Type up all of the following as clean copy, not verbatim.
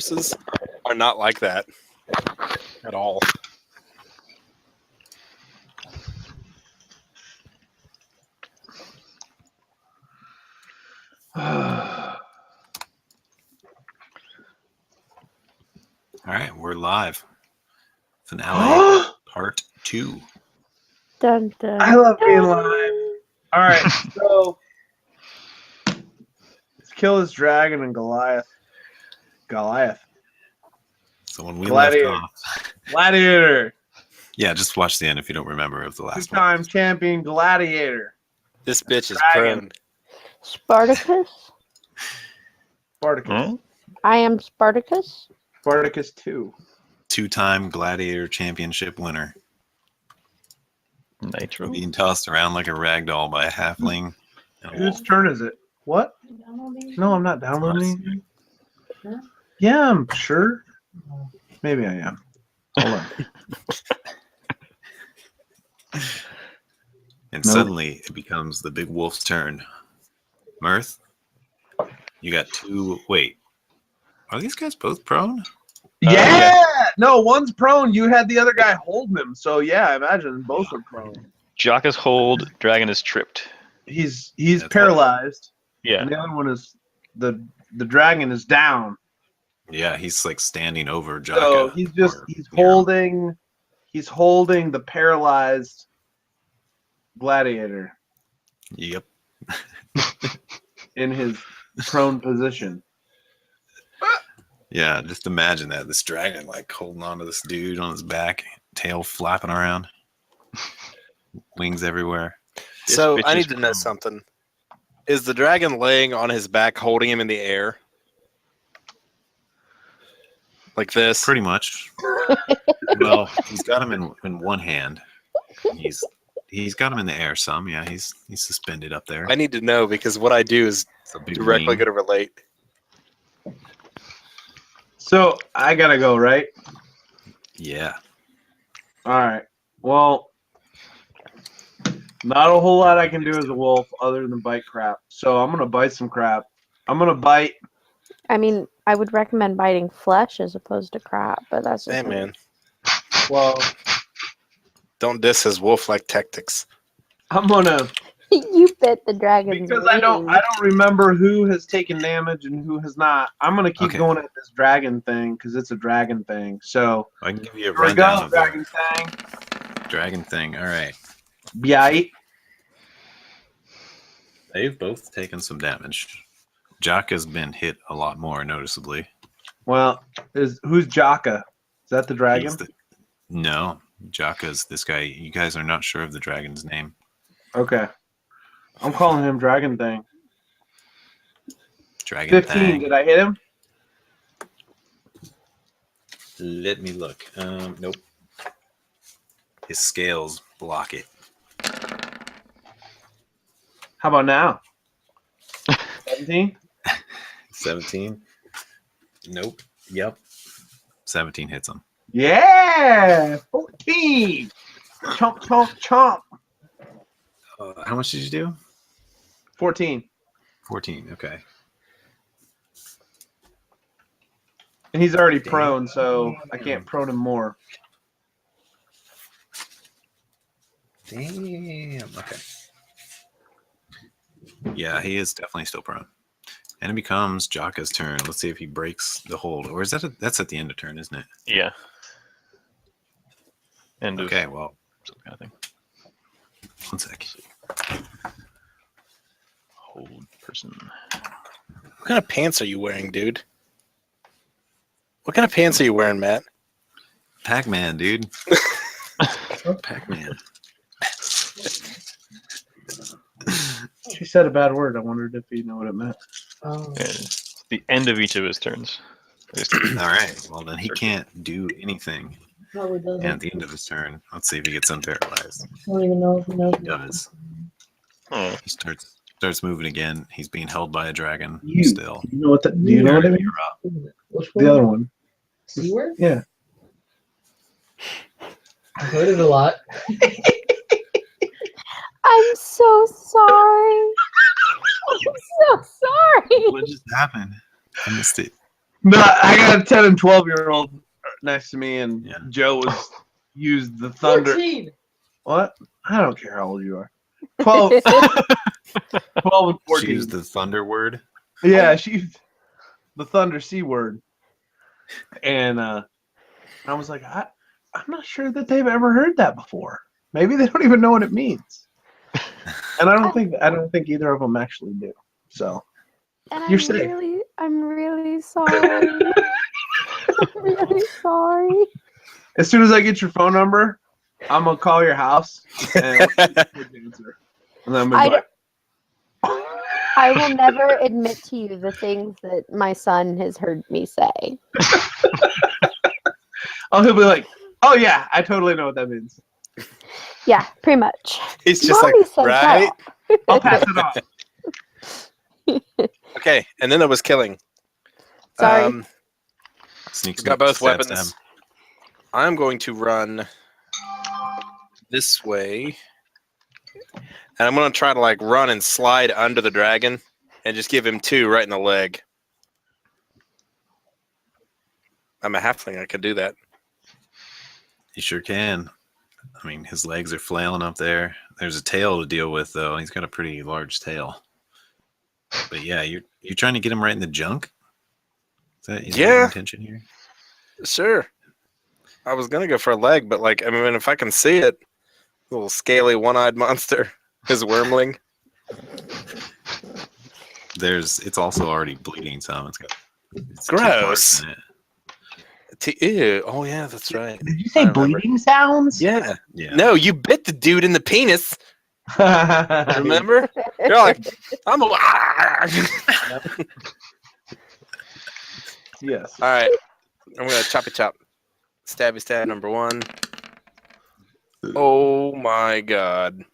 corpses are not like that at all. All right, we're live. Finale part 2. Dun, dun, I love being dun. live. All right, so let's kill this dragon and Goliath. So when we Gladiator. left off, Gladiator. yeah, just watch the end if you don't remember of the last one. Two-time champion Gladiator. This bitch is Dragon. prone. Spartacus? Spartacus. I am Spartacus? Spartacus 2. 2-time Gladiator Championship winner. Nitro. Being tossed around like a rag doll by a halfling. And a Whose wolf. turn is it? What? No, I'm not downloading. Yeah, I'm sure. Maybe I am. Hold on. And Nope. suddenly it becomes the big wolf's turn. Mirth, you got 2. Wait, are these guys both prone? Yeah! No, one's prone. You had the other guy holding him. So yeah, I imagine both are prone. Jock is hold, dragon is tripped. He's That's paralyzed. Yeah. And the other one is the dragon is down. Yeah, he's like standing over Jaka. So he's holding the paralyzed gladiator Yep. in his prone position. Yeah, just imagine that. This dragon like holding on to this dude on his back, tail flapping around, wings everywhere. So This bitch I is need to know prone. something. Is the dragon laying on his back, holding him in the air? Like this? Pretty much. Well, he's got him in one hand. He's got him in the air some. Yeah, he's suspended up there. I need to know because what I do is It's a big directly wing. going to relate. So I gotta go, right? Yeah. All right. Well, not a whole lot I can do as a wolf other than bite crap. So I'm gonna bite some crap. I'm gonna bite. I mean, I would recommend biting flesh as opposed to crap, but that's just Hey, me. man. Well, Don't diss his wolf-like tactics. I'm gonna You bit the dragon's because I don't remember who has taken damage and who has not. I'm gonna keep Okay. going at this dragon thing because it's a dragon thing. So I can give you a here we rundown go, of dragon the thing. dragon thing. All right. Bite. They've both taken some damage. Jock has been hit a lot more noticeably. Well, who's Jaka? Is that the dragon? No, Jaka's this guy. You guys are not sure of the dragon's name. Okay. I'm calling him Dragon Thing. Dragon 15. Thang. Did I hit him? Let me look. Nope. His scales block it. How about now? 17? 17. Nope. Yep. 17 hits him. Yeah! 14! Chomp, chomp, chomp. How much did you do? 14. 14. Okay. And he's already Damn. prone, so I can't prone him more. Damn. Okay. Yeah, he is definitely still prone. And it becomes Jaka's turn. Let's see if he breaks the hold. Or is that that's at the end of turn, isn't it? Yeah. End of Okay, well, some kind of thing. one sec. Hold person. What kind of pants are you wearing, dude? What kind of pants are you wearing, Matt? Pac-Man, dude. Pac-Man. She said a bad word. I wondered if you know what it meant. Yeah, it's the end of each of his turns. All right. Well, then he can't do anything. Probably doesn't. And at the end of his turn, let's see if he gets unparalyzed. I don't even know if he knows. He does. Oh, He starts moving again. He's being held by a dragon You. still. Do you know what that? Do you know what it means? You're up. Which one? The other one. C word? Yeah. I've heard it a lot. I'm so sorry. I'm so sorry. What just happened? I missed it. No, I got a 10 and 12-year-old next to me, and Yeah. Joe was used the thunder. 14. What? I don't care how old you are. 12, 12 and 14. She used the thunder word. Yeah, she used the thunder C word. And I was like, I'm not sure that they've ever heard that before. Maybe they don't even know what it means. And I don't think either of them actually do. So And You're safe. I'm really sorry. I'm really sorry. as soon as I get your phone number, I'm gonna call your house and answer. And then I'm gonna be like, I will never admit to you the things that my son has heard me say. he'll be like, oh yeah, I totally know what that means. Yeah, pretty much. He's just Mommy like, said right? that. I'll pass it on. Okay, and then there was killing. Sorry. Sneak, Got both stab, weapons. stab. I'm going to run this way. And I'm going to try to like run and slide under the dragon and just give him 2 right in the leg. I'm a halfling. I could do that. You sure can. I mean, his legs are flailing up there. There's a tail to deal with, though. He's got a pretty large tail. But yeah, you're trying to get him right in the junk? Is that your intention here? Sure. I was going to go for a leg, but like, I mean, if I can see it, little scaly one-eyed monster, his wormling. It's also already bleeding some. It's Gross. 2 parts in it. Ew. Oh, yeah, that's right. Did you I say remember. bleeding sounds? Yeah. Yeah. No, you bit the dude in the penis. Remember? You're like, I'm a. Yes. All right. I'm going to choppy chop. Stabby stab number 1. Oh my god.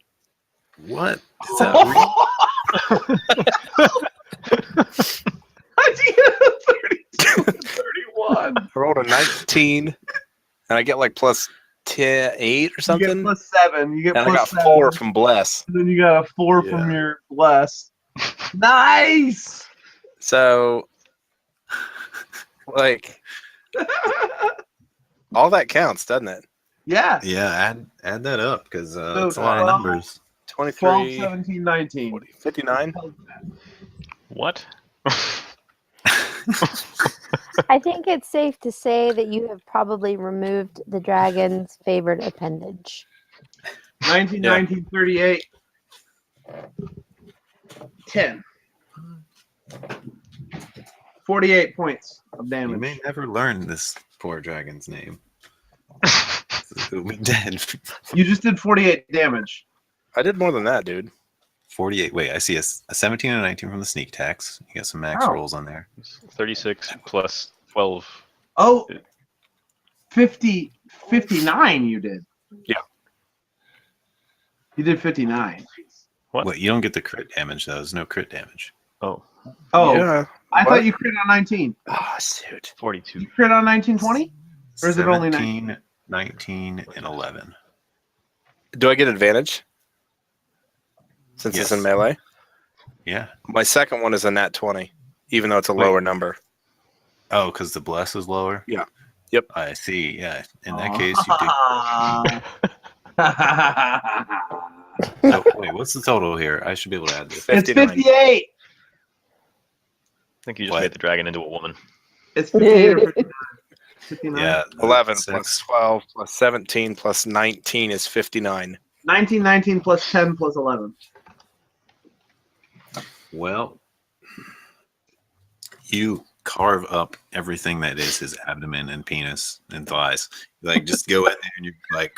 What? Is that real? How'd you get a 32 and 31? I rolled a 19, and I get like plus 8 or You something. get plus 7. You get And I plus got 4 7, from Bless. and then you got a 4 from your bless. Nice. So, like, all that counts, doesn't it? Yeah. Yeah, add that up because So, it's a lot of numbers. 12, 23, 17, 19. 40, 59. What? I think it's safe to say that you have probably removed the dragon's favorite appendage. 19, Yeah. 19, 38. 10. 48 points of You damage. may never learn this poor dragon's name. He'll be dead. You just did 48 damage. I did more than that, dude. 48. Wait, I see a 17 and a 19 from the sneak attacks. You got some max Oh. rolls on there. 36 plus 12. Oh, 59 you did. Yeah. You did 59. What? Wait, you don't get the crit damage, though. There's no crit damage. Oh, Oh, Yeah. I What? thought you crit on 19. Oh, shoot. 42. You crit on 19, 20? Or is it only 17, 19, and 11. Do I get advantage? Since it's in Yes. melee? Yeah. My second one is a nat 20, even though it's a lower number. Oh, because the bless is lower? Yeah. Yep. I see. Yeah. In that case, you did. Oh, wait, what's the total here? I should be able to add this. It's 59. 58. I think you just What? made the dragon into a woman. It's 58 or 59. 59. Yeah. 11 six. plus 12 plus 17 plus 19 is 59. 19, 19 plus 10 plus 11. Well, you carve up everything that is his abdomen and penis and thighs. Like, just go in there and you're like,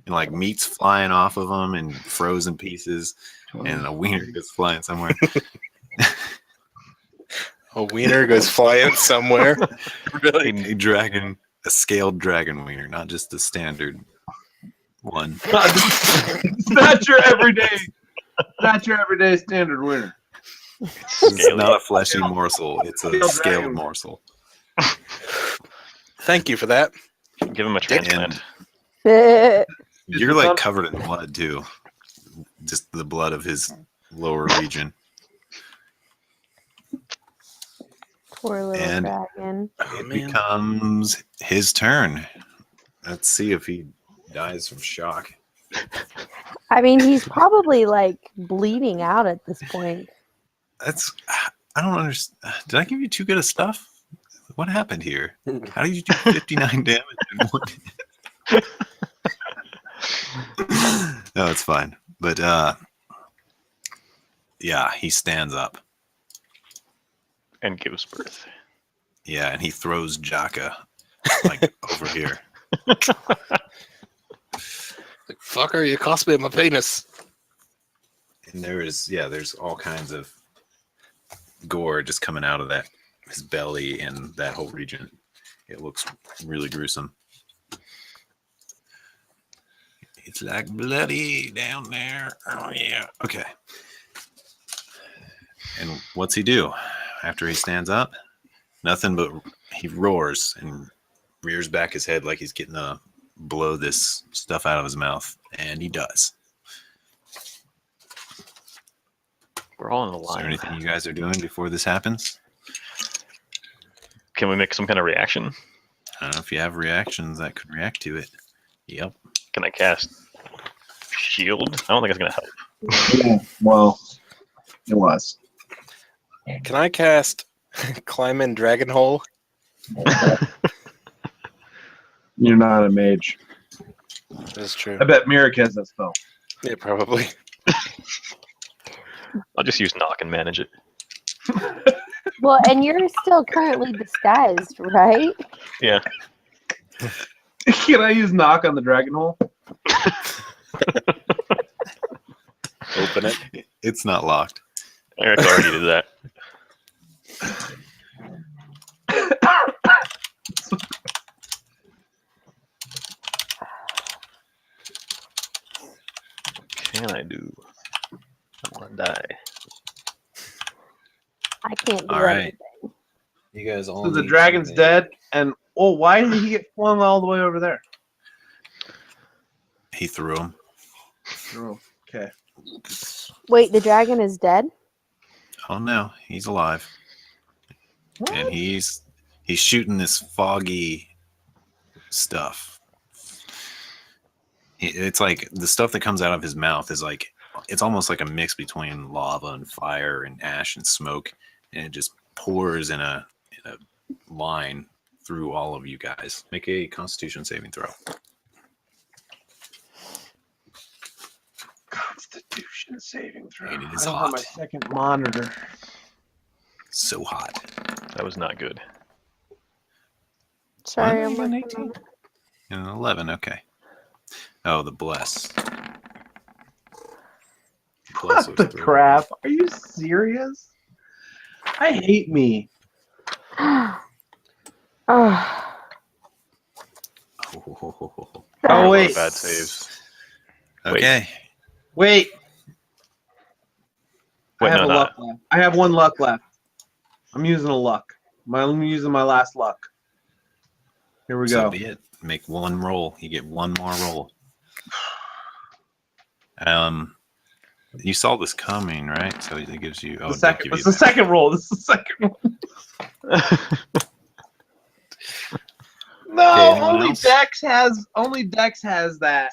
and like meat's flying off of them and frozen pieces, and a wiener goes flying somewhere. A wiener goes flying somewhere. Really? A scaled dragon wiener, not just the standard one. It's not your everyday. Not your everyday standard winner. It's not a fleshy morsel; it's a scaled dragon. morsel. Thank you for that. Give him a transplant. You're like covered in blood too, just the blood of his lower region. Poor little And- dragon. Oh, It man. becomes his turn. Let's see if he dies from shock. I mean, he's probably like bleeding out at this point. That's I don't understand. Did I give you too good of stuff? What happened here? How did you do 59 damage in one hit? No, it's fine. But yeah, he stands up. And gives birth. Yeah, and he throws Jaka like over here. Like, fucker, you cost me my penis. And there's all kinds of gore just coming out of his belly and that whole region. It looks really gruesome. It's like bloody down there. Oh yeah. Okay. And what's he do after he stands up? Nothing but he roars and rears back his head like he's getting to blow this stuff out of his mouth, and he does. We're all in the Is there line. anything you guys are doing before this happens? Can we make some kind of reaction? I don't know if you have reactions that could react to it. Yep. Can I cast shield? I don't think it's gonna help. Well, it was. Can I cast Climb in Dragon Hole? You're not a mage. That's true. I bet Mirik has that spell. Yeah, probably. I'll just use knock and manage it. Well, and you're still currently disguised, right? Yeah. Can I use knock on the dragon hole? Open it. It's not locked. Eric already did that. What can I do? I want to die. I can't do All right. anything. You guys all. So the need dragon's to- dead, and why did he get flung all the way over there? He threw him. Oh, okay. Wait, the dragon is dead? Oh no, he's alive, and What? he's shooting this foggy stuff. It's like the stuff that comes out of his mouth is like it's almost like a mix between lava and fire and ash and smoke, and it just pours in a line through all of you guys. Make a Constitution saving throw. Constitution saving throw. And it is I don't have my hot. second monitor. So hot. That was not good. Sorry, What? I'm You got an working 18? on it. And an 11. Okay. Oh, the bless. Bless What was the 3. crap? Are you serious? I hate me. Oh, Oh, Oh, A lot wait. of bad saves. okay. Wait. Wait, I have no, a no. luck left. I have one luck left. I'm using a luck. I'm using my last luck. Here we So go. be it. Make one roll. You get one more roll. You saw this coming, right? So it gives you. Oh, The it second. give It's you the second roll. This is the second one. No, Okay, anyone only else? Dex has that.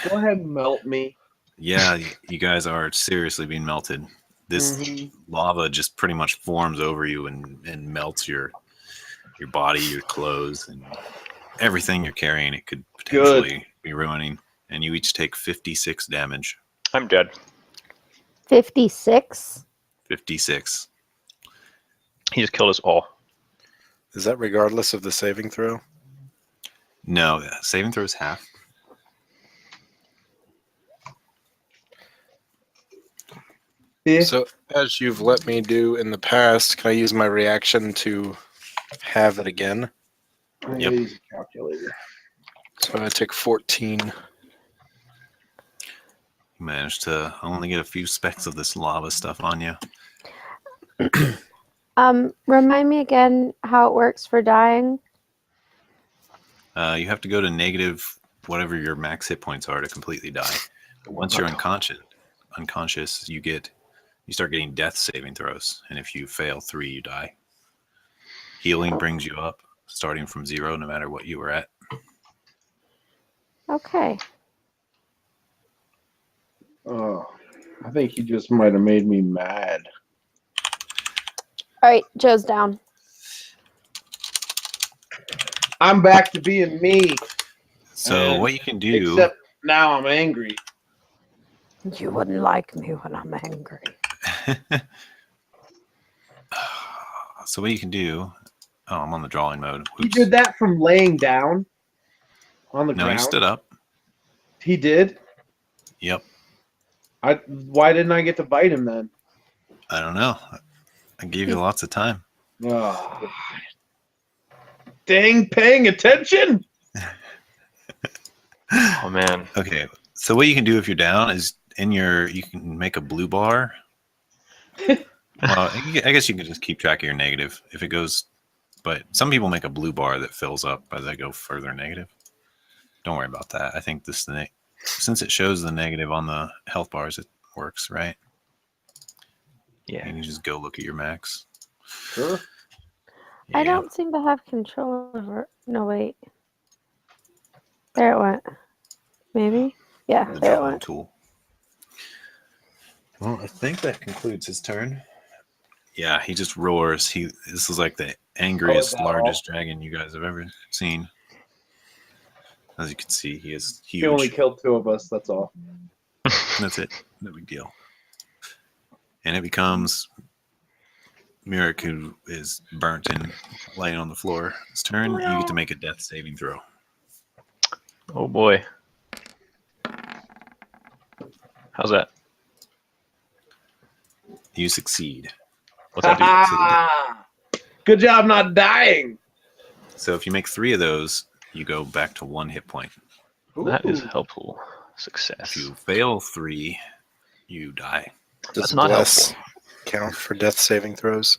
Go ahead and melt me. Yeah, you guys are seriously being melted. This Mhm. lava just pretty much forms over you and melts your body, your clothes, and everything you're carrying. It could potentially be ruining. And you each take 56 damage. I'm dead. 56? 56. He just killed us all. Is that regardless of the saving throw? No, saving throw is half. Yeah. So, as you've let me do in the past, can I use my reaction to have it again? I'm gonna Yep. use a calculator. So I take 14. You managed to only get a few specks of this lava stuff on you. Remind me again how it works for dying. You have to go to negative whatever your max hit points are to completely die. But once you're unconscious, you get you start getting death saving throws, and if you fail 3, you die. Healing brings you up, starting from 0, no matter what you were at. Okay. Oh, I think he just might have made me mad. All right, Joe's down. I'm back to being me. So And what you can do, Except now I'm angry. You wouldn't like me when I'm angry. so what you can do. Oh, I'm on the drawing mode. He Oops. did that from laying down on the No, ground. he stood up. He did? Yep. Why didn't I get to bite him then? I don't know. I gave you lots of time. Oh. Dang, paying attention? Oh man. Okay. So what you can do if you're down is you can make a blue bar. Well, I guess you can just keep track of your negative if it goes, but some people make a blue bar that fills up as they go further negative. Don't worry about that. I think since it shows the negative on the health bars, it works, right? Yeah. You can just go look at your max. Sure. I Yeah. don't seem to have control over. No, wait. There it went. Maybe? Yeah, The there it drawing went. tool. Well, I think that concludes his turn. Yeah, he just roars. This is like the angriest, that largest dragon you guys have ever seen. As you can see, he is He only huge. killed 2 of us, that's all. That's it. No big deal. And it becomes Mirik, who is burnt and laying on the floor. His turn. You get to make a death saving throw. Oh boy. How's that? You succeed. What's that do? Ah, good job not dying. So if you make 3 of those, you go back to 1 hit point. That is Ooh. helpful. Success. If you fail 3, you die. Does That's not bless helpful. count for death saving throws?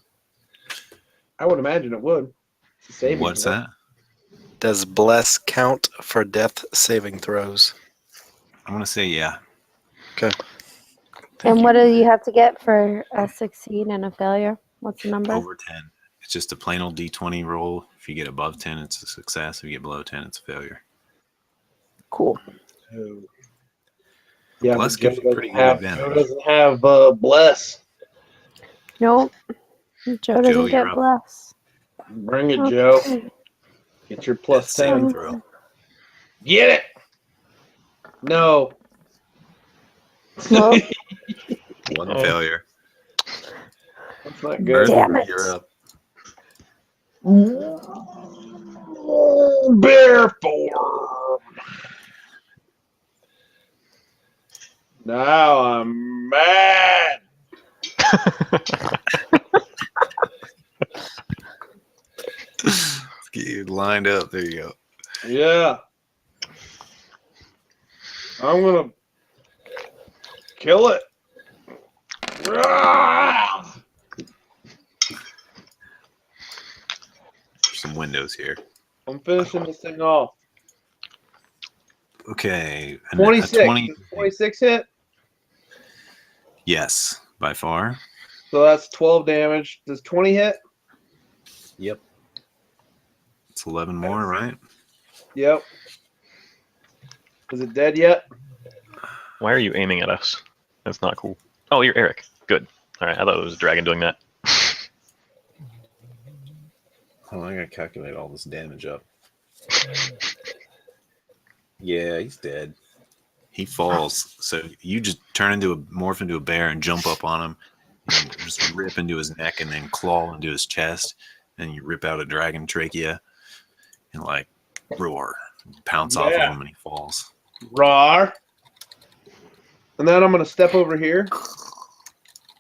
I would imagine it would. It's a saving What's throw. that? Does bless count for death saving throws? I'm going to say yeah. Okay. And what do you have to get for a succeed and a failure? What's the number? Over 10. It's just a plain old D20 roll. If you get above 10, it's a success. If you get below 10, it's a failure. Cool. Oh. Yeah, Bless but Joe gives you pretty doesn't good have, advantage. Joe doesn't have bless. Nope. Joe doesn't you're get up. bless. Bring it, Joe. Okay. Get your plus Death saving 10. throw. Get it. No. Well, One Oh. failure. That's not good. Damn it. You're up. Bear form. Now I'm mad. Let's get you lined up. There you go. Yeah. I'm gonna kill it. Ah! There's some windows here. I'm finishing this thing off. Okay. a 26. 20 Does 26 hit? Yes, by far. So that's 12 damage. Does 20 hit? Yep. It's 11 more, right? Yep. Is it dead yet? Why are you aiming at us? That's not cool. Oh, you're Eric. Good. All right. I thought it was a dragon doing that. Oh, I gotta calculate all this damage up. Yeah, he's dead. He falls. So you just morph into a bear and jump up on him and just rip into his neck and then claw into his chest. And you rip out a dragon trachea and like roar, pounce off of Yeah. him and he falls. Roar. And then I'm going to step over here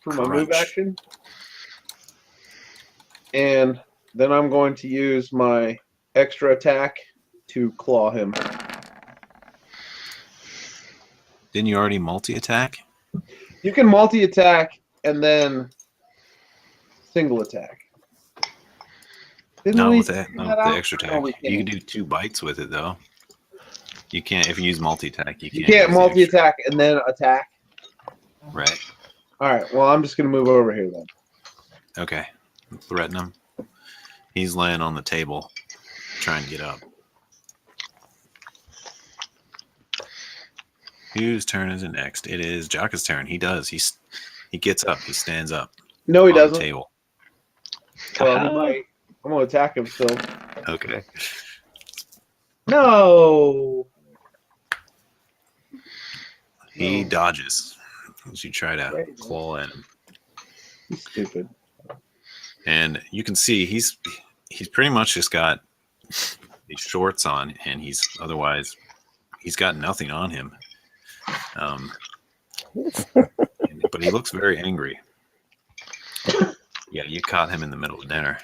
for my move Crunch. action. And then I'm going to use my extra attack to claw him. Didn't you already multi-attack? You can multi-attack and then single attack. Didn't Not we with that. figure Not that with the out? extra No, attack. we You can can't. do 2 bites with it though. You can't if you use multi-attack. You You can't use the extra. multi-attack and then attack. Right. All right. Well, I'm just gonna move over here then. Okay. Threaten him. He's laying on the table, trying to get up. Whose turn is it next? It is Jaka's turn. He does. He gets up. He stands up No, he on the doesn't. table. Well, he might. I'm gonna attack him still. Okay. No. He No. dodges as you try to Right. claw at him. He's stupid. And you can see he's pretty much just got these shorts on, and he's got nothing on him. But he looks very angry. Yeah, you caught him in the middle of dinner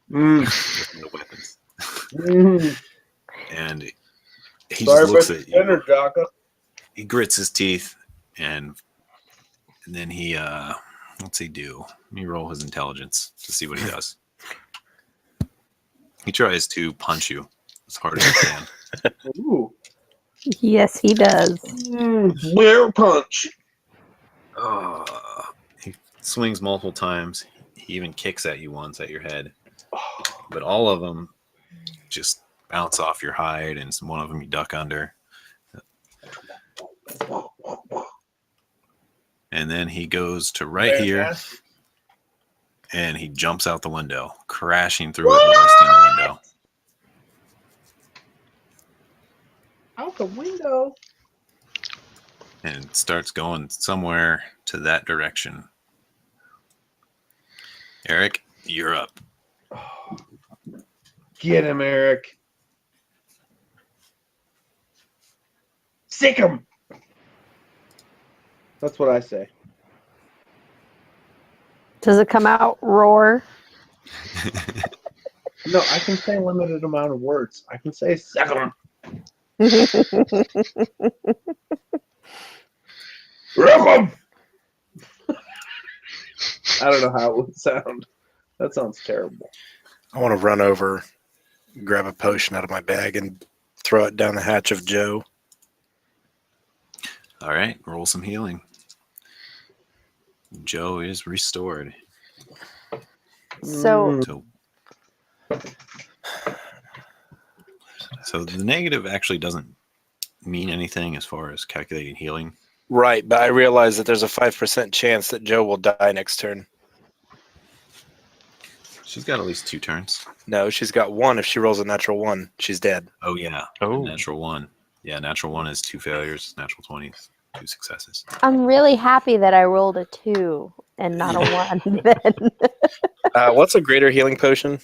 with no weapons, and he Sorry just looks about at your you. dinner, Jaka. He grits his teeth, and then he what's he do? Let me roll his intelligence to see what he does. He tries to punch you as hard as he can. Ooh. Yes, he does. Bear punch. He swings multiple times. He even kicks at you once at your head. But all of them just bounce off your hide, and one of them you duck under. And then he goes to right here, and he jumps out the window, crashing through it and busting the window. Out the window. And starts going somewhere to that direction. Eric, you're up. Get him, Eric. Sick him. That's what I say. Does it come out roar? No, I can say a limited amount of words. I can say sick him. Wreck him. I don't know how it would sound. That sounds terrible. I want to run over, grab a potion out of my bag, and throw it down the hatch of Joe. All right, roll some healing. Joe is restored. So So the negative actually doesn't mean anything as far as calculating healing. Right, but I realize that there's a 5% chance that Joe will die next turn. She's got at least 2 turns. No, she's got 1. If she rolls a natural 1, she's dead. Oh, yeah. Oh. Natural 1. Yeah, natural 1 is 2 failures. Natural 20 is 2 successes. I'm really happy that I rolled a 2 and not a 1 then. What's a greater healing potion?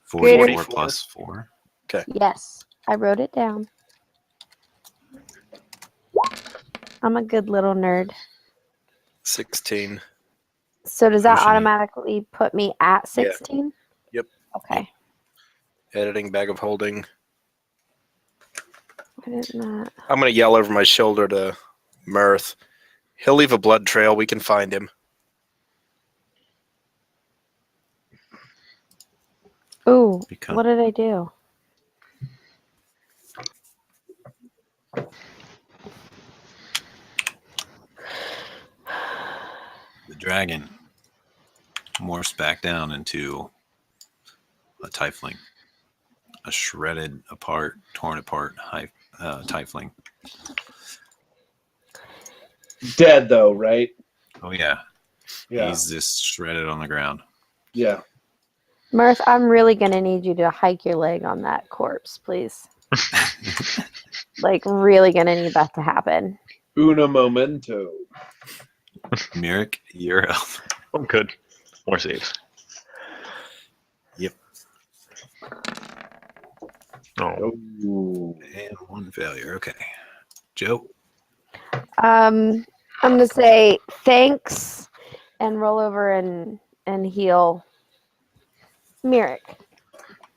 44 plus 4. Yes, I wrote it down. I'm a good little nerd. 16. So does that Potion. automatically put me at 16? Yep. Okay. Editing, bag of holding. Why didn't that? I'm going to yell over my shoulder to Mirth. He'll leave a blood trail. We can find him. Ooh, Become- what did I do? The dragon morphs back down into a tiefling. A shredded apart, torn apart tiefling. Dead though, right? Oh, yeah. Yeah. He's just shredded on the ground. Yeah. Mirth, I'm really going to need you to hike your leg on that corpse, please. Like, really going to need that to happen. Una momento. Merrick, you're up. I'm good. More saves. Yep. Oh. Ooh. And 1 failure. Okay. Joe. I'm going to say thanks and roll over and heal Merrick.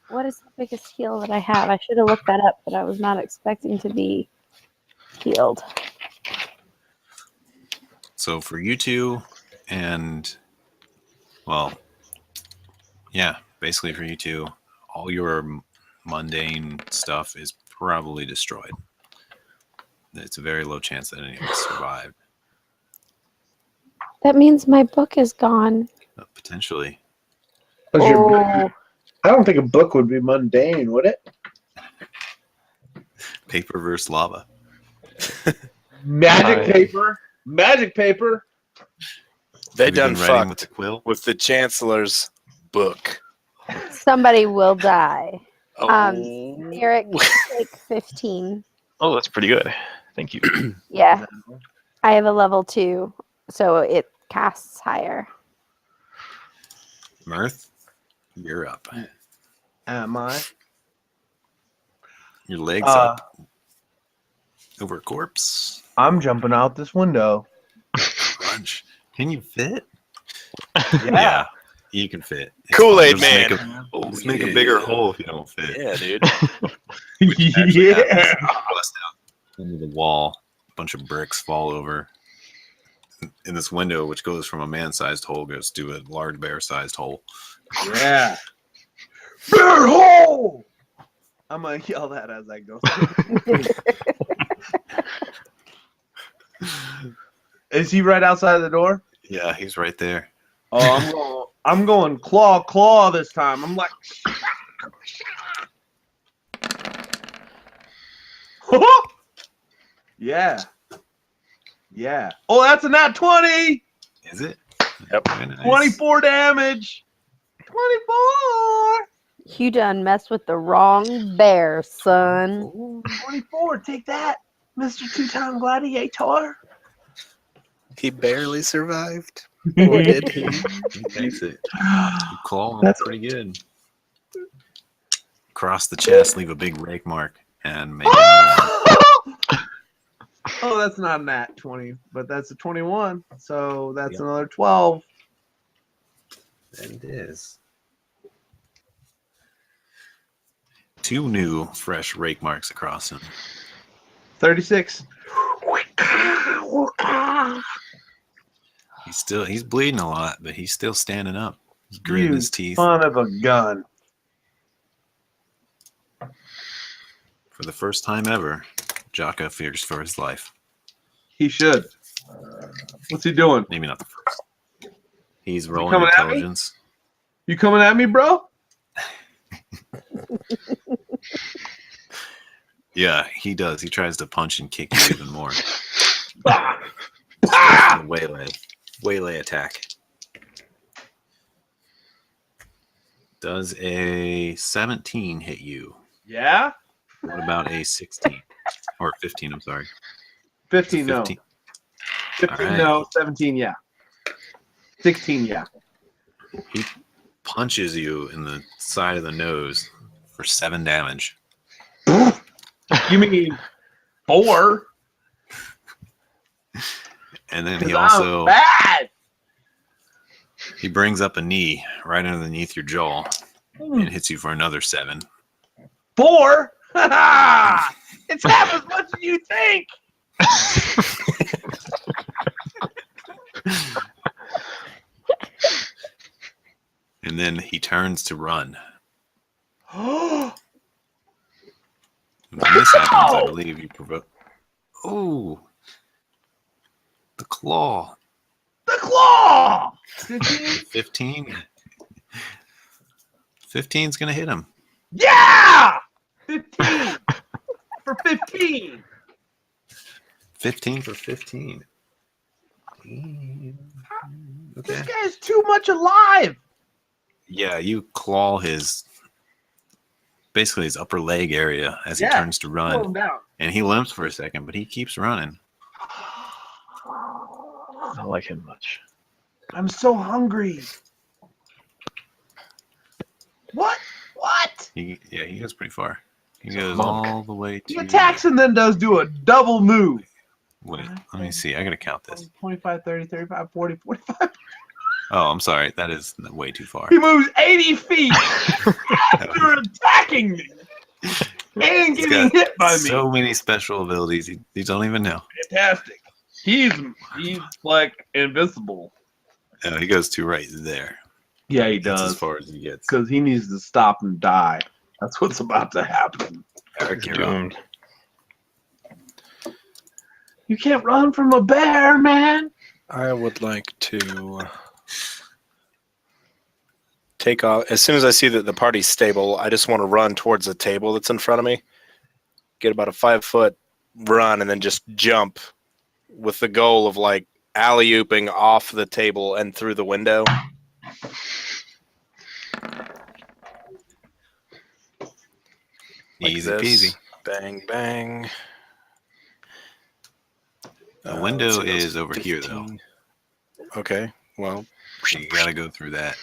What is the biggest heal that I have? I should have looked that up, but I was not expecting to be healed. So for you two and, well, yeah, basically for you two, all your mundane stuff is probably destroyed. It's a very low chance that any of us survived. That means my book is gone. Potentially. Was your book- Oh, I don't think a book would be mundane, would it? Paper versus lava. Magic I- paper. Magic paper. They Have you done been writing with fucked the quill? with the Chancellor's book. somebody will die. Oh. Eric, take 15. Oh, that's pretty good. Thank you. Yeah, I have a level 2, so it casts higher. Mirth, you're up. Am I? Your legs up over a corpse. I'm jumping out this window. Lunge. Can you fit? Yeah. You can fit. It's Kool-Aid fine. Man. Just make a bigger hole if you don't fit. Yeah, dude. Actually Yeah. happens. Bust out into the wall. A bunch of bricks fall over. In this window, which goes from a man-sized hole, goes to a large bear-sized hole. Yeah. Bear hole! I'm going to yell that as I go through. Is he right outside the door? Yeah, he's right there. Oh, I'm going claw this time. I'm like, yeah, yeah. Oh, that's a nat 20. Is it? Yep. Very nice. 24 damage. 24. You done messed with the wrong bear, son. 24. Take that, Mr. Two-Time Gladiator. He barely survived. Or did he? He takes it. You claw him pretty good. Cross the chest, leave a big rake mark, and make another one. Oh, that's not a nat 20, but that's a 21. So that's Yep. another 12. That it is. 2 new, fresh rake marks across him. 36. He's bleeding a lot, but he's still standing up. He's gritting You his teeth. son of a gun. For the first time ever, Jaka fears for his life. He should. What's he doing? Maybe not the first. He's rolling coming at me? intelligence. You coming at me, bro? Yeah, he does. He tries to punch and kick you even more. Ah! Waylay attack. Does a 17 hit you? Yeah? What about a 16? Or 15, I'm sorry. 15, no. 15. 15, Alright. no. 17, yeah. 16, yeah. He punches you in the side of the nose for 7 damage. You mean 4? And then 'Cause he I'm also bad. he brings up a knee right underneath your jaw and hits you for another 7. 4? It's half as much as you think. And then he turns to run. When this happens, I believe you provoke. Oh, the claw. The claw. 15? 15. 15's gonna hit him. Yeah! 15 for 15. 15 for 15. Okay. This guy's too much alive. Yeah, you claw basically his upper leg area as he Yeah, turns to Slow run, him down. and he limps for a second, but he keeps running. I don't like him much. I'm so hungry. What? What? He goes pretty far. He goes monk. all the way He to. attacks and then does do a double move. Wait, let me see. I gotta count this. 25, 30, 35, 40, 45. Oh, I'm sorry. That is way too far. He moves 80 feet after attacking me and He's getting got hit by me. so many special abilities. You don't even know. Fantastic. He's like invincible. He goes to right there. Yeah, he That's as does. far as he gets. Because he needs to stop and die. That's what's about to happen. Eric, you're up. Doomed. You can't run from a bear, man. I would like to take off as soon as I see that the party's stable. I just want to run towards the table that's in front of me, get about a 5-foot run, and then just jump with the goal of like alley-ooping off the table and through the window. Like Easy this. peasy. Bang, bang. The window let's see, that was is over here, though. 15. Okay, well, So you gotta go through that.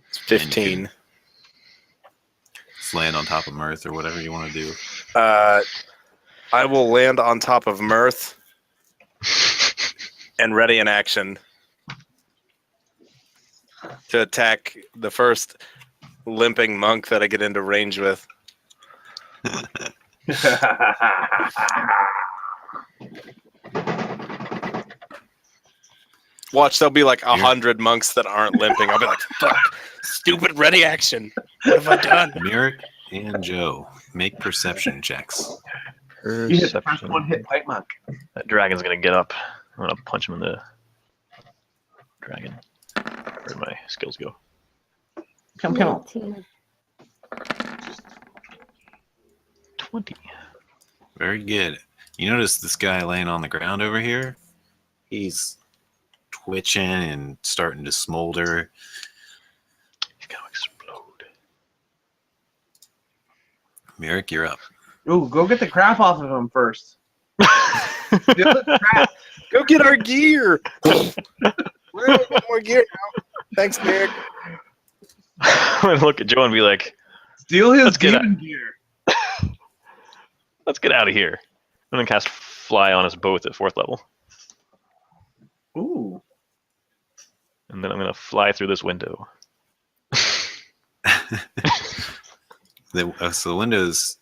it's And you 15. can just land on top of Mirth or whatever you want to do. I will land on top of Mirth and ready in action to attack the first limping monk that I get into range with. Watch, there'll be like 100 monks that aren't limping. I'll be like, fuck, stupid ready action. What have I done? Merrick and Joe, make perception checks. You hit the first Perception. one, hit Pipe Monk. That dragon's gonna get up. I'm gonna punch him in the dragon. Where'd my skills go? Come on. 19. 20. Very good. You notice this guy laying on the ground over here? He's twitching and starting to smolder. He's gonna explode. Merrick, you're up. Ooh, go get the crap off of him first. Steal the crap. Go get our gear. We're gonna get more gear now. Thanks, Derek. I'm gonna look at Joe and be like, Steal his Let's get demon gear. let's get out of here. I'm gonna cast Fly on us both at 4th level. Ooh. And then I'm gonna fly through this window. So the window's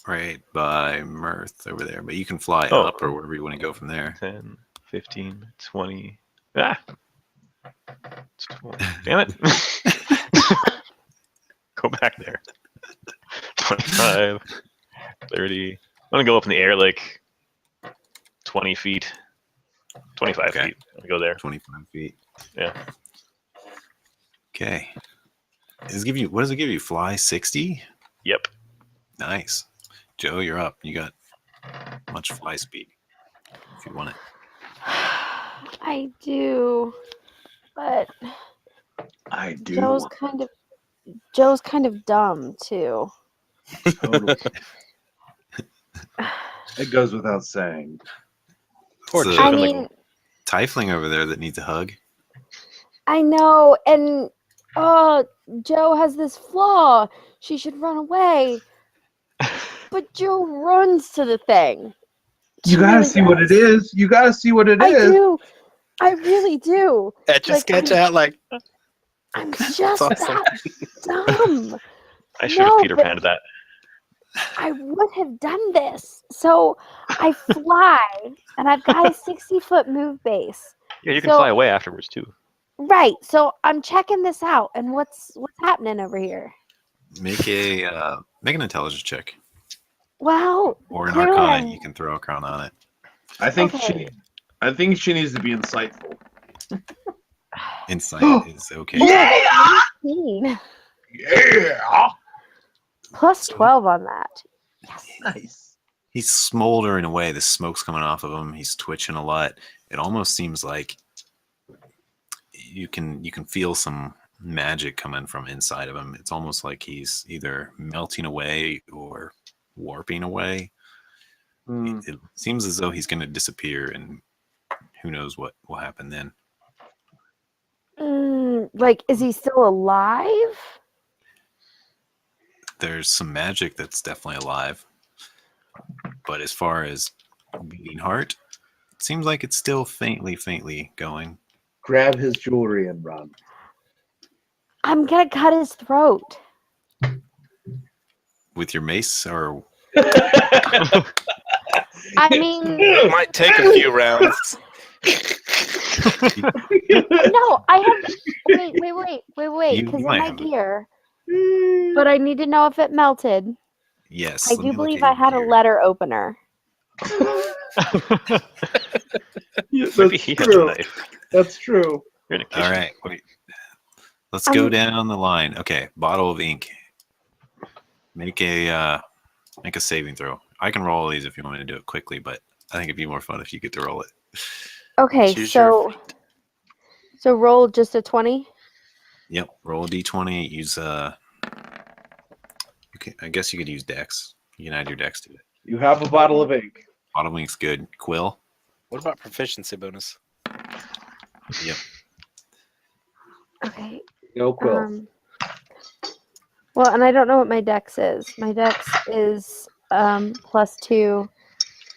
right by Mirth over there, but you can fly Oh. up or wherever you want to go from there. 10, 15, 20. Ah! It's 20. Damn it. Go back there. 25, 30. I'm going to go up in the air like 20 feet. 25 Okay. feet. I'm going to go there. 25 feet. Yeah. Okay. What does it give you? Fly 60? Yep. Nice. Joe, you're up. You got much fly speed if you want it. I do, but I do. Joe's kind of dumb too. Totally. It goes without saying. It's I a mean, tiefling over there that needs a hug. I know, and Joe has this flaw. She should run away. But Joe runs to the thing. You She gotta really see what it does. is. You gotta see what it I is. do. I really do. Etch a Like, sketch out like I'm just awesome. that dumb. I should have No, Peter but- Panned that. I would have done this. So I fly, and I've got a 60-foot move base. Yeah, you can So- fly away afterwards too. Right. So I'm checking this out, and what's happening over here? Make an intelligence check. Well, Or an clearly arcana. I'm- You can throw arcana on it. I think Okay. she needs to be insightful. Insight is okay. Yeah! 19. Yeah! Plus 12 on that. Yes. Nice. He's smoldering away. The smoke's coming off of him. He's twitching a lot. It almost seems like you can feel some magic coming from inside of him. It's almost like he's either melting away or warping away. Hmm. It seems as though he's going to disappear, and who knows what will happen then. Like, is he still alive? There's some magic that's definitely alive, but as far as beating heart, it seems like it's still faintly going. Grab his jewelry and run. I'm gonna cut his throat. With your mace, or I mean, it might take a few rounds. no, I have. Wait, You because in might my have it. gear. But I need to know if it melted. yes, I let do me look believe at I your had a gear. letter opener. Yeah, Maybe that's he has a true. knife. That's true. You're in a All kitchen. right, wait. Let's go down the line. Okay, bottle of ink. Make a saving throw. I can roll these if you want me to do it quickly, but I think it'd be more fun if you get to roll it. Okay, Choose your so roll just a 20. Yep. Roll a d20. Use I guess you could use Dex. You can add your Dex to it. You have a bottle of ink. Bottle of ink's good. Quill. What about proficiency bonus? Yep. Okay. No quill. Well, and I don't know what my dex is. My dex is +2.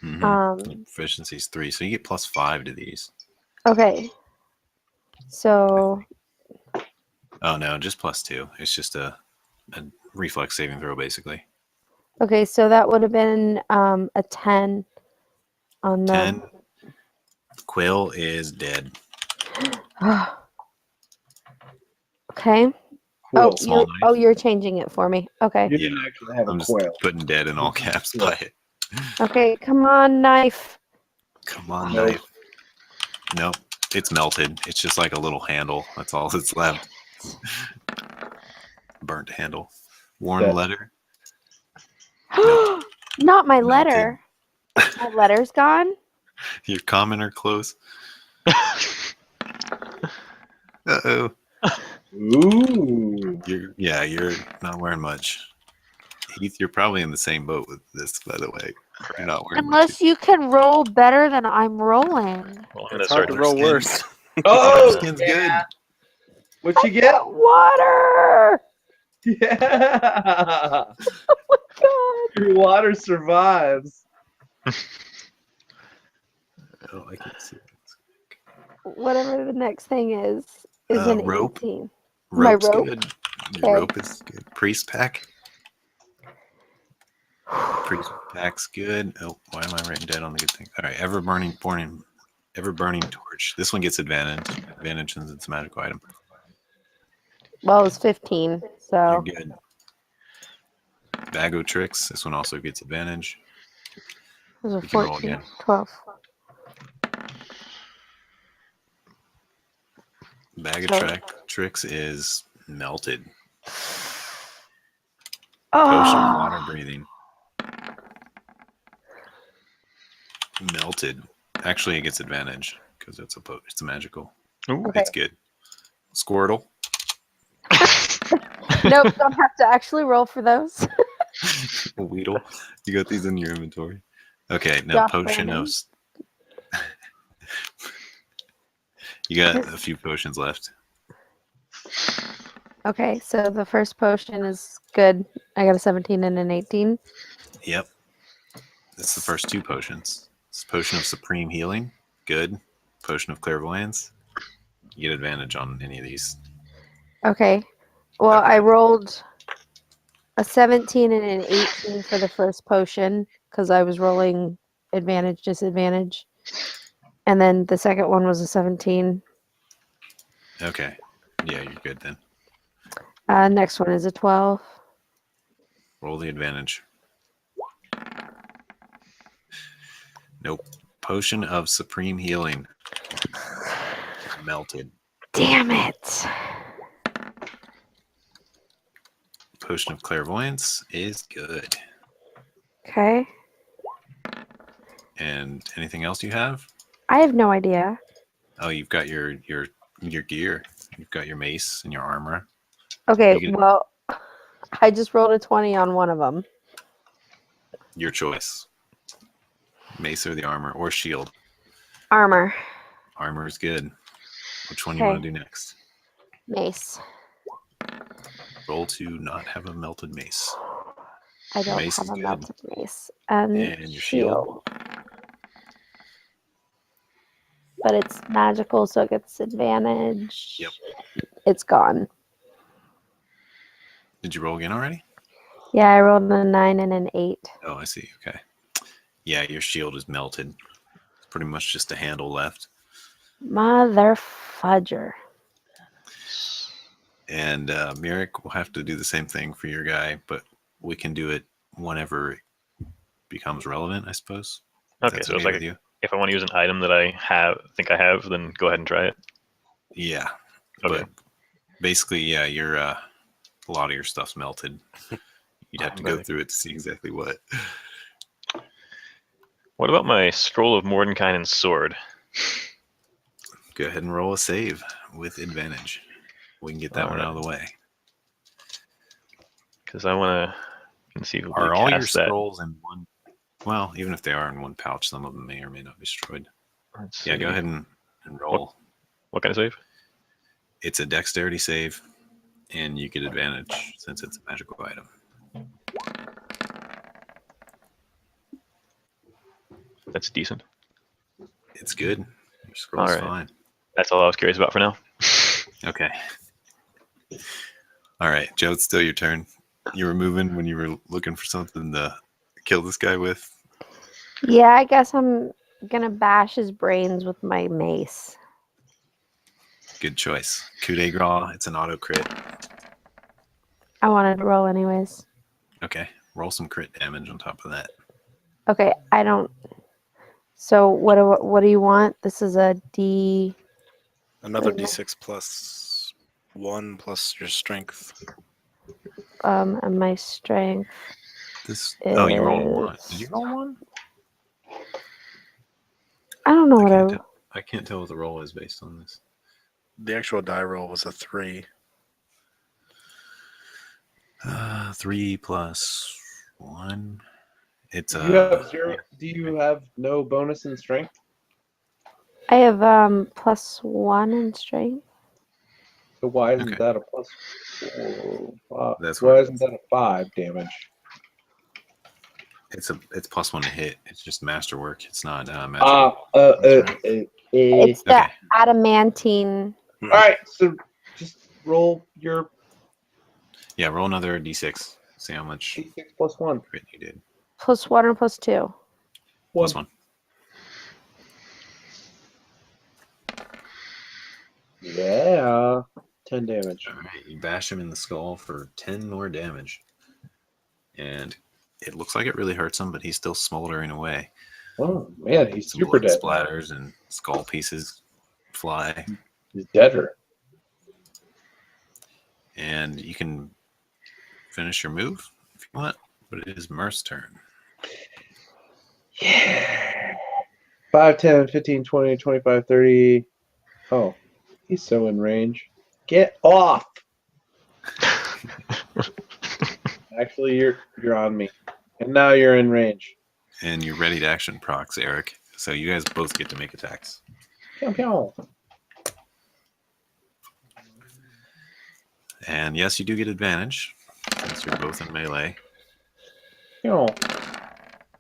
Mm-hmm. Proficiency's 3, so you get +5 to these. Okay. So Oh no, just +2. It's just a reflex saving throw, basically. okay, so that would have been a 10 on the 10. Quill is dead. Okay. Quill. Small knife. You're changing it for me. Okay. You didn't actually have a I'm just quill. putting dead in all caps by it. Okay, come on, knife. Come on, Nope. knife. Nope. It's melted. It's just like a little handle. That's all that's left. Burnt handle. Worn Dead. letter. Not my Melted. letter. My letter's gone. Your commenter close. Uh-oh. Ooh. You're not wearing much. Heath, you're probably in the same boat with this, by the way. You're not wearing Unless you can roll better than I'm rolling. Well, I'm gonna It's hard start to Water roll skin. worse. Oh, Skin's Yeah. what you get? Water. Yeah. God. Your water survives. Oh, I can see it. Whatever the next thing is an Rope. 18. My Rope's rope? good. Okay. Your rope is good. Priest pack. Priest pack's good. Oh, why am I writing dead on the good thing? All right, ever burning torch. This one gets advantage since it's a magical item. Well, it's 15, so You're good. Bag of tricks. This one also gets advantage. those are You can roll 14, again. 12. Bag So- of tricks is melted. Potion of water breathing. Melted. Actually, it gets advantage because it's a magical. Ooh. Okay. It's good. Squirtle. Nope, don't have to actually roll for those. Weedle. You got these in your inventory. Okay, now Josh potion Brandon. of. You got a few potions left. Okay, so the first potion is good. I got a 17 and an 18. Yep. That's the first two potions. It's potion of supreme healing. Good. Potion of clairvoyance. You get advantage on any of these. Okay. Well, Okay. I rolled a 17 and an 18 for the first potion because I was rolling advantage, disadvantage. And then the second one was a 17. Okay. Yeah, you're good then. Next one is a 12. Roll the advantage. Nope. Potion of supreme healing. Melted. Damn it. Potion of clairvoyance is good. Okay. And anything else you have? I have no idea. Oh, you've got your gear. You've got your mace and your armor. Okay, You can- well, I just rolled a 20 on one of them. Your choice. Mace or the armor or shield. Armor. Armor is good. Which one you want Okay. to do next? Mace. Roll to not have a melted mace. I don't Mace have is a good. melted mace. And your shield? But it's magical, so it gets advantage. Yep. It's gone. Did you roll again already? Yeah, I rolled a 9 and an 8. Oh, I see. Okay. Yeah, your shield is melted. It's pretty much just a handle left. Mother fudger. And Merrick will have to do the same thing for your guy, but we can do it whenever it becomes relevant, I suppose. Okay, That's so it's okay like with you? if I want to use an item that I think I have, then go ahead and try it. Yeah. Okay. But basically, yeah, a lot of your stuff's melted. You'd have to go Automatic. through it to see exactly what. What about my Scroll of Mordenkainen's sword? Go ahead and roll a save with advantage. We can get that one out of the way. Because I want to conceivably Are all your cast that. scrolls in one? Well, even if they are in one pouch, some of them may or may not be destroyed. Let's Yeah, see. go ahead and roll. What kind of save? It's a dexterity save, and you get advantage since it's a magical item. That's decent. It's good. Your scroll's Alright. fine. That's all I was curious about for now. Okay. All right, Joe, it's still your turn. You were moving when you were looking for something to kill this guy with. Yeah, I guess I'm gonna bash his brains with my mace. Good choice. Coup de grace. It's an auto crit. I wanted to roll anyways. Okay. Roll some crit damage on top of that. Okay, I don't. So what do you want? This is a D. Another Wait, no. d6 plus 1 plus your strength. And my strength. Oh, you rolled one. is- Did you roll one? I don't know I what can't tell. I can't tell what the roll is based on this. The actual die roll was a 3. 3 plus 1. It's You have zero. Do you have no bonus in strength? I have +1 in strength. So why isn't Okay. that a +4? That's Why what- isn't that a 5 damage? it's +1 to hit. It's just masterwork. It's not magical. It's the Okay. adamantine. All right, so just roll your Yeah, roll another d6. See how much d6 plus 1. crit you did. +1 or +2. Plus 1. Yeah, 10 damage. All right, you bash him in the skull for 10 more damage. And it looks like it really hurts him, but he's still smoldering away. Oh man, he's Some super blood dead. splatters and skull pieces fly. He's deader. And you can finish your move if you want, but it is Mirth's turn. Yeah. 5, 10, 15, 20, 25, 30. Oh, he's so in range. Get off! Actually, you're on me. And now you're in range. And you're ready to action procs, Eric. So you guys both get to make attacks. Pew, pew. And yes, you do get advantage since you're both in melee. Pew.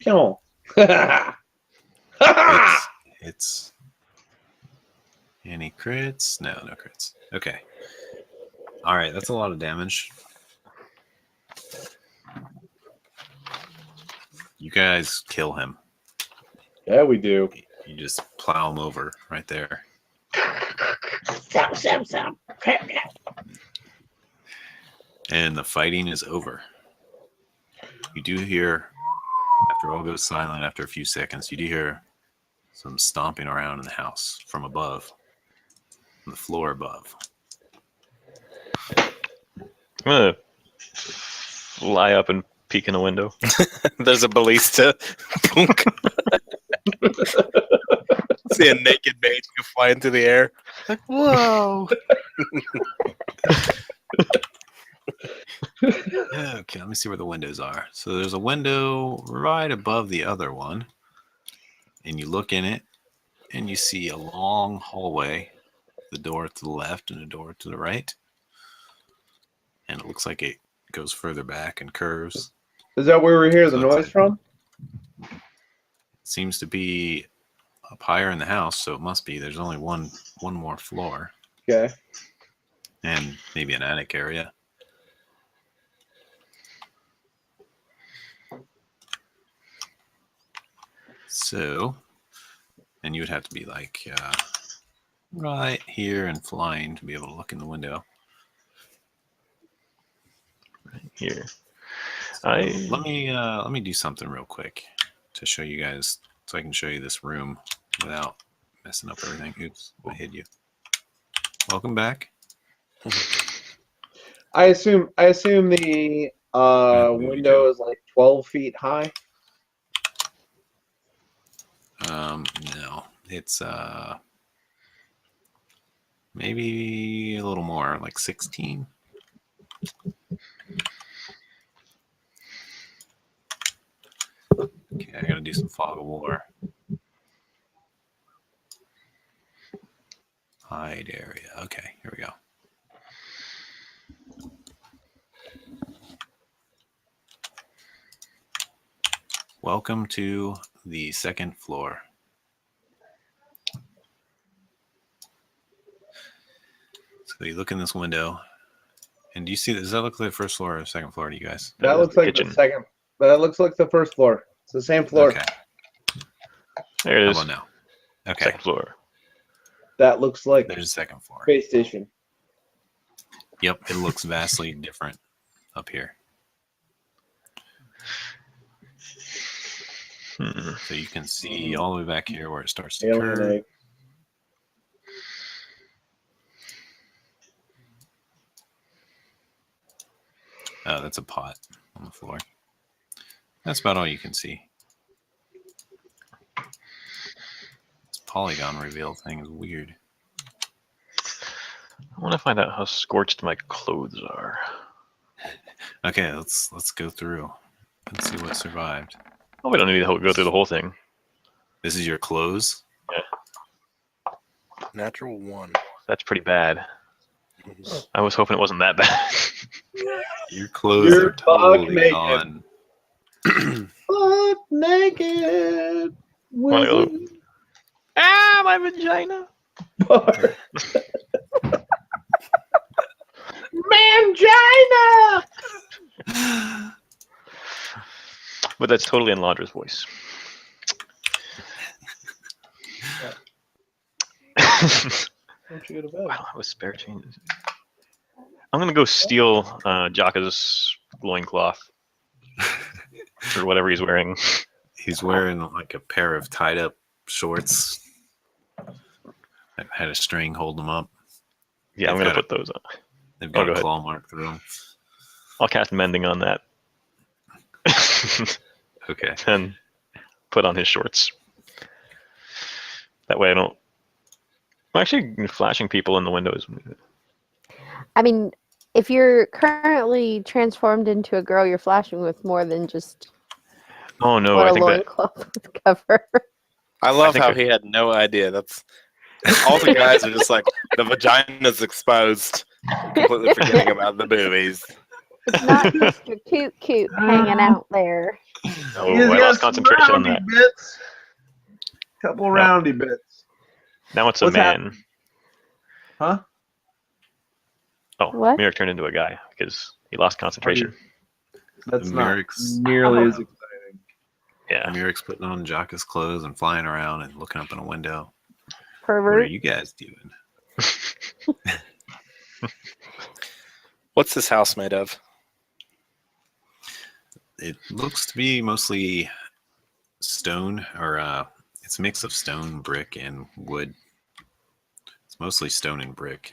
Pew. It's any crits? No crits. Okay. All right, that's a lot of damage. You guys kill him. Yeah, we do. You just plow him over right there. And the fighting is over. You do hear, after all goes silent after a few seconds, you do hear some stomping around in the house from above, on the floor above. I'm gonna fly up and peek in a window. There's a ballista. Boonk. See a naked mage go fly into the air. Like, whoa. Okay, let me see where the windows are. So there's a window right above the other one. And you look in it, and you see a long hallway, the door to the left and the door to the right. And it looks like it goes further back and curves. Is that where we hear the So it's noise from? It seems to be up higher in the house, so it must be. There's only one more floor. Okay. And maybe an attic area. So, and you would have to be like right here and flying to be able to look in the window. Right here. So let me do something real quick to show you guys so I can show you this room without messing up everything. Oops, I hid you. Welcome back. I assume the window is like 12 feet high. No, it's maybe a little more, like 16. Okay, I gotta do some fog of war. Hide area. Okay, here we go. Welcome to the second floor. So you look in this window, and do you see? Does that look like the first floor or second floor to you guys? That is looks the like kitchen. the second. That looks like the first floor. It's the same floor. Okay. There it How is. about now? Okay. Second floor. That looks like There's a second floor. space station. Yep, it looks vastly different up here. Hmm. So you can see all the way back here where it starts to Alien curve. egg. Oh, that's a pot on the floor. That's about all you can see. This polygon reveal thing is weird. I want to find out how scorched my clothes are. Okay, let's go through and see what survived. Oh, we don't need to go through the whole thing. This is your clothes. Natural 1. That's pretty bad. I was hoping it wasn't that bad. Your clothes You're are totally naked. gone. Fuck naked. Wanna go? With Ah, my vagina. bar. Mangina. But that's totally in Laundra's voice. Don't you go to bed? I don't have a spare chain. I'm gonna go steal Jaka's loincloth or whatever he's wearing. He's wearing like a pair of tied up shorts that had a string holding them up. Yeah, I'm They've gonna got put those on. They've Oh, got go a ahead. claw mark through them. I'll cast mending on that. Okay. And put on his shorts. That way I don't. Well, actually, flashing people in the windows. I mean, if you're currently transformed into a girl, you're flashing with more than just Oh no, what I a think that. loincloth would cover. I love think how I- he had no idea. That's all the guys are just like the vagina's exposed, completely forgetting about the boobies. It's not just your toot hanging out there. Oh, He's I got lost some concentration on roundy that. bits. Couple roundy bits. Now it's a What's man. Huh? Oh, What? Mirik turned into a guy because he lost concentration. That's Mirac's- not nearly Oh. as exciting. Yeah. Mirik's putting on Jaka's clothes and flying around and looking up in a window. What are Pervert. you guys doing? What's this house made of? It looks to be mostly stone, or it's a mix of stone, brick, and wood. It's mostly stone and brick.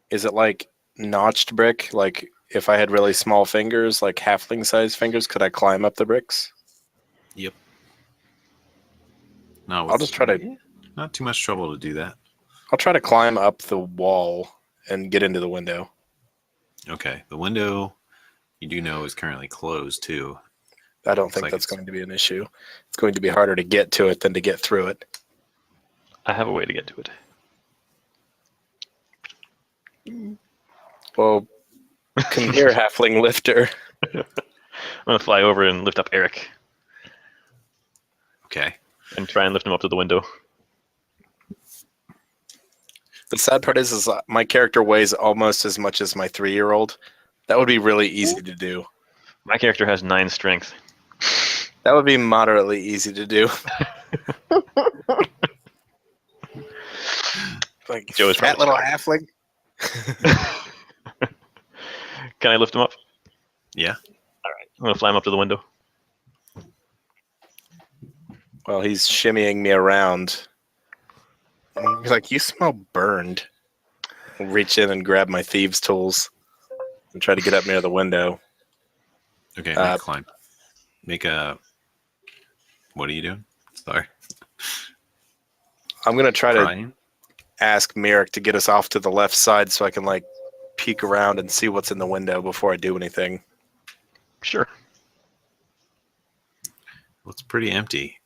Is it like notched brick? Like if I had really small fingers, like halfling sized fingers, could I climb up the bricks? Yep. No, I'll just try to not too much trouble to do that. I'll try to climb up the wall and get into the window. Okay, the window you do know is currently closed too. I don't Looks think like that's it's- going to be an issue. It's going to be harder to get to it than to get through it. I have a way to get to it. Well, come here, halfling lifter. I'm gonna fly over and lift up Eric Okay. and try and lift him up to the window. The sad part is my character weighs almost as much as my 3-year-old. That would be really easy to do. My character has 9 strength. That would be moderately easy to do. Like Joe is fat probably little halfling. Can I lift him up? Yeah. I'm gonna fly him up to the window. Well, he's shimmying me around. He's like, "You smell burned." I'll reach in and grab my thieves' tools and try to get up near the window. Okay, make a climb. Make a. What are you doing? Sorry. I'm gonna try to Crying? ask Merrick to get us off to the left side so I can like peek around and see what's in the window before I do anything. Sure. Well, it's pretty empty.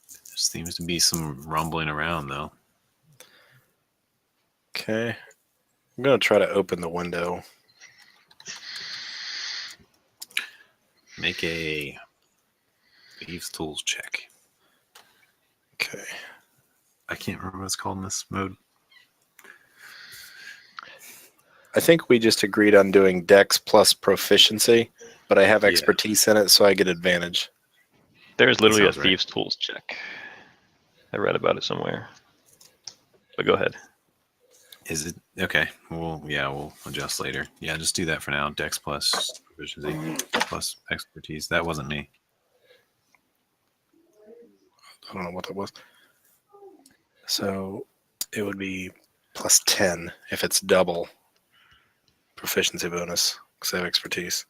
There seems to be some rumbling around, though. Okay. I'm gonna try to open the window. Make a thieves' tools check. Okay. I can't remember what it's called in this mode. I think we just agreed on doing Dex plus proficiency, but I have Yeah. expertise in it, so I get advantage. There's literally a sounds right. thieves' tools check. I read about it somewhere. But go ahead. Is it okay? Well, yeah, we'll adjust later. Yeah, just do that for now. Dex plus proficiency plus expertise. That wasn't me. I don't know what that was. So it would be plus 10 if it's double proficiency bonus because I have expertise.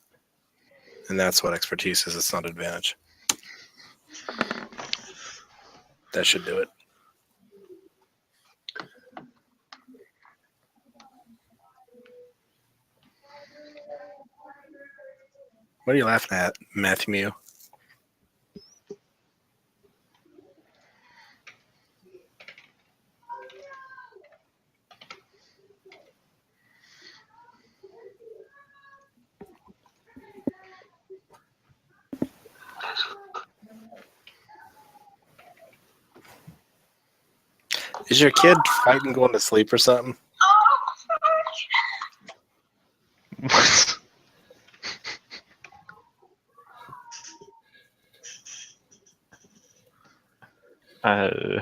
And that's what expertise is. It's not advantage. That should do it. What are you laughing at, Matthew? Is your kid fighting going to sleep or something? What? uh,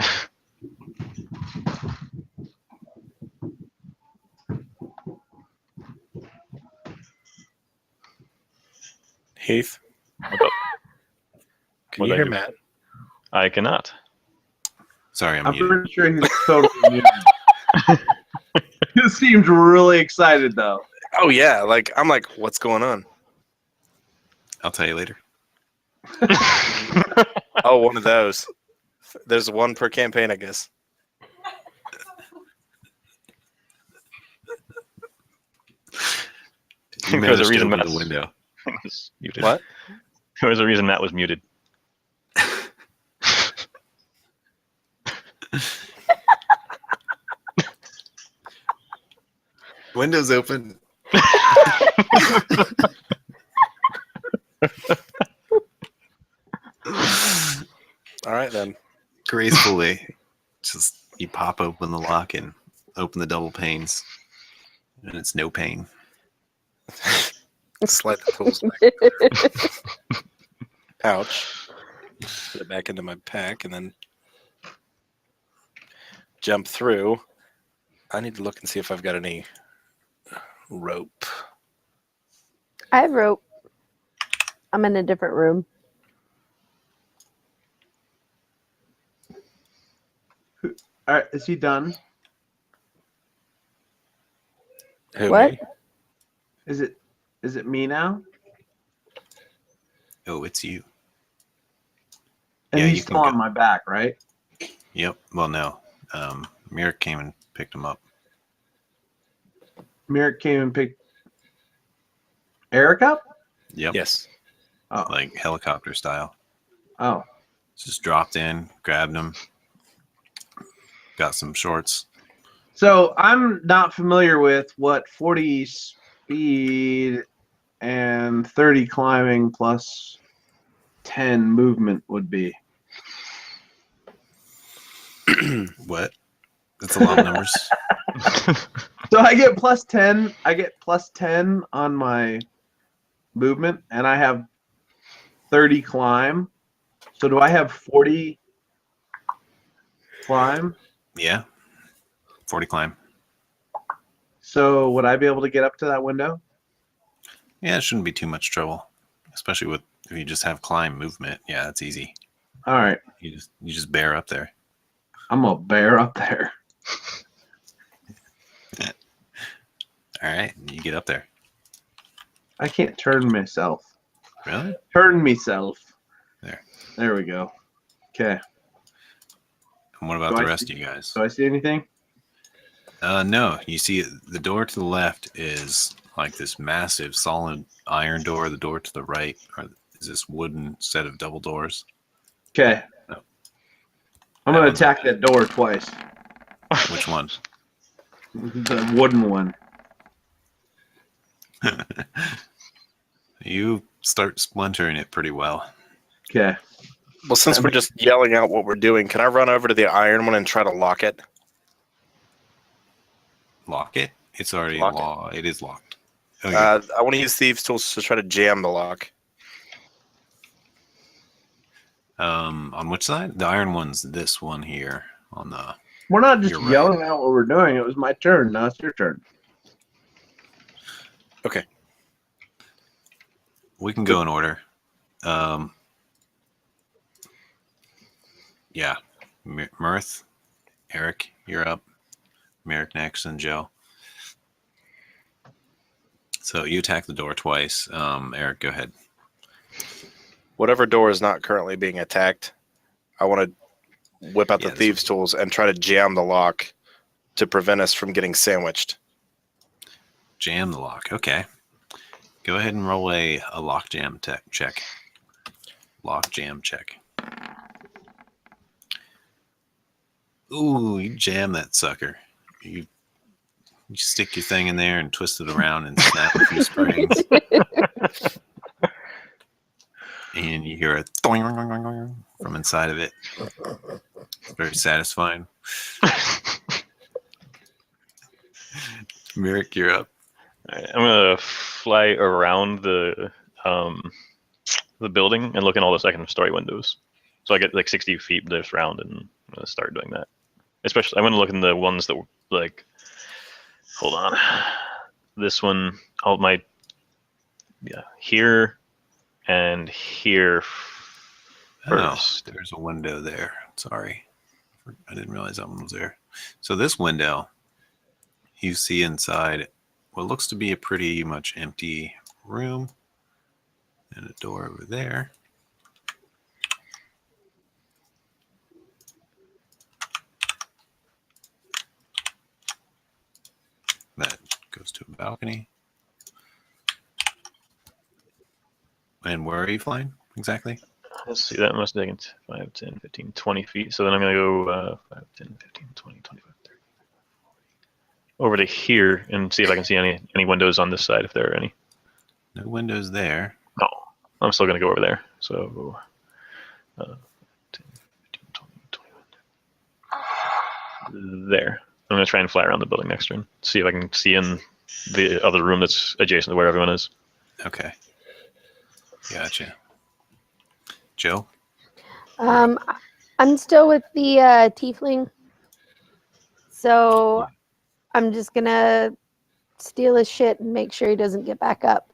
Heath? what up? Can What'd you I hear do? Matt? I cannot. Sorry, I'm I'm muted. pretty sure he's totally muted. He seemed really excited though. Oh yeah, like I'm like, what's going on? I'll tell you later. Oh, one of those. There's one per campaign, I guess. You There's a managed to reason open Matt's the window. was muted. What? There was a reason Matt was muted. Window's open. All right then. Gracefully, just you pop open the lock and open the double panes, and it's no pain. Slide the tools back. Pouch. Put it back into my pack and then jump through. I need to look and see if I've got any rope. I have rope. I'm in a different room. All right, is he done? Who, What? me? Is it me now? Oh, it's you. And Yeah, he's you can still on go. my back, right? Yep. Well, no. Merrick came and picked him up. Merrick came and picked Eric up? Yep. Yes. Oh. Like helicopter style. Oh. Just dropped in, grabbed him, got some shorts. So I'm not familiar with what 40 speed and 30 climbing plus 10 movement would be. What? That's a lot of numbers. So I get plus 10. I get plus 10 on my movement, and I have 30 climb. So do I have 40 climb? Yeah. 40 climb. So would I be able to get up to that window? Yeah, it shouldn't be too much trouble, especially with if you just have climb movement. Yeah, it's easy. All right. You just bear up there. I'm gonna bear up there. All right, you get up there. I can't turn myself. Really? Turn myself. There. There we go. Okay. And what about Do the I rest see- of you guys? Do I see anything? No. You see the door to the left is like this massive solid iron door. The door to the right is this wooden set of double doors. Okay. No. I'm That gonna one's attack open. that door twice. Which one? The wooden one. You start splintering it pretty well. Okay. Well, since we're just yelling out what we're doing, can I run over to the iron one and try to lock it? Lock it? It's already Lock it. locked. It is locked. Okay. I want to use thieves' tools to try to jam the lock. On which side? The iron one's this one here on the. We're not just You're right. yelling out what we're doing. It was my turn. Now it's your turn. Okay. We can go in order. Yeah. Mirth, Eric, you're up. Merrick next, and Joe. So you attack the door twice. Eric, go ahead. Whatever door is not currently being attacked, I want to whip out Yeah, the this thieves' tools and try to jam the lock to prevent us from getting sandwiched. Jam the lock. Okay. Go ahead and roll a lock jam check. Lock jam check. Ooh, you jam that sucker. You stick your thing in there and twist it around and snap a few springs. And you hear a doing from inside of it. It's very satisfying. Merrick, you're up. All right, I'm gonna fly around the building and look in all the second story windows. So I get like 60 feet this round, and I'm gonna start doing that. Especially, I'm gonna look in the ones that were like. Hold on, this one. All my. Yeah, here, and here. First. Oh, there's a window there. Sorry. I didn't realize that one was there. So this window, you see inside what looks to be a pretty much empty room and a door over there. That goes to a balcony. And where are you flying exactly? Let's see, that must have taken 5, 10, 15, 20 feet. So then I'm going to go 5, 10, 15, 20, 25, 30. Over to here and see if I can see any windows on this side, if there are any. No windows there. No, I'm still going to go over there. So 10, 15, 20, 21. There. I'm going to try and fly around the building next turn. See if I can see in the other room that's adjacent to where everyone is. Okay. Gotcha. Joe? I'm still with the tiefling, so I'm just gonna steal his shit and make sure he doesn't get back up.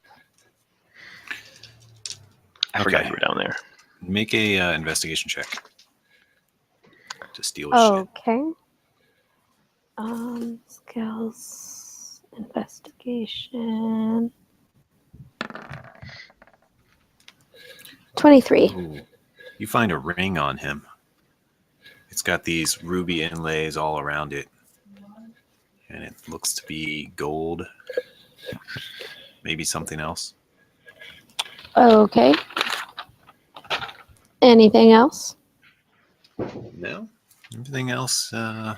I forgot you were down there. Make a investigation check to steal his shit. Okay. Skills, investigation. 23. Ooh. You find a ring on him. It's got these ruby inlays all around it. And it looks to be gold. Maybe something else. Okay. Anything else? No. Everything else, well,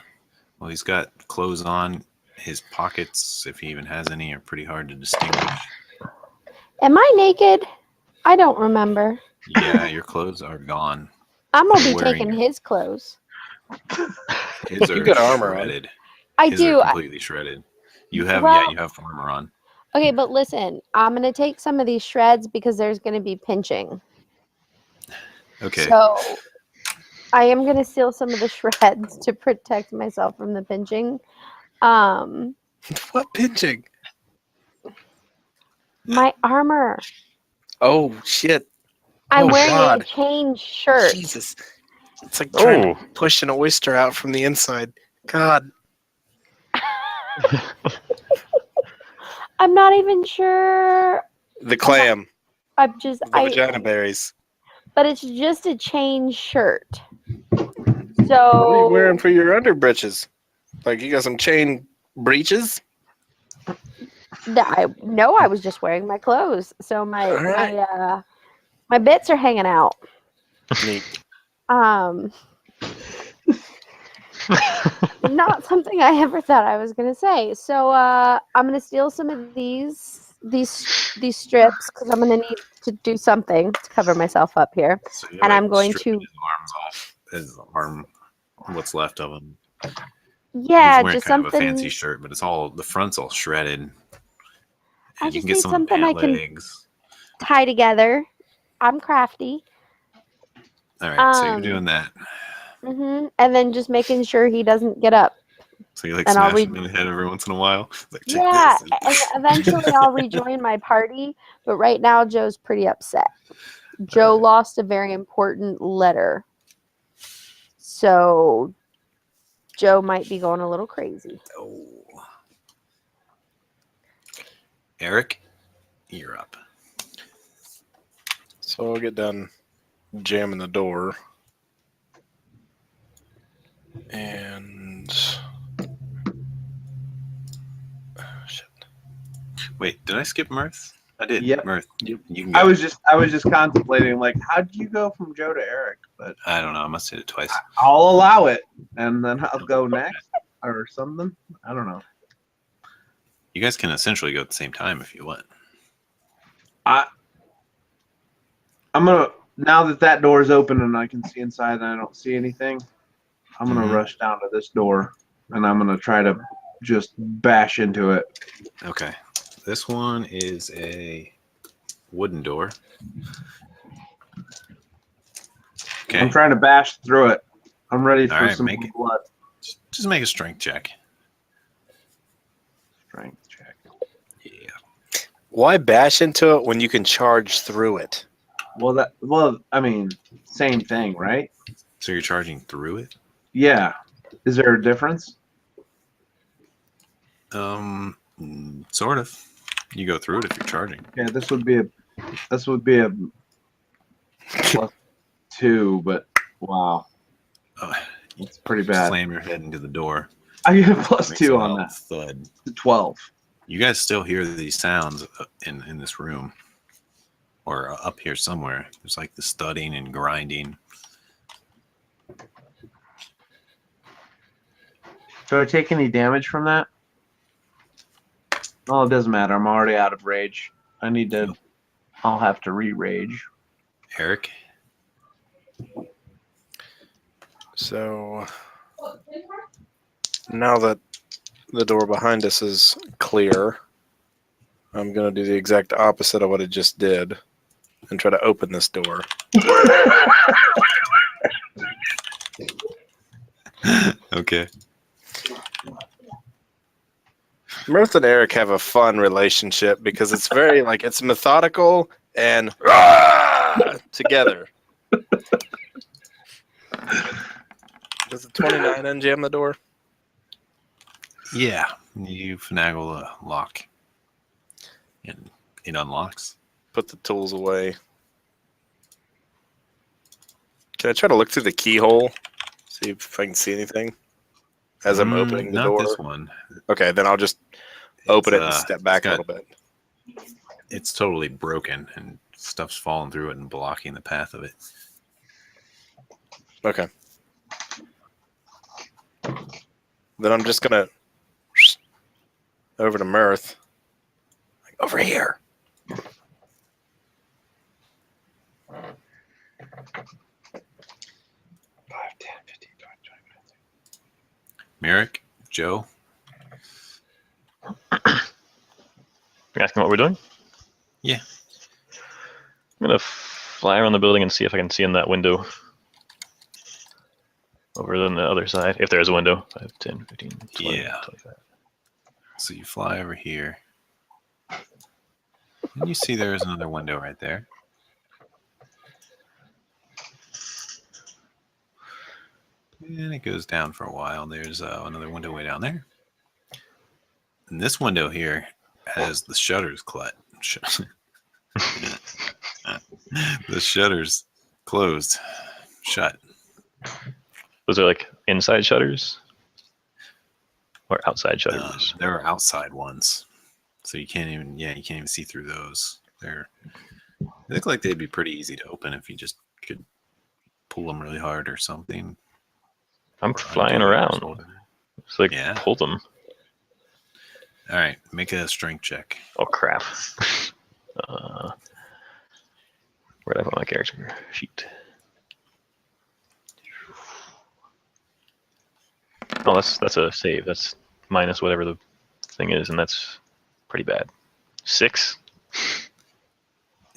he's got clothes on. His pockets, if he even has any, are pretty hard to distinguish. Am I naked? I don't remember. Yeah, your clothes are gone. I'm gonna be Wearing- taking his clothes. His are You got armor on. shredded. I His do. are completely shredded. You have, Well- you have armor on. Okay, but listen, I'm gonna take some of these shreds because there's gonna be pinching. Okay. So I am gonna steal some of the shreds to protect myself from the pinching. What pinching? My armor. Oh, shit. I'm Oh, wearing God. a chain shirt. Jesus. It's like trying to Oh, push an oyster out from the inside. God. I'm not even sure. The clam. I'm just The vagina berries. but it's just a chain shirt. What are you wearing So for your underbritches? Like you got some chain breeches? I no, I was just wearing my clothes. So All right. my bits are hanging out. Neat. Not something I ever thought I was gonna say. So I'm gonna steal some of these strips because I'm gonna need to do something to cover myself up here. So you're And like I'm going stripping to his arms off, his arm, what's left of him. yeah, He's wearing just kind of a fancy something. shirt, but it's all the front's all shredded, I and you just can get need some of the something I pant can legs. tie together. I'm crafty. All right, so you're doing that. And then just making sure he doesn't get up. So you like And I'll smash him in the head every once in a while. It's like take Yeah, this. and eventually I'll rejoin my party. But right now, Joe's pretty upset. Joe lost a very important letter. So Joe might be going a little crazy. Oh. Eric, you're up. So I'll get done jamming the door. And shit. Wait, did I skip Mirth? I did. Yep. Mirth. Yep. You can go. I was just contemplating like, how did you go from Joe to Eric? But I don't know. I must have hit it twice. I'll allow it, and then I'll go next or something. I don't know. You guys can essentially go at the same time if you want. I'm gonna now that door is open and I can see inside and I don't see anything. I'm gonna Mhm. rush down to this door and I'm gonna try to just bash into it. Okay. This one is a wooden door. Okay. I'm trying to bash through it. I'm ready for All right, some make it. blood. Just make a strength check. Strength check. Yeah. Why bash into it when you can charge through it? Well, I mean, same thing, right? So you're charging through it? Yeah. Is there a difference? Sort of. You go through it if you're charging. Yeah, this would be a +2, but wow, it's pretty bad. Slam your head into the door. I get a Makes +2 a on loud that. thud. 12. You guys still hear these sounds in this room, or up here somewhere. There's like the studding and grinding. Do I take any damage from that? Oh, it doesn't matter. I'm already out of rage. I'll have to re-rage. Eric, So now that the door behind us is clear, I'm going to do the exact opposite of what I just did and try to open this door. okay. Mirth and Eric have a fun relationship because it's very it's methodical and together. Does the 29 unjam the door? Yeah, you finagle a lock, and it unlocks. Put the tools away. Can I try to look through the keyhole? See if I can see anything as I'm opening the not door? this one. Okay, then I'll just open it and It's, step back a little bit. It's totally broken, and stuff's falling through it and blocking the path of it. Okay. Then I'm just going to over to Mirth. Over here. 5, 10, 15, 20, 25. Merrick, Joe. You're asking what we're doing? Yeah. I'm gonna fly around the building and see if I can see in that window. Over on the other side, if there's a window. 5, 10, 15, 20, Yeah. 25. So you fly over here. And you see there's another window right there. And it goes down for a while. There's another window way down there. And this window here has the shutters the shutters closed, shut. Those are like inside shutters or outside shutters. There are outside ones, so you can't even see through those. They look like they'd be pretty easy to open if you just could pull them really hard or something. I'm Or flying undo it or around. something. It's like Yeah. pull them. All right, make a strength check. Oh crap! Where'd I put my character sheet? Oh, that's a save. That's minus whatever the thing is, and that's pretty bad. 6.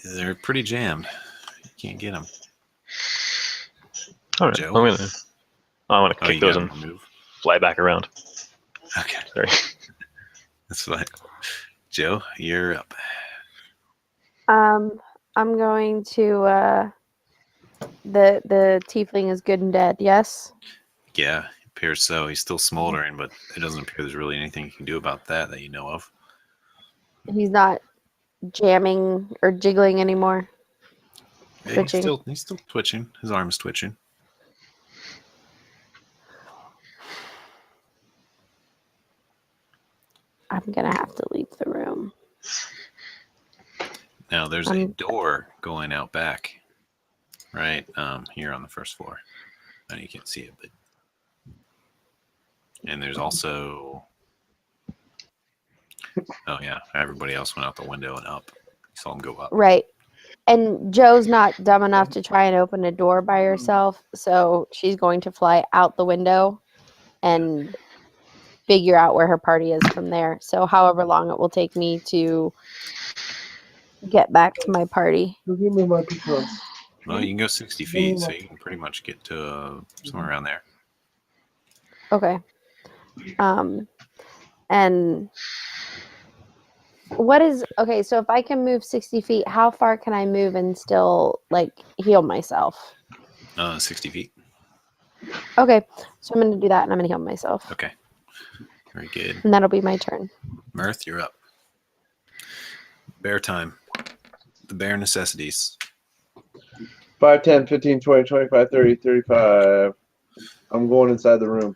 They're pretty jammed. You can't get them. All right. Joe? I want to Oh, kick you those got and 'em removed? fly back around. Okay, Sorry. that's fine. Joe, you're up. I'm going to the tiefling is good and dead. Yes. Yeah, it appears so. He's still smoldering, but it doesn't appear there's really anything you can do about that you know of. He's not jamming or jiggling anymore. Yeah, Twitching. he's still twitching. His arm's twitching. I'm gonna have to leave the room. Now there's a door going out back, right here on the first floor. I know you can't see it, but and there's also everybody else went out the window and up. You saw them go up. Right. And Joe's not dumb enough to try and open a door by herself, so she's going to fly out the window and figure out where her party is from there. So however long it will take me to get back to my party. Give me my pizza. Well, you can go 60 feet, so you can pretty much get to somewhere around there. Okay. And what is okay, so if I can move 60 feet, how far can I move and still like heal myself? 60 feet. Okay. So I'm gonna do that and I'm gonna heal myself. Okay. Very good. And that'll be my turn. Mirth, you're up. Bear time. The bear necessities. 5, 10, 15, 20, 25, 30, 35. I'm going inside the room.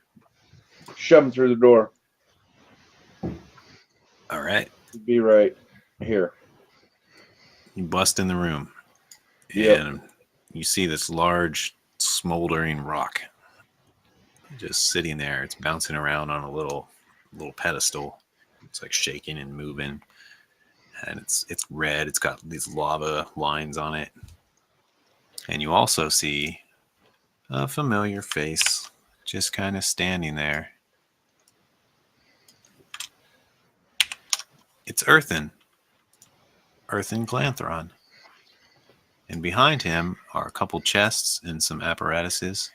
Shove him through the door. All right. Be right here. You bust in the room. Yep. And you see this large smoldering rock just sitting there. It's bouncing around on a little pedestal. It's like shaking and moving. And it's red. It's got these lava lines on it. And you also see a familiar face just kind of standing there. It's Earthan Glanthron. And behind him are a couple chests and some apparatuses.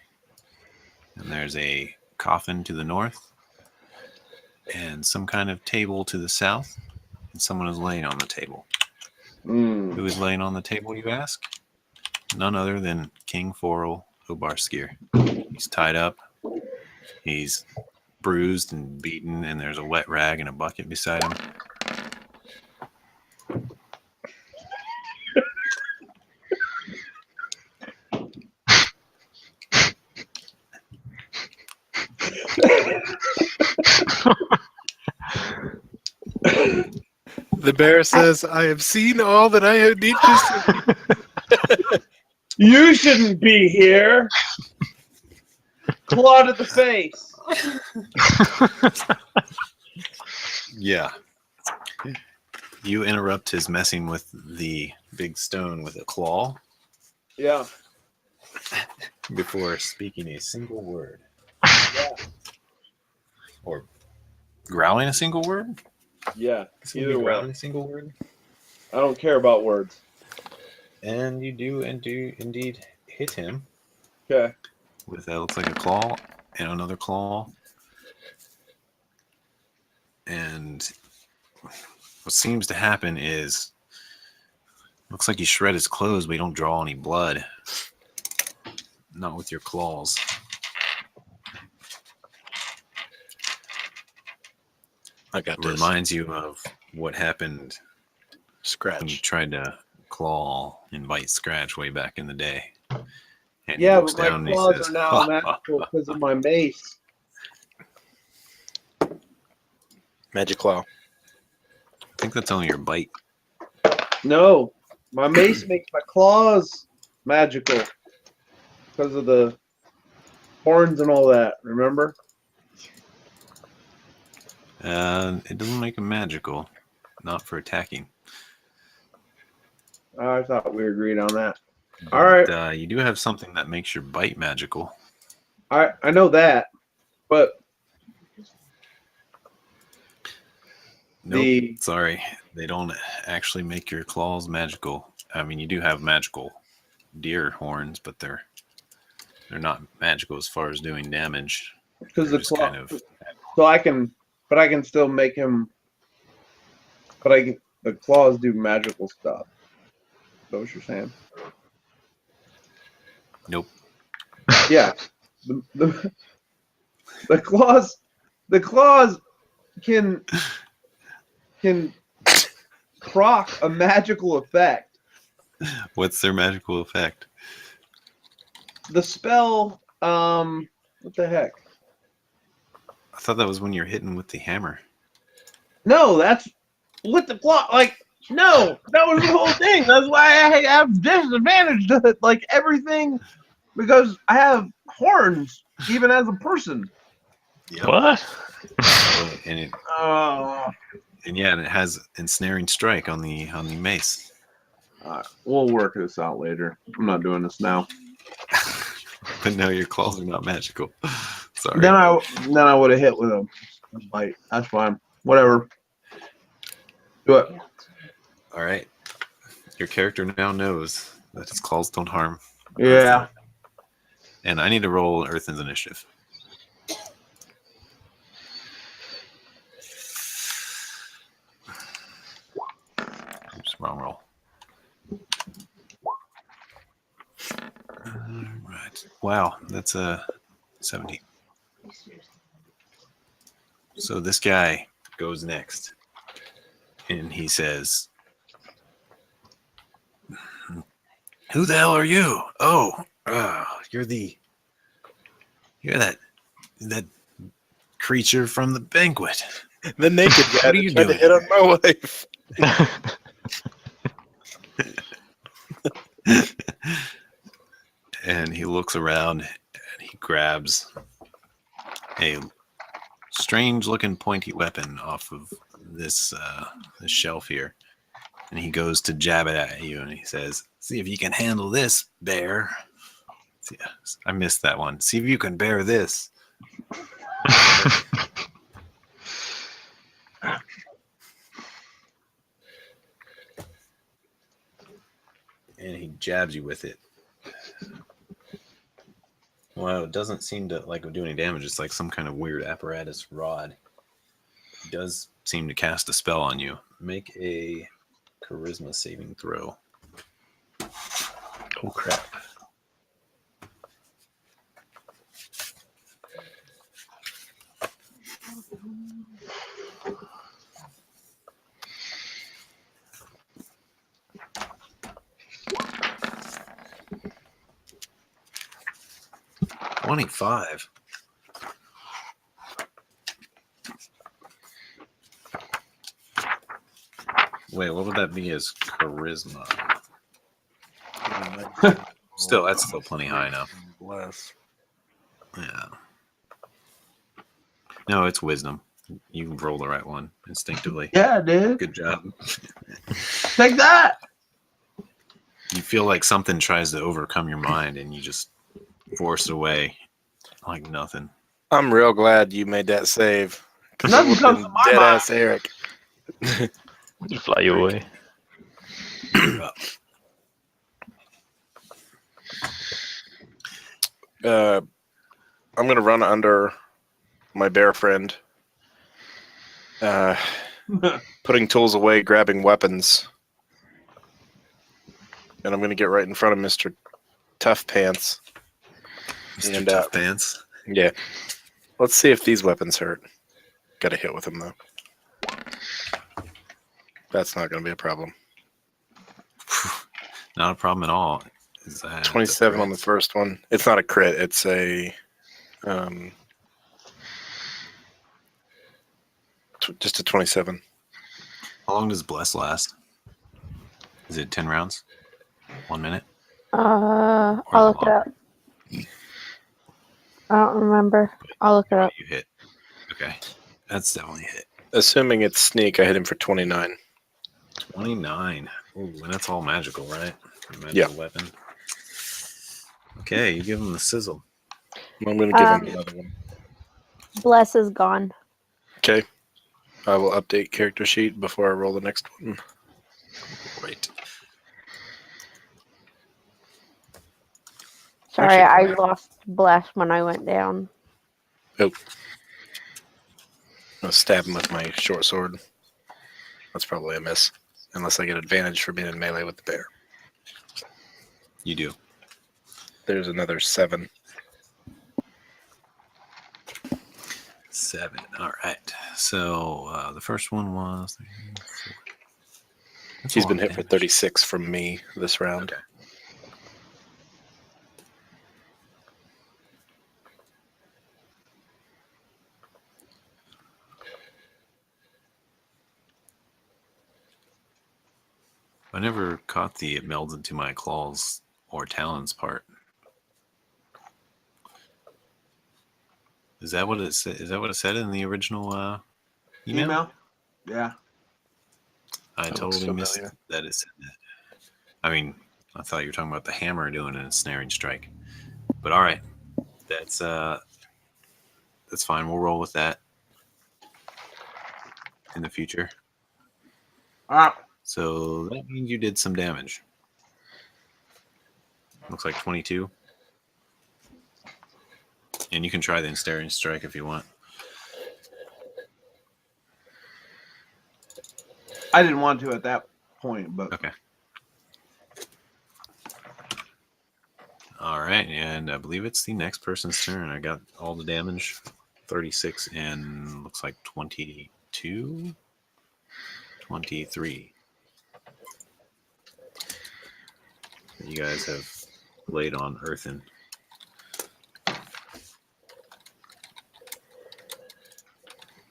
And there's a coffin to the north and some kind of table to the south. And someone is laying on the table. Who is laying on the table, you ask? None other than King Forel Obarskir. He's tied up. He's bruised and beaten, and there's a wet rag and a bucket beside him. The bear says, I have seen all that I need to see. You shouldn't be here. Claw to the face. Yeah. You interrupt his messing with the big stone with a claw Yeah. before speaking a single word. Yeah. Or growling a single word? Yeah. Either Either way. growling a single word. I don't care about words. And you do indeed hit him Okay. with that looks like a claw and another claw. And what seems to happen is looks like you shred his clothes, but you don't draw any blood. Not with your claws. I got this. Reminds you of what happened when you Scratch. tried to claw and bite Scratch way back in the day. And Yeah, he looks but my down and he claws says, are now "Ha, magical ha, because ha, of my mace. Magic Claw. I think that's only your bite. No, my mace makes my claws magical because of the horns and all that. Remember? It doesn't make him magical. Not for attacking. I thought we agreed on that. But, All right. You do have something that makes your bite magical. I know that, but Nope. the Sorry. They don't actually make your claws magical. I mean, you do have magical deer horns, but they're not magical as far as doing damage. because They're the just claw, kind of so I can still make him. But the claws do magical stuff. Is that what you're saying? nope. Yeah. The claws can proc a magical effect. What's their magical effect? The spell, what the heck? I thought that was when you're hitting with the hammer. No, that's with the claw. Like, no, that was the whole thing. That's why I have disadvantage to like everything because I have horns, even as a person. Yep. What? And it Uh, and yeah, and it has ensnaring strike on the mace. we'll work this out later. I'm not doing this now. But no, your claws are not magical. Sorry. Then I would have hit with a bite. That's fine. Whatever. Do it. All right. Your character now knows that his claws don't harm. Yeah. And I need to roll Earthen's initiative. Oops, wrong roll. All right. Wow, that's a 17. So this guy goes next, and he says, "Who the hell are you? Oh, you're that creature from the banquet. The naked guy What are that you tried to doing hit on my wife. And he looks around and he grabs a strange looking pointy weapon off of this shelf here. And he goes to jab it at you and he says, "See if you can handle this, bear." See, I missed that one. "See if you can bear this." And he jabs you with it. Well, it doesn't seem to do any damage. It's like some kind of weird apparatus rod. It does seem to cast a spell on you. Make a charisma saving throw. Oh crap. $25. Wait, what would that be as charisma? Still, that's still plenty high enough. Bless. Yeah. No, it's wisdom. You roll the right one instinctively. Yeah, dude. Good job. Take that. You feel like something tries to overcome your mind and you just force it away like nothing. I'm real glad you made that save. Because it Nothing would comes have to been my dead mind. ass Eric. Just fly you away. You're up. I'm going to run under my bear friend. Putting tools away, grabbing weapons. And I'm going to get right in front of Mr. Tough Pants. Mr. And, Tough Pants. Yeah. Let's see if these weapons hurt. Got to hit with them, though. That's not going to be a problem. Not a problem at all. Is that 27 on the crit? first one. It's not a crit. It's a just a 27. How long does Bless last? Is it 10 rounds? 1 minute? I'll Or is look it up. I don't remember. I'll look it up. You hit. Okay. That's definitely a hit. Assuming it's sneak, I hit him for 29. 29. Ooh, and that's all magical, right? Magical Yeah. weapon. Okay, you give him the sizzle. I'm going to give him another one. Bless is gone. Okay. I will update character sheet before I roll the next one. Great. Sorry, Actually, I lost Bless when I went down. Oh. I'll stab him with my short sword. That's probably a miss. Unless I get advantage for being in melee with the bear. You do. There's another 7. 7. All right. So the first one was. That's a He's lot been of hit for damage. 36 from me this round. Okay. I never caught the it melds into my claws or talons part. Is that what it said? Is that what it said in the original email? Email? Yeah. I That looks totally missed familiar. that it said that. I mean, I thought you were talking about the hammer doing an ensnaring strike. But all right, that's fine. We'll roll with that in the future. All right. So that means you did some damage. Looks like 22. And you can try the ensnaring strike if you want. I didn't want to at that point, but Okay. All right, and I believe it's the next person's turn. I got all the damage, 36 and looks like 22, 23. You guys have laid on Earthen.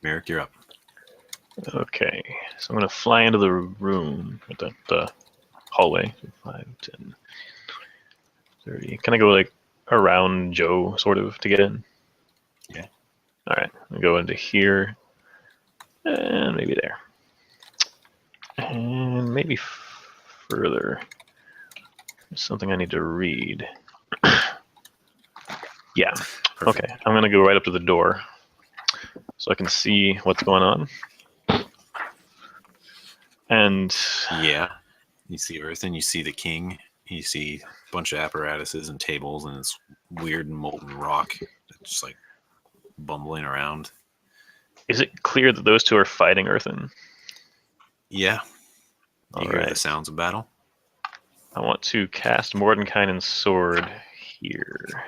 Merrick, you're up. Okay, so I'm gonna fly into the room at the hallway. 5, 10, 30. Can I go like around Joe sort of to get in? Yeah. All right, I'll go into here and maybe there, and maybe further. There's something I need to read. Yeah. Perfect. Okay, I'm gonna go right up to the door so I can see what's going on. And Yeah. You see Earthen, you see the king, you see a bunch of apparatuses and tables and this weird molten rock that's just like bumbling around. is it clear that those two are fighting Earthen? Yeah. All You hear the right. sounds of battle? I want to cast Mordenkainen's sword here.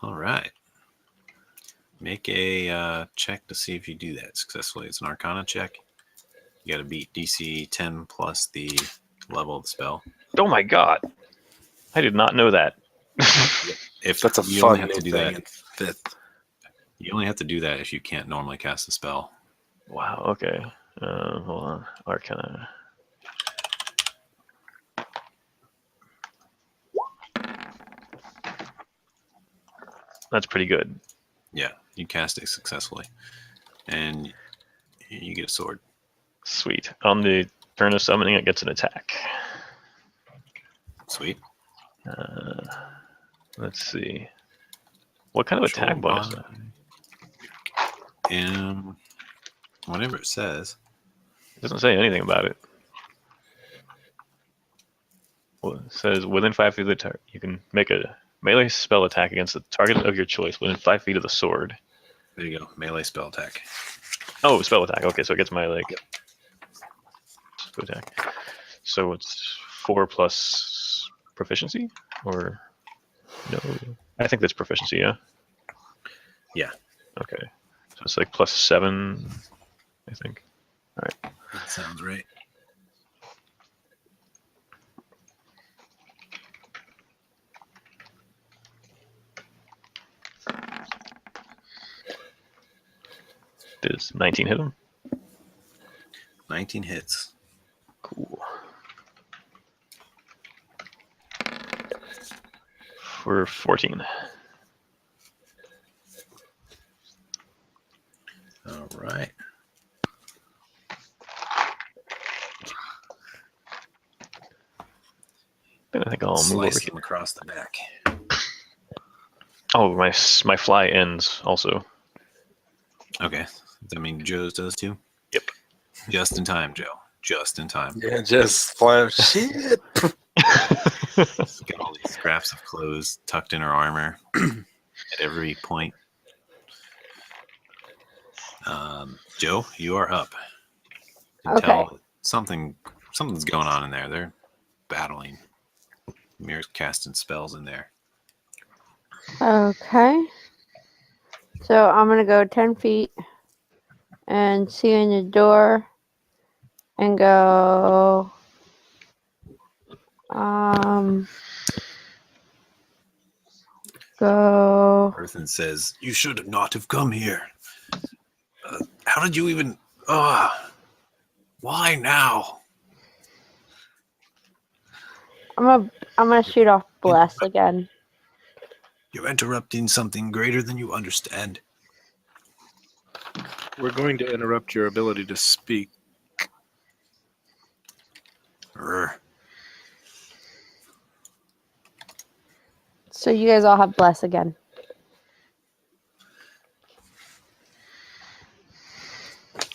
All right. Make a check to see if you do that successfully. It's an Arcana check. You got to beat DC 10 plus the level of the spell. Oh my god! I did not know that. If That's a you only fun have new to do thing that, in 5th. you only have to do that if you can't normally cast a spell. Wow. Okay. Hold on. Arcana. That's pretty good. Yeah, you cast it successfully, and you get a sword. Sweet. On the turn of summoning, it gets an attack. Sweet. Let's see. What kind of attack bonus is that? And whatever it says. It doesn't say anything about it. Well, it says within 5 feet of the target, you can make a melee spell attack against the target of your choice within 5 feet of the sword. There you go. Melee spell attack. Oh, spell attack. Okay, so it gets my like spell attack. So it's 4 plus proficiency, or no? I think that's proficiency. Yeah. Yeah. Okay. So it's like plus 7, I think. sounds right. Does 19 hit him? 19 hits. Cool. For 14. All right. Then I think I'll move Slice over him across the back. Oh, my fly ends also. Okay. Does that mean Joe's does too? Yep. Just in time, Joe. Just in time. Yeah, just flying. Shit. She's got all these scraps of clothes tucked in her armor at every point. Joe, you are up. You can Okay. tell that something's going on in there. They're battling. Mir's casting spells in there. Okay. So I'm gonna go 10 feet and see in the door and go. Go. Earthen says, "You should not have come here. How did you even? Why now?" I'm gonna shoot off bless again. You're interrupting something greater than you understand. We're going to interrupt your ability to speak. Urgh. So you guys all have bless again.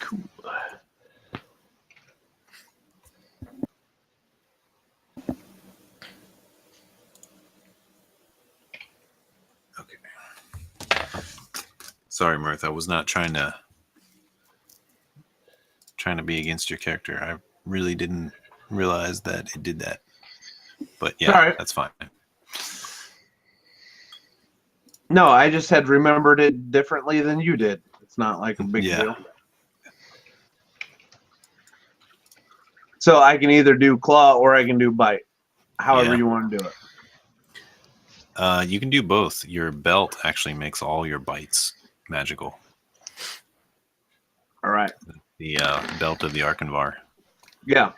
Cool. Okay. Sorry, Mirth. I was not trying to be against your character. I really didn't realize that it did that. But yeah, All right. that's fine. No, I just had remembered it differently than you did. It's not like a big Yeah. deal. So I can either do claw or I can do bite. However Yeah. you want to do it. You can do both. Your belt actually makes all your bites magical. All right. The belt of the Arkanvar. Yeah.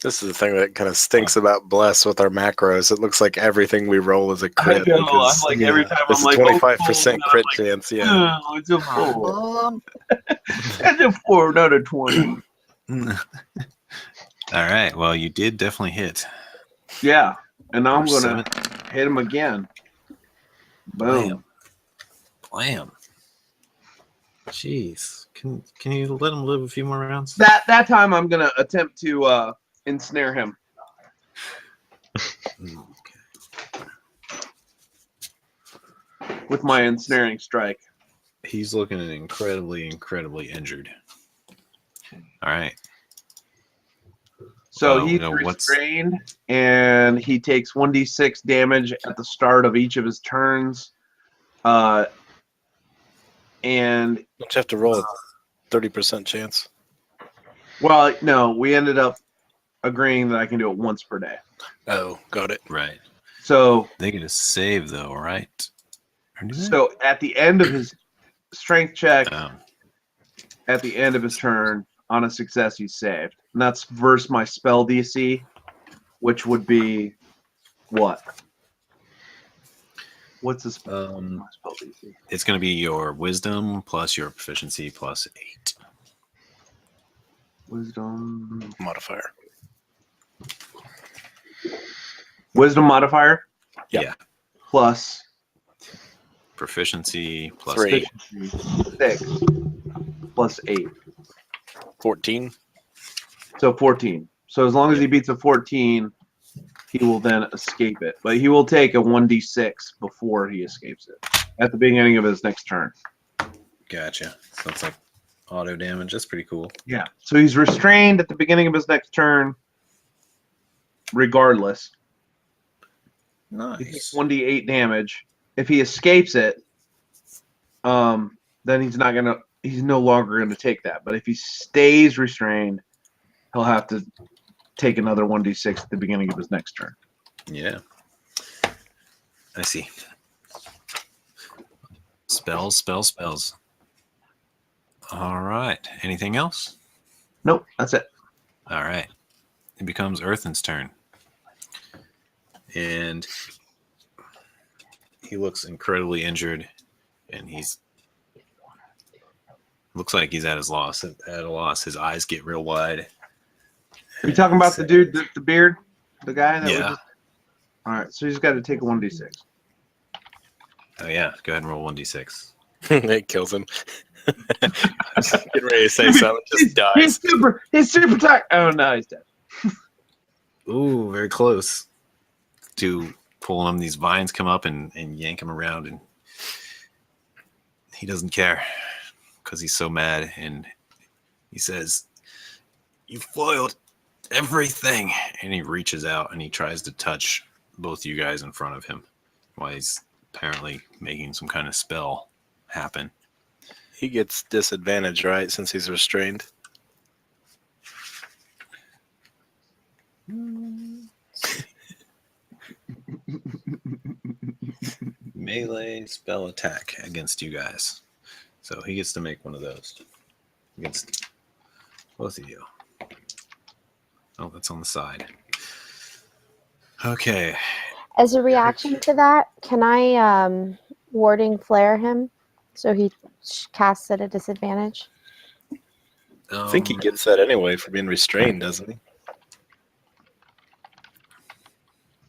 This is the thing that kind of stinks about Bless with our macros. It looks like everything we roll is a crit. I know. because I'm like every time it's I'm a like 25% crit chance. Yeah. Oh, it's a 4. It's a 4, not a 20. All right. Well, you did definitely hit. Yeah. And now I'm Number going to hit him again. Boom. Blam. Jeez. Can you let him live a few more rounds? That time I'm going to attempt to ensnare him. Okay. With my ensnaring strike. He's looking incredibly injured. All right. So Oh, he's no, what's- restrained, and he takes 1d6 damage at the start of each of his turns. And Don't you have to roll a 30% chance? well, no, we ended up agreeing that I can do it once per day. Oh, got it. Right. So They get a save though, right? Or do they? so at the end of his strength check, Oh, at the end of his turn, on a success, he's saved. And that's versus my spell DC, which would be what? What's his spell DC? it's going to be your wisdom plus your proficiency plus 8. Wisdom Modifier. modifier Yep. Yeah. plus Proficiency plus 3. 8. 6 plus 8. 14. So 14. So as long as he beats a 14, he will then escape it. But he will take a 1d6 before he escapes it at the beginning of his next turn. Gotcha. So it's like auto damage. That's pretty cool. Yeah. So he's restrained at the beginning of his next turn, regardless. He takes Nice. 1d8 damage. If he escapes it, then he's no longer gonna take that. But if he stays restrained, he'll have to take another 1d6 at the beginning of his next turn. Yeah. I see. Spells, spells, spells. All right. Anything else? Nope, that's it. All right. It becomes Earthen's turn. And he looks incredibly injured, and looks like he's at a loss. His eyes get real wide. Are you talking about the dude, the beard, the guy that we Yeah. just? All right, so he's got to take a 1d6. Oh yeah. Go ahead and roll 1d6. It kills him. I was getting ready to say something. Just dies. He's super tired. Oh no, he's dead. Ooh, very close to pulling him. These vines come up and yank him around, and he doesn't care because he's so mad. And he says, "You foiled everything." And he reaches out and he tries to touch both you guys in front of him while he's apparently making some kind of spell happen. He gets disadvantage, right, since he's restrained. Melee spell attack against you guys. So he gets to make one of those against both of you. Oh, that's on the side. Okay. As a reaction to that, can I warding flare him so he casts at a disadvantage? I think he gets that anyway for being restrained, doesn't he?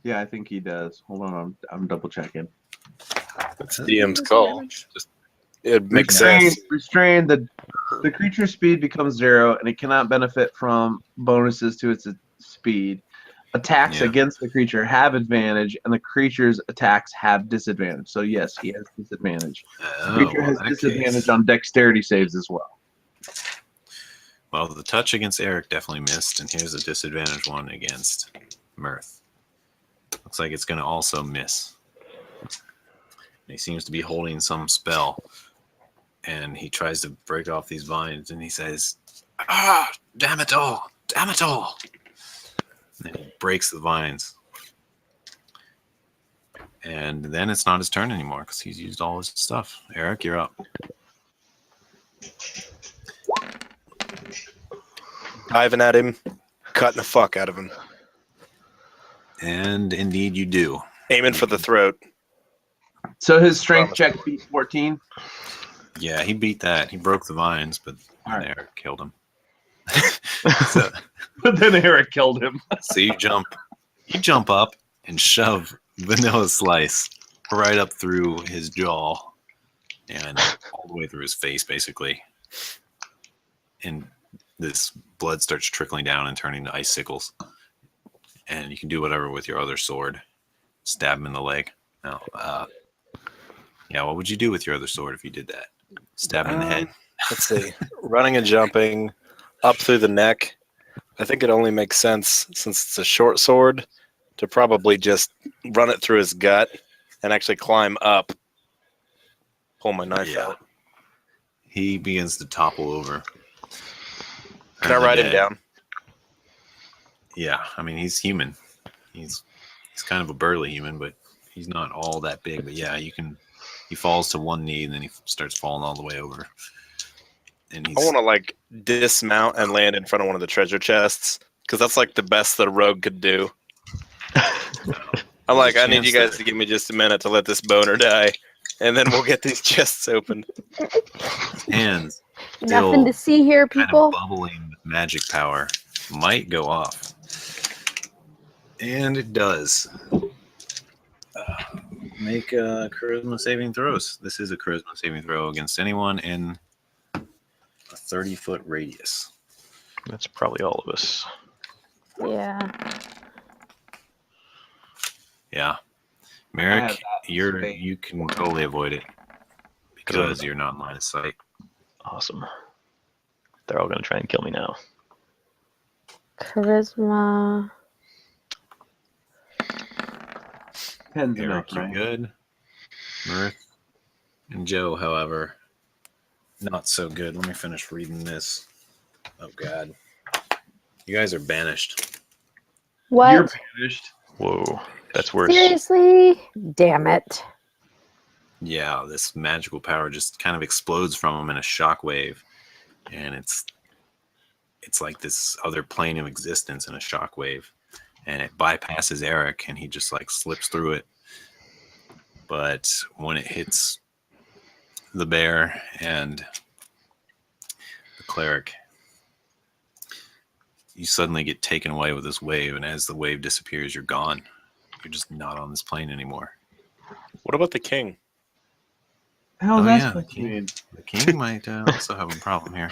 Yeah, I think he does. Hold on, I'm double checking. That's DM's call. It makes sense. Restrained. The creature's speed becomes 0, and it cannot benefit from bonuses to its speed. Attacks against the creature have advantage, and the creature's attacks have disadvantage. So yes, he has disadvantage. The creature has disadvantage on dexterity saves as well. Well, the touch against Eric definitely missed, and here's a disadvantage one against Mirth. Looks like it's going to also miss. He seems to be holding some spell, and he tries to break off these vines, and he says, "Ah, damn it all! Damn it all!" And he breaks the vines. And then it's not his turn anymore because he's used all his stuff. Eric, you're up. Diving at him, cutting the fuck out of him. And indeed you do. Aiming for the throat. So his strength check beat 14. Yeah, he beat that. He broke the vines, but Alright. Eric killed him. But then Eric killed him. So you jump up and shove Vanilla Slice right up through his jaw and all the way through his face, basically. And this blood starts trickling down and turning to icicles. And you can do whatever with your other sword. Stab him in the leg. No. Yeah, what would you do with your other sword if you did that? Stab him in the head? Let's see. Running and jumping up through the neck. I think it only makes sense, since it's a short sword, to probably just run it through his gut and actually climb up. Pull my knife out. He begins to topple over. Can I write him down? Yeah, I mean, he's human. He's kind of a burly human, but he's not all that big. But yeah, you can. He falls to one knee and then he starts falling all the way over. And I want to like dismount and land in front of one of the treasure chests because that's like the best that a rogue could do. I'm like, I need you guys to give me just a minute to let this boner die, and then we'll get these chests opened. hands Nothing to see here, kind people. of bubbling with magic power might go off. And it does. Make charisma saving throws. This is a charisma saving throw against anyone in a 30-foot radius. That's probably all of us. Yeah. Yeah. Merrick, you can totally avoid it because you're not in line of sight. Awesome. They're all going to try and kill me now. Charisma. 10's enough, Eric, you right? good? Mirth? And Joe, however, not so good. Let me finish reading this. Oh, God. You guys are banished. What? You're banished. Whoa, that's worse. Seriously? Damn it. Yeah, this magical power just kind of explodes from him in a shockwave. And it's like this other plane of existence in a shockwave. And it bypasses Eric, and he just like slips through it. But when it hits the bear and the cleric, you suddenly get taken away with this wave, and as the wave disappears, you're gone. You're just not on this plane anymore. What about the king? How's Oh, that yeah, supposed to mean? The king might also have a problem here.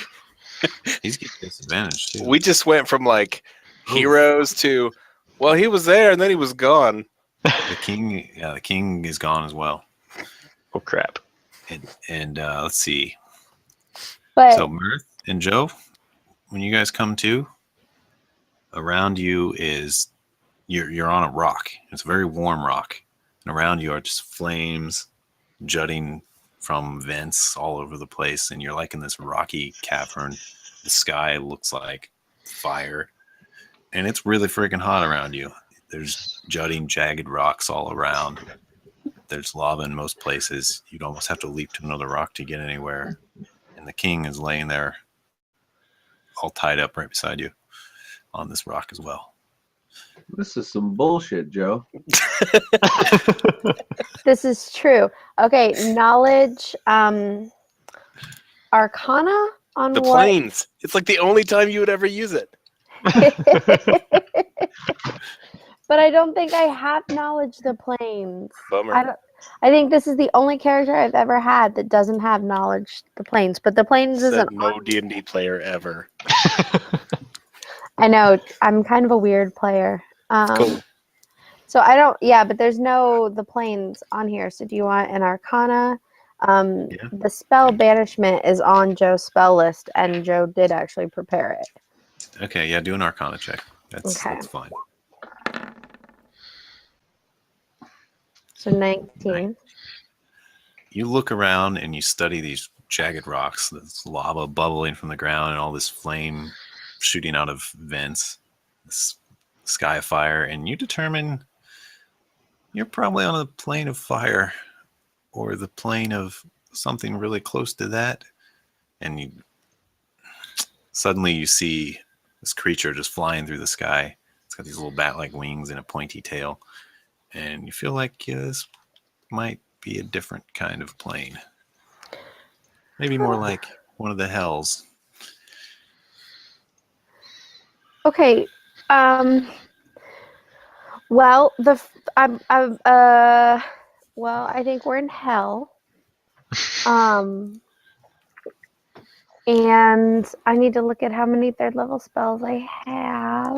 He's getting disadvantaged too. We just went from like Oof. heroes to, well, he was there and then he was gone. The king is gone as well. Oh crap. And let's see. But So Mirth and Joe, when you guys come to, around you is you're on a rock. It's a very warm rock, and around you are just flames jutting from vents all over the place, and you're like in this rocky cavern. The sky looks like fire, and it's really freaking hot around you. There's jutting, jagged rocks all around. There's lava in most places. You'd almost have to leap to another rock to get anywhere. And the king is laying there all tied up right beside you on this rock as well. This is some bullshit, Joe. this is true. Okay, knowledge, arcana on The what? planes. It's like the only time you would ever use it. But I don't think I have knowledge of the planes. Bummer. I think this is the only character I've ever had that doesn't have knowledge of the planes. But the planes Said isn't. no D&D player ever. I know. I'm kind of a weird player. Cool. So I don't. Yeah, but there's no the planes on here. So do you want an arcana? Yeah. The spell banishment is on Joe's spell list, and Joe did actually prepare it. Okay, yeah, do an arcana check. That's fine. So 19. You look around and you study these jagged rocks, this lava bubbling from the ground and all this flame shooting out of vents, this sky of fire, and you determine you're probably on a plane of fire or the plane of something really close to that. And suddenly you see this creature just flying through the sky. It's got these little bat-like wings and a pointy tail. And you feel like this might be a different kind of plane. Maybe more like one of the hells. Okay. Well, well, I think we're in hell. And I need to look at how many third level spells I have.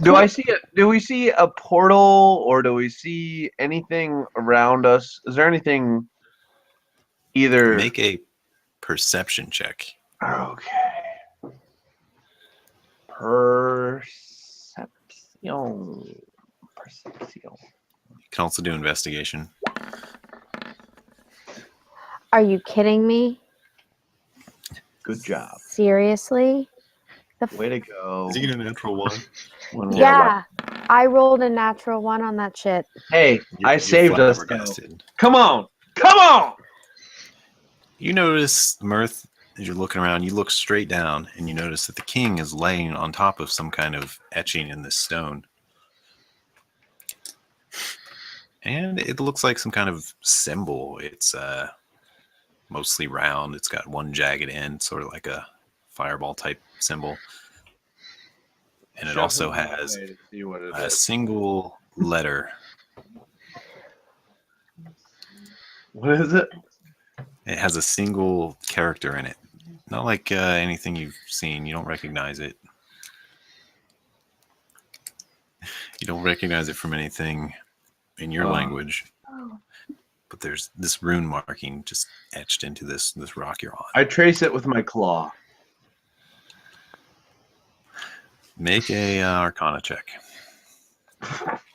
Do we see a portal, or do we see anything around us? Is there anything either? Make a perception check. Okay. Perception. You can also do investigation. Are you kidding me? Good job. Seriously? Way to go. Is he getting a natural one? Yeah, I rolled a natural 1 on that shit. Hey, I saved us. Though. Flabbergasted. Come on. Come on. You notice, Mirth, as you're looking around, you look straight down and you notice that the king is laying on top of some kind of etching in this stone. And it looks like some kind of symbol. It's mostly round. It's got one jagged end, sort of like a fireball type symbol. And it also has a single letter. What is it? It has a single character in it. Not like anything you've seen. You don't recognize it. You don't recognize it from anything in your language. But there's this rune marking just etched into this rock you're on. I trace it with my claw. Make a Arcana check.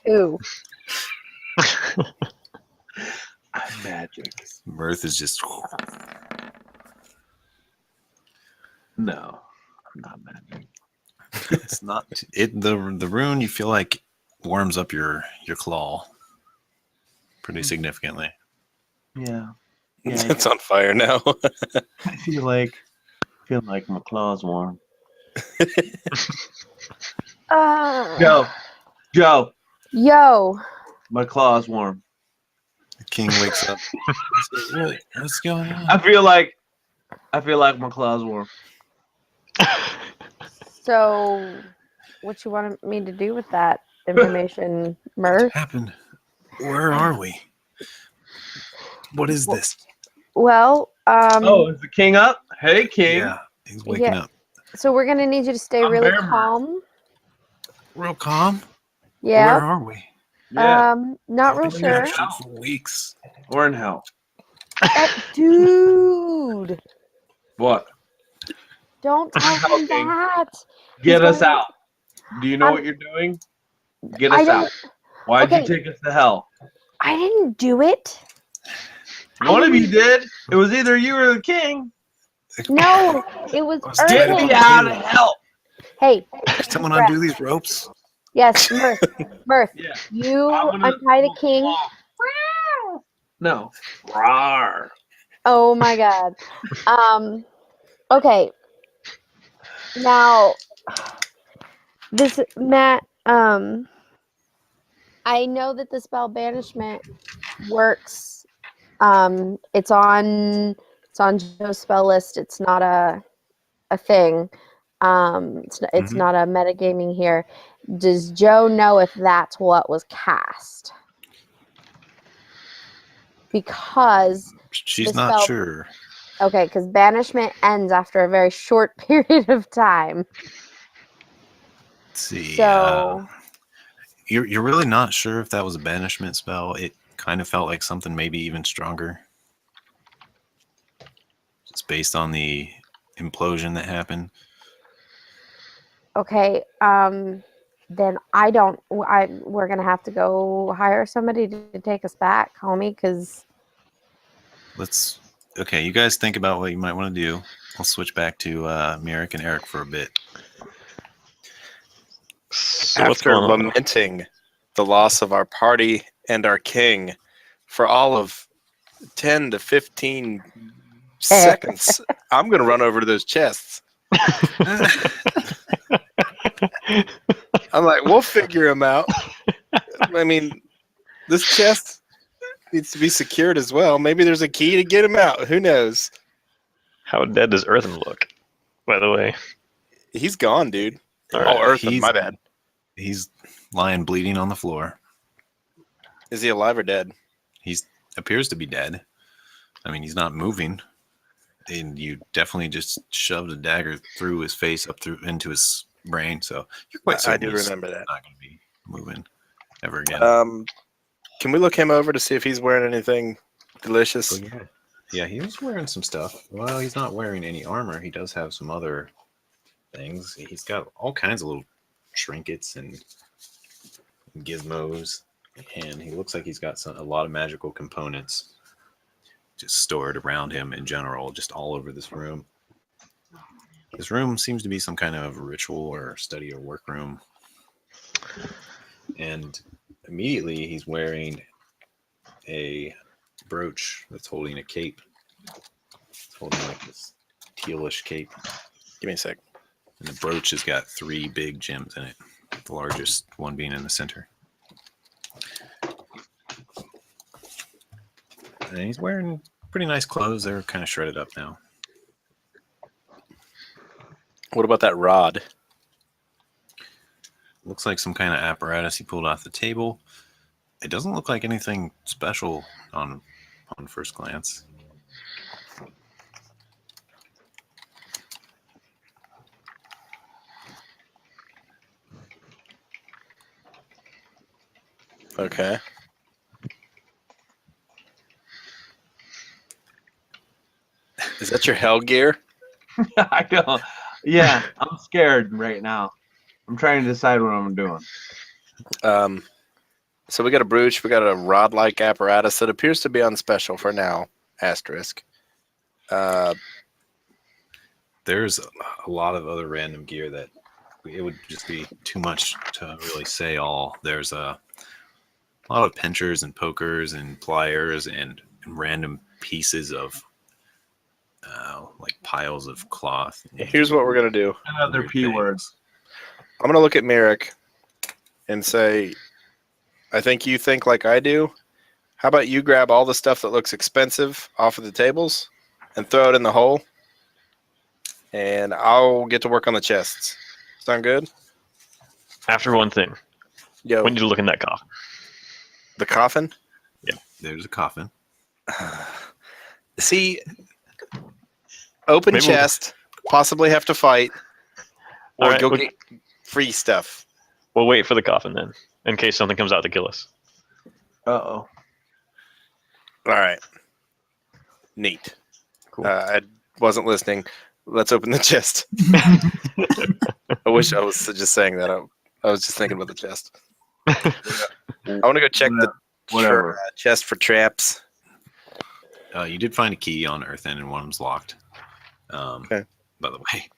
Who? I'm magic. Mirth is just. No, I'm not magic. It's not it. The rune you feel like warms up your claw pretty significantly. Yeah. Yeah. It's on fire now. I feel like my claws warm. Joe, Yo. my claws warm. The king wakes up. What's going on? I feel like my claws warm. So, what you wanted me to do with that information, Mirth? What happened? Where are we? What is this? Well, Oh, is the king up? Hey, king. Yeah, he's waking up. so we're gonna need you to stay I'm really very calm. Real calm. Where Yeah. are we? Yeah, Not real I've been in sure. action for weeks. we're in hell. Dude, What? don't tell him Helping. that. Get He's us going- out. Do you know I'm- what you're doing? Get I us out. didn't. Why'd Okay. you take us to hell? I didn't do it. One of you did. It was either you or the king. No, it was Get Earthan. me out of hell. Hey, Someone Brett. undo these ropes. Yes, Mirth. Yeah. You I'm gonna- untie the king. No. Rawr. Oh my god. Okay. Now this Matt, I know that the spell banishment works. It's on Joe's spell list. It's not a thing. It's Mhm. not a metagaming here. Does Joe know if that's what was cast? Because She's the not spell- sure. okay, because banishment ends after a very short period of time. Let's see. So You're really not sure if that was a banishment spell. It kind of felt like something maybe even stronger. Just based on the implosion that happened. okay, then we're gonna have to go hire somebody to take us back, homie, because Okay, you guys think about what you might want to do. I'll switch back to Merrick and Eric for a bit. So what's After going on? lamenting the loss of our party and our king for all of 10 to 15 seconds, I'm going to run over to those chests. I'm like, we'll figure him out. I mean, this chest needs to be secured as well. Maybe there's a key to get him out. Who knows? How dead does Earthen look? By the way. He's gone, dude. All right. Oh, Earthen, my bad. He's lying bleeding on the floor. Is he alive or dead? He appears to be dead. I mean, he's not moving. And you definitely just shoved a dagger through his face up through into his brain. So you're quite I certain do he's remember that. not going to be moving ever again. Can we look him over to see if he's wearing anything delicious? Yeah, he was wearing some stuff. Well, he's not wearing any armor. He does have some other things. He's got all kinds of little trinkets and gizmos, and he looks like he's got a lot of magical components just stored around him in general, just all over this room. This room seems to be some kind of ritual or study or work room. And immediately he's wearing a brooch that's holding a cape. It's holding like this tealish cape. Give me a sec. And the brooch has got 3 big gems in it, the largest one being in the center. And he's wearing pretty nice clothes. They're kind of shredded up now. What about that rod? Looks like some kind of apparatus he pulled off the table. It doesn't look like anything special on first glance. Okay. Is that your hell gear? I know. Yeah, I'm scared right now. I'm trying to decide what I'm doing. So we got a brooch. We got a rod-like apparatus that appears to be on special for now. Asterisk. There's a lot of other random gear that it would just be too much to really say all. There's a lot of pinchers and pokers and pliers and random pieces of like piles of cloth. Here's what we're gonna do. Another Weird P things. word. I'm gonna look at Merrick and say, I think you think like I do. How about you grab all the stuff that looks expensive off of the tables and throw it in the hole? And I'll get to work on the chests. Sound good? After one thing, Yo, we need to look in that coffin. the coffin? There's a coffin. See, open Maybe we'll- chest, possibly have to fight, or All right, go we'll- get free stuff. We'll wait for the coffin then, in case something comes out to kill us. Uh-oh. All right. Neat. Cool. I wasn't listening. Let's open the chest. I wish I was just saying that. I was just thinking about the chest. I want to go check the Whatever. chest for traps. You did find a key on Earthen, and one of them's locked. Okay. By the way,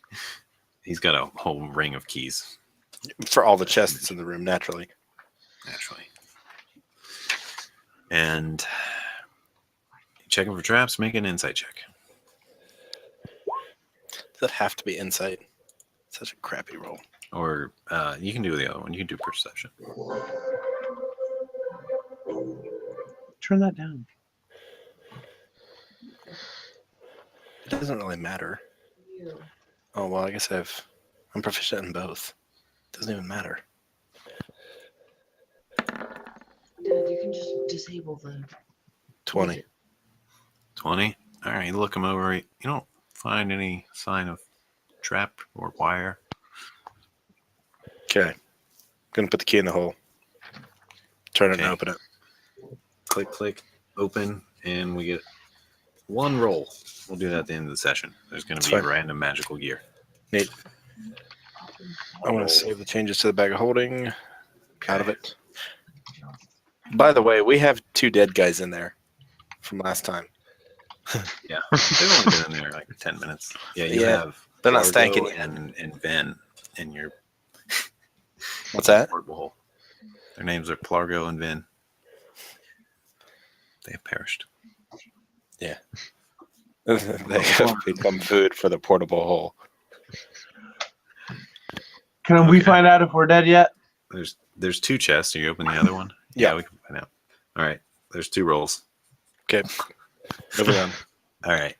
he's got a whole ring of keys, For all the chests in the room, naturally. naturally. And checking for traps, make an insight check. Does that have to be insight? Such a crappy roll. Or you can do the other one. You can do perception. Turn that down. It doesn't really matter. Oh, well, I guess I'm proficient in both. Doesn't even matter. You can just disable the. 20. 20. All right, you look him over. You don't find any sign of trap or wire. Okay. Gonna put the key in the hole. Turn it Okay. and open it. Click, click, open, and we get one roll. We'll do that at the end of the session. There's going That's to be fine. random magical gear. Neat. I want to save the changes to the bag of holding out of it. By the way, we have 2 dead guys in there from last time. Yeah, they've only been in there like 10 minutes. Yeah, you Yeah, have. they're not Largo stanking yet. and Ben in your What's that? portable hole. Their names are Plargo and Vin. They have perished. They have become food for the portable hole. Can we find out if we're dead yet? There's 2 chests. Are you open the other one? Yeah. We can find out. All right. There's 2 rolls. Okay. Moving on. All right.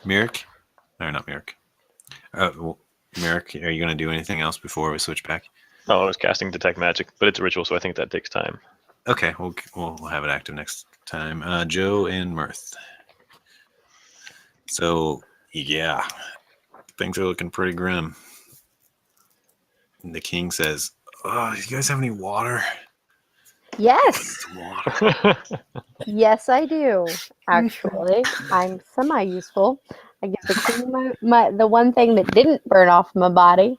Merrick? Or not Merrick. Well, Merrick, are you going to do anything else before we switch back? Oh, I was casting Detect Magic, but it's a ritual, so I think that takes time. Okay, we'll have it active next time. Joe and Mirth. So, yeah. Things are looking pretty grim. And the king says, "Oh, you guys have any water?" Yes, Some water. yes, I do. Actually, I'm semi-useful. I give the king the one thing that didn't burn off my body.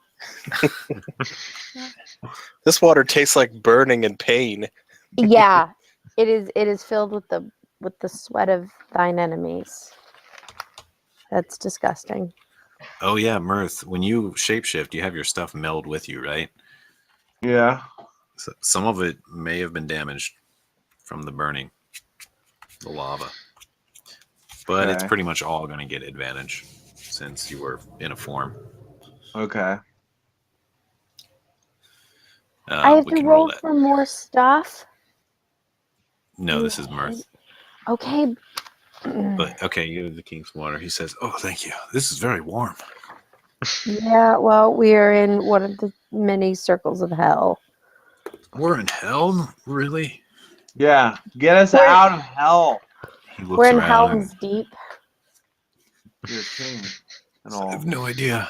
This water tastes like burning and pain. Yeah, it is. It is filled with the sweat of thine enemies. That's disgusting. Oh yeah, Mirth. When you shapeshift, you have your stuff meld with you, right? Yeah. So some of it may have been damaged from the burning, the lava. But it's Okay. pretty much all going to get advantage since you were in a form. Okay. I have we to can roll that. for more stuff. No, this is Mirth. Okay. But okay, you have the king's water. He says, "Oh, thank you. This is very warm." Yeah, well, we are in one of the many circles of hell. We're in hell, really? Yeah. Get us We're- out of hell. He looks We're in around and Helm's Deep. You're a king and I all. have no idea.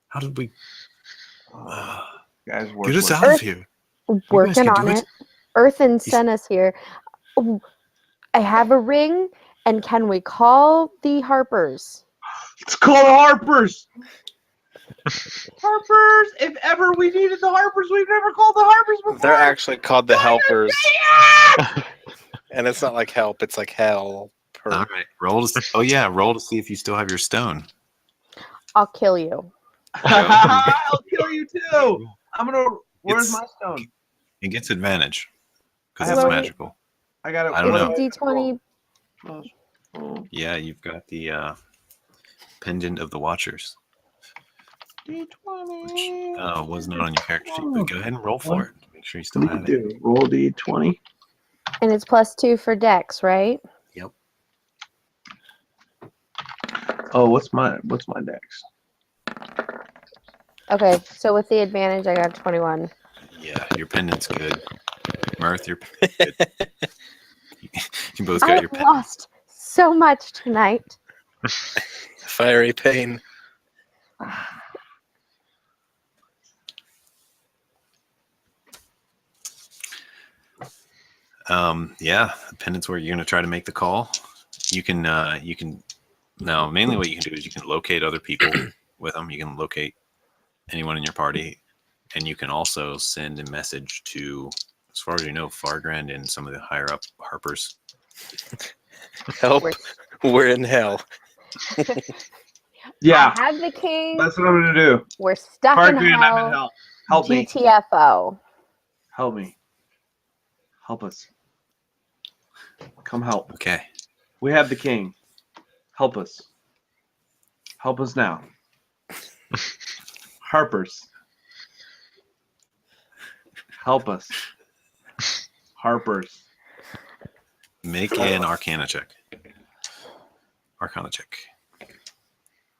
How did we Guys, get us out Earth- of here? Working can on do it. it. Earthen sent us here. Oh, I have a ring, and can we call the Harpers? Let's call the Harpers. Harpers! If ever we needed the Harpers, we've never called the Harpers before. They're actually called the helpers. And it's not like help, it's like hell. All right, roll to. Oh yeah, roll to see if you still have your stone. I'll kill you. I'll kill you too. I'm gonna. Where's It's- my stone? It gets advantage I because have it's a- magical. I got it. I don't It's know. a D20. Oh, Yeah, you've got the pendant of the Watchers, which D20. was not on your character sheet. But go ahead and roll for it. Make sure you still What have do it. you do? Roll D20. And it's +2 for Dex, right? Yep. Oh, what's my dex? Okay, so with the advantage, I got 21. Yeah, your pendant's good. Mirth, your pendant's good. You both got I your have pendant. lost so much tonight. Fiery pain. Yeah, the pendant's where you're gonna try to make the call. You can no, mainly what you can do is you can locate other people with them. You can locate anyone in your party, and you can also send a message to, as far as you know, Fargrand and some of the higher up Harpers. Help. We're in hell. Yeah, I have the king. that's what I'm gonna do. We're stuck in Fargran, I'm in hell. hell. Help me. GTFO. Help me. Help us. Come help. Okay. We have the king. Help us. Help us now. Harpers. Help us. Harpers. Make an Arcana check. Arcana check.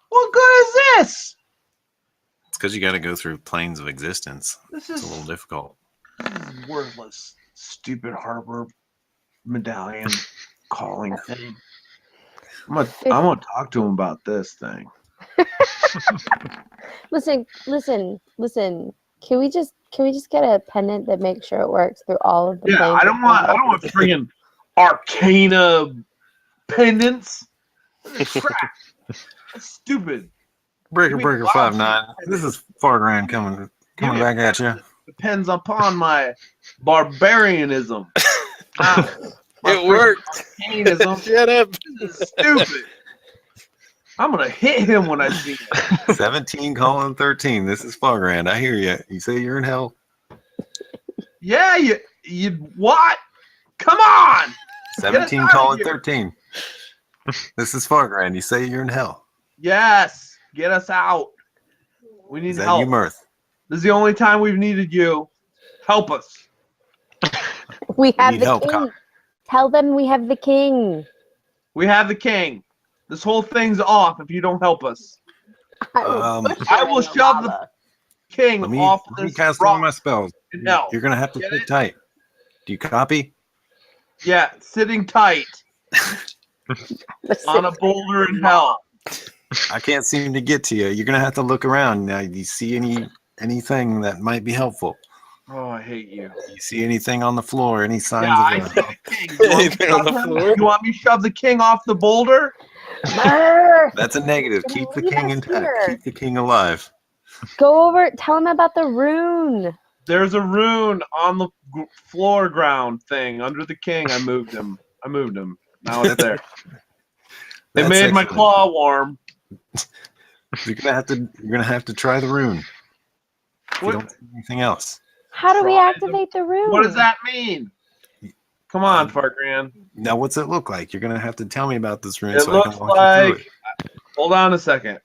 What good is this? It's because you got to go through planes of existence. This It's is, a little difficult. this is worthless. Stupid Harper medallion calling thing. I'm gonna talk to him about this thing. Listen. Can we just get a pendant that makes sure it works through all of the Yeah, planes I don't want freaking Arcana pendants. Crap. That's stupid. Breaker Give me Breaker wild 5-9. This is Fargrand coming Give me back at you. Depends upon my barbarianism. My It worked. Arcanism. Shut up. This is stupid. I'm gonna hit him when I see him. 17 calling 13. This is Fargrand. I hear you. You say you're in hell. Yeah, you what? Come on! 17 out of calling here. 13. This is Fargrand. You say you're in hell. Yes, get us out. We need Is that help. you, Mirth? This is the only time we've needed you. Help us. We have need the help, king. Connor. Tell them we have the king. We have the king. This whole thing's off if you don't help us. I will, Um, push I her will in the shove the lava. king Let me off this cast all rock my spells. in hell. You're gonna have to Get sit it? tight. Do you copy? Yeah, sitting tight on a boulder in hell. I can't seem to get to you. You're gonna have to look around. Now, do you see anything that might be helpful? Oh, I hate you. Do you see anything on the floor? Any signs Yeah, I of see the king. You want, me to Anything on shove the him? floor? You want me to shove the king off the boulder? Murph, That's a negative. Gonna Keep the leave king us intact. here. Keep the king alive. go over. Tell him about the rune. There's a rune on the floor ground thing under the king. I moved him. Now it's there. It That's made my excellent. claw warm. You're gonna have to try the rune. If you What, don't see anything else. How do we Try activate the rune? what does that mean? Come on, Fargran. Now, what's it look like? You're gonna have to tell me about this rune It so I looks can walk you through like. Hold on a second.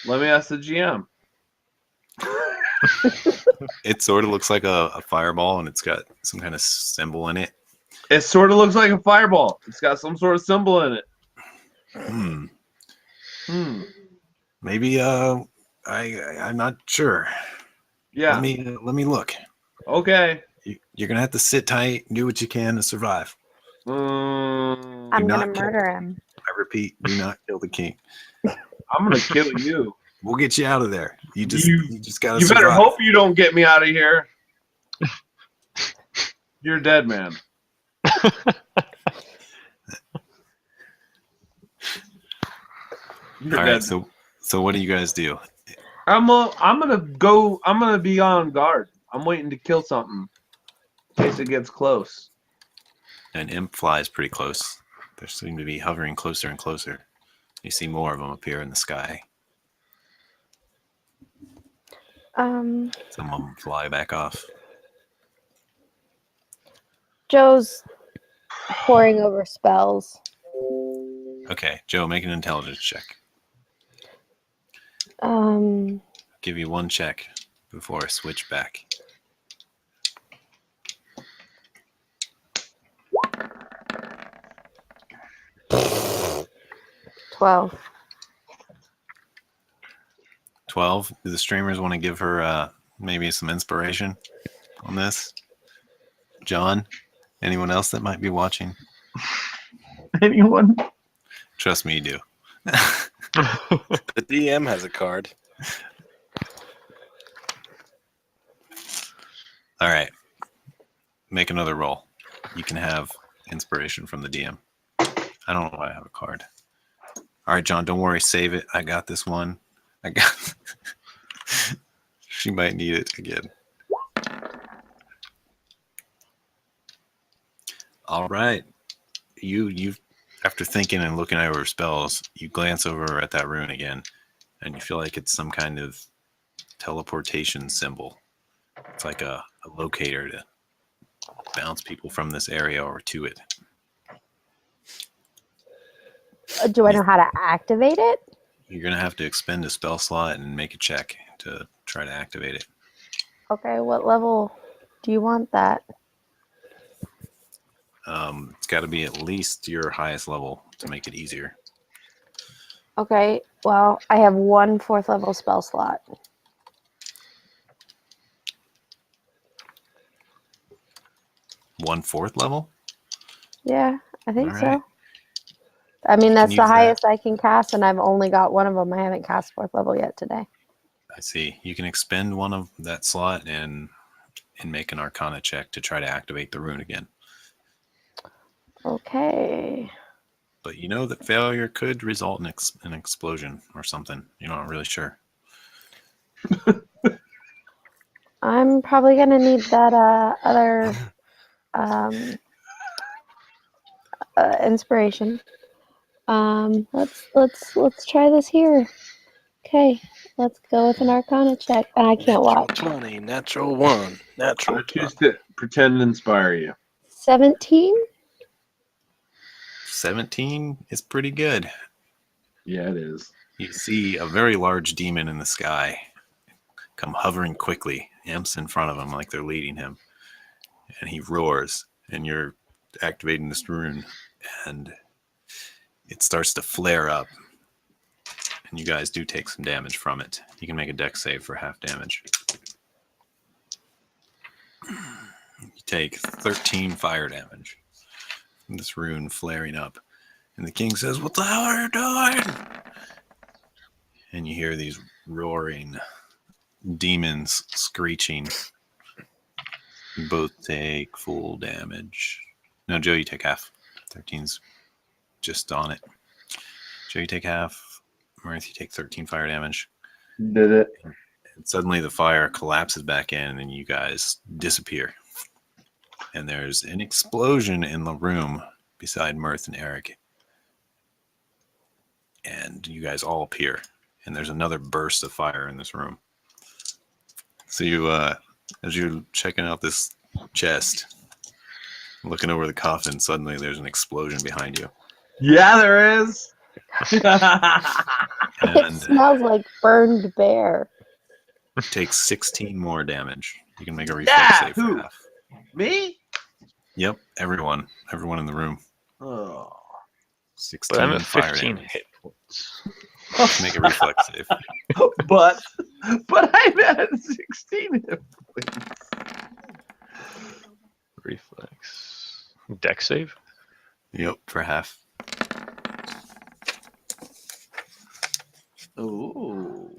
Let me ask the GM. it. It sort of looks like a fireball, and it's got some kind of symbol in it. It sort of looks like a fireball. It's got some sort of symbol in it. Maybe I'm not sure. Yeah. Let me look. Okay. You're gonna have to sit tight and do what you can to survive. I'm I'm Do gonna not kill murder him. I repeat, do not kill the king. gonna kill you. We'll get you out of there. You just gotta You better survive. hope you don't get me out of here. You're dead, man. You're All dead. right, so So what do you guys do? I'm gonna be on guard. I'm waiting to kill something in case it gets close. An imp flies pretty close. They seem to be hovering closer and closer. You see more of them appear in the sky. Some of them fly back off. Joe's poring over spells. Okay, Joe, make an intelligence check. Give you one check before I switch back. 12. 12. Do the streamers want to give her maybe some inspiration on this? John? Anyone else that might be watching? Anyone? Trust me, you do. The DM has a card. All right. Make another roll. You can have inspiration from the DM. I don't know why I have a card. All right, John, don't worry. Save it. I got this one. I got. She might need it again. All right. You after thinking and looking over spells, you glance over at that rune again, and you feel like it's some kind of teleportation symbol. It's like a locator to bounce people from this area or to it. Do I know how to activate it? You're going to have to expend a spell slot and make a check to try to activate it. Okay, what level do you want that? It's got to be at least your highest level to make it easier. Okay, well, I have 1 4th level spell slot. One fourth level? Yeah, I think All so. right. I mean, that's use the that. highest I can cast, and I've only got one of them. I haven't cast 4th level yet today. I see. You can expend one of that slot and make an Arcana check to try to activate the rune again. Okay. But you know that failure could result in an explosion or something. You're not really sure. I'm probably gonna need that other inspiration. Let's try this here. Okay, let's go with an Arcana check, and I can't Natural watch. 20, natural 1, natural I 20. choose to pretend to inspire you. 17. 17 is pretty good. Yeah, it is. You see a very large demon in the sky come hovering quickly, imps in front of him like they're leading him. And he roars, and you're activating this rune, and it starts to flare up. And you guys do take some damage from it. You can make a dex save for half damage. You take 13 fire damage from this rune flaring up. And the king says, "What the hell are you doing?" And you hear these roaring demons screeching. You both take full damage. No, Joe, you take half. 13's just on it. Joe, you take half. Mirth, you take 13 fire damage. Did it? And suddenly the fire collapses back in and you guys disappear. And there's an explosion in the room beside Mirth and Eric. And you guys all appear. And there's another burst of fire in this room. So you, as you're checking out this chest, looking over the coffin, suddenly there's an explosion behind you. Yeah, there is. It And smells like burned bear. takes 16 more damage. You can make a reflex Yeah, save for who? half. Me? Yep, everyone in the room. Oh. 16 But I'm at fire 15 damage. hit points. Make a reflex save. but I'm at 16 hit points. Reflex. Dex save? Yep, for half. Ooh.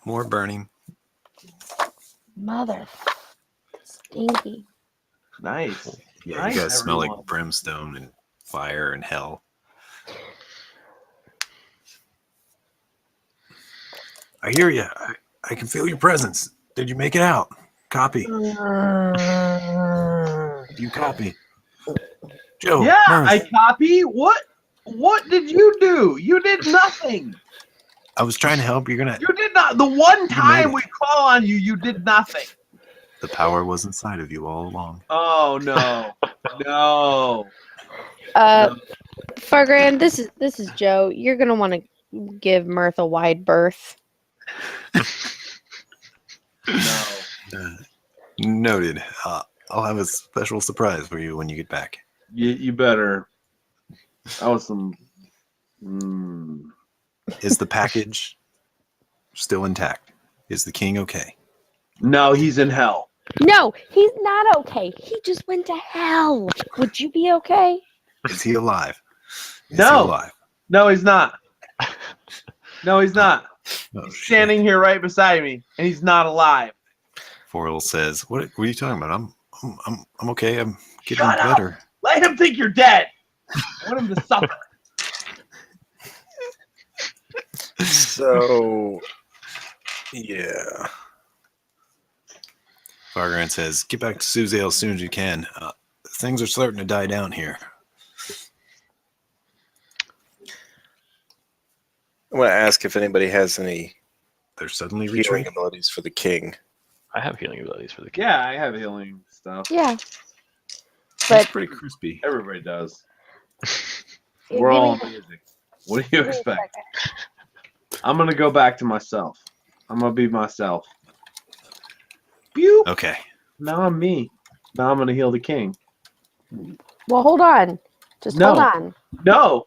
More burning. Mother stinky. Nice. Yeah, Nice, you guys smell everyone. like brimstone and fire and hell. I hear you. I can feel your presence. Did you make it out? Copy. Do you copy? Joe, Yeah, Murph, I copy. What did you do? You did nothing. I was trying to help. You're gonna. You did not. The one You made time it. we call on you, you did nothing. The power was inside of you all along. Oh no, no. Fargran, this is Joe. You're gonna want to give Mirth a wide berth. No. Noted. I'll have a special surprise for you when you get back. You better. That was some. Is the package still intact? Is the king okay? No, he's in hell. No, he's not okay. He just went to hell. Would you be okay? Is he alive? Is No. he alive? No, he's not. No, he's not. Oh, He's standing here right beside me, and he's not alive. Forel says, "What are you talking about? I'm okay. I'm getting Shut up. better." Let him think you're dead. I want him to suffer. So, yeah. Fargran says, "Get back to Suzail as soon as you can. Things are starting to die down here." I want to ask if anybody has any They're suddenly healing retreating. abilities for the king. I have healing abilities for the king. Yeah, I have healing stuff. Yeah. It's But pretty crispy. Everybody does. give We're all me- amazing. What do you give me a expect? second. I'm gonna go back to myself. I'm gonna be myself. Pew! Okay. Now I'm me. Now I'm gonna heal the king. Well, hold on. Just No. hold on. No,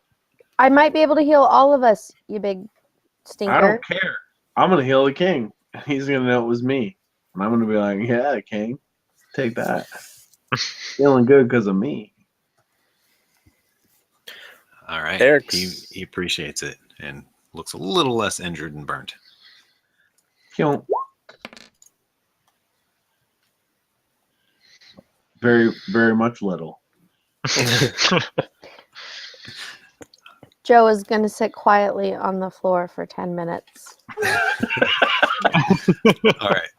I might be able to heal all of us, you big stinker. I don't care. I'm gonna heal the king. He's gonna know it was me, and I'm gonna be like, "Yeah, king, take that." Feeling good because of me. All right. Eric's- He appreciates it and looks a little less injured and burnt. Pew. Very, very much little. Joe is going to sit quietly on the floor for 10 minutes. All right.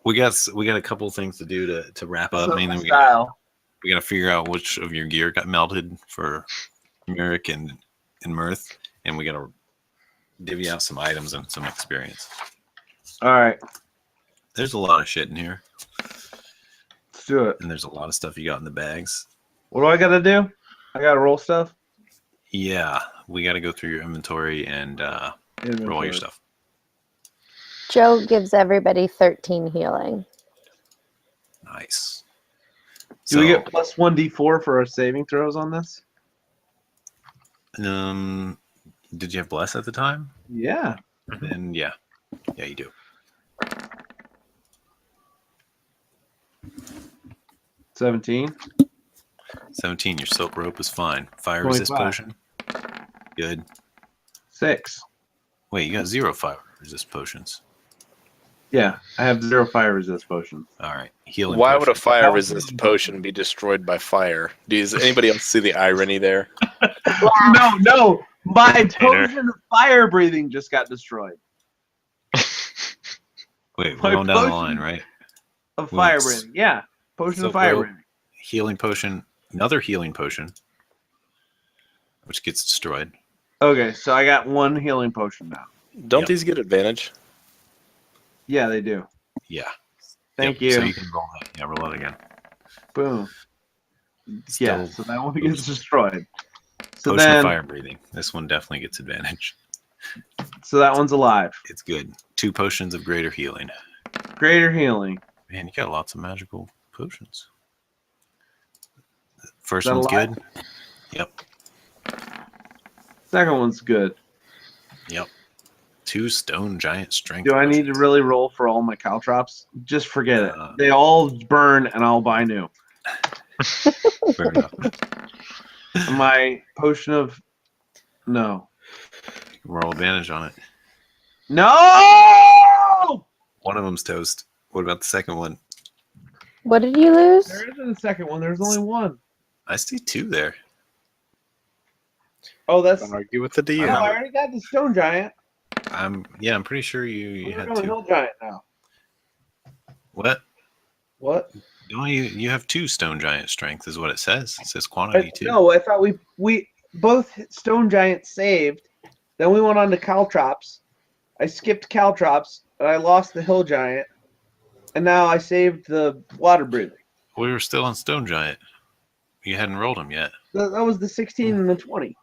We got a couple things to do to wrap up. So Mainly, we style. got to figure out which of your gear got melted for Merrick and Mirth, and we got to divvy out some items and some experience. All right, There's a lot of shit in here, let's do it. and there's a lot of stuff you got in the bags. What do I gotta do? I gotta roll stuff. Yeah, we got to go through your inventory and roll your stuff. Joe gives everybody 13 healing. Nice. Do we get plus 1d4 for our saving throws on this? Did you have bless at the time? Yeah. Then yeah, you do. 17. 17. Your silk rope is fine. Fire resist 25. potion. Good. 6. Wait, you got 0 fire resist potions. Yeah, I have 0 fire resist potion. All right. Healing. Why would a potion. fire resist potion be destroyed by fire? Does anybody else see the irony there? No. My Tanner. potion of fire breathing just got destroyed. Wait, my we're going down the potion- line, right? Of fire Once. breathing. Yeah. Potion So of fire go- breathing. Healing potion. Another healing potion, which gets destroyed. Okay, so I got 1 healing potion now. Don't Yep. these get advantage? Yeah, they do. Yeah. Thank Yep, So you. you can roll that. Yeah, roll that again. Boom. Yeah, Still so that one gets destroyed. So potion then, of fire breathing. This one definitely gets advantage. so that one's alive. It's good. 2 potions of greater healing. Greater healing. Man, you got lots of magical potions. First Is that one's alive? good. Yep. Second one's good. Yep. 2 stone giant strength. Do I need to potions. really roll for all my caltrops? Just forget it. Uh, They all burn, and I'll buy new. Fair enough. My potion of no, Roll advantage on it. no. One of them's toast. What about the second one? What did you lose? There isn't a second one. There's only one. I see 2 there. Oh, that's. Don't argue with the Oh, DM. I already got the stone giant. I'm pretty sure you had I'm a two. hill giant now. What? What? No, you have 2 stone giant strength is what it says. It says quantity 2. No, I thought we both stone giants saved. Then we went on to Caltrops. I skipped Caltrops and I lost the hill giant. And now I saved the water breathing. We were still on stone giant. You hadn't rolled them yet. That was the 16 and the 20.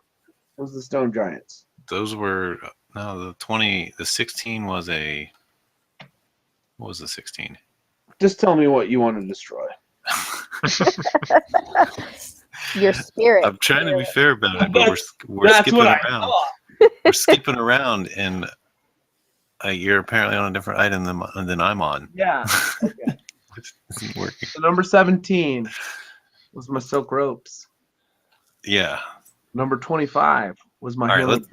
Was the stone giants. Those were no the 20. The 16 was a. What was the 16? Just tell me what you want to destroy. Your spirit. I'm trying to be fair about it, but we're That's skipping what I around. thought. We're skipping around, and you're apparently on a different item than I'm on. Yeah. Okay. Which isn't working. So number 17 was my silk ropes. Yeah. Number 25 was my All right. healing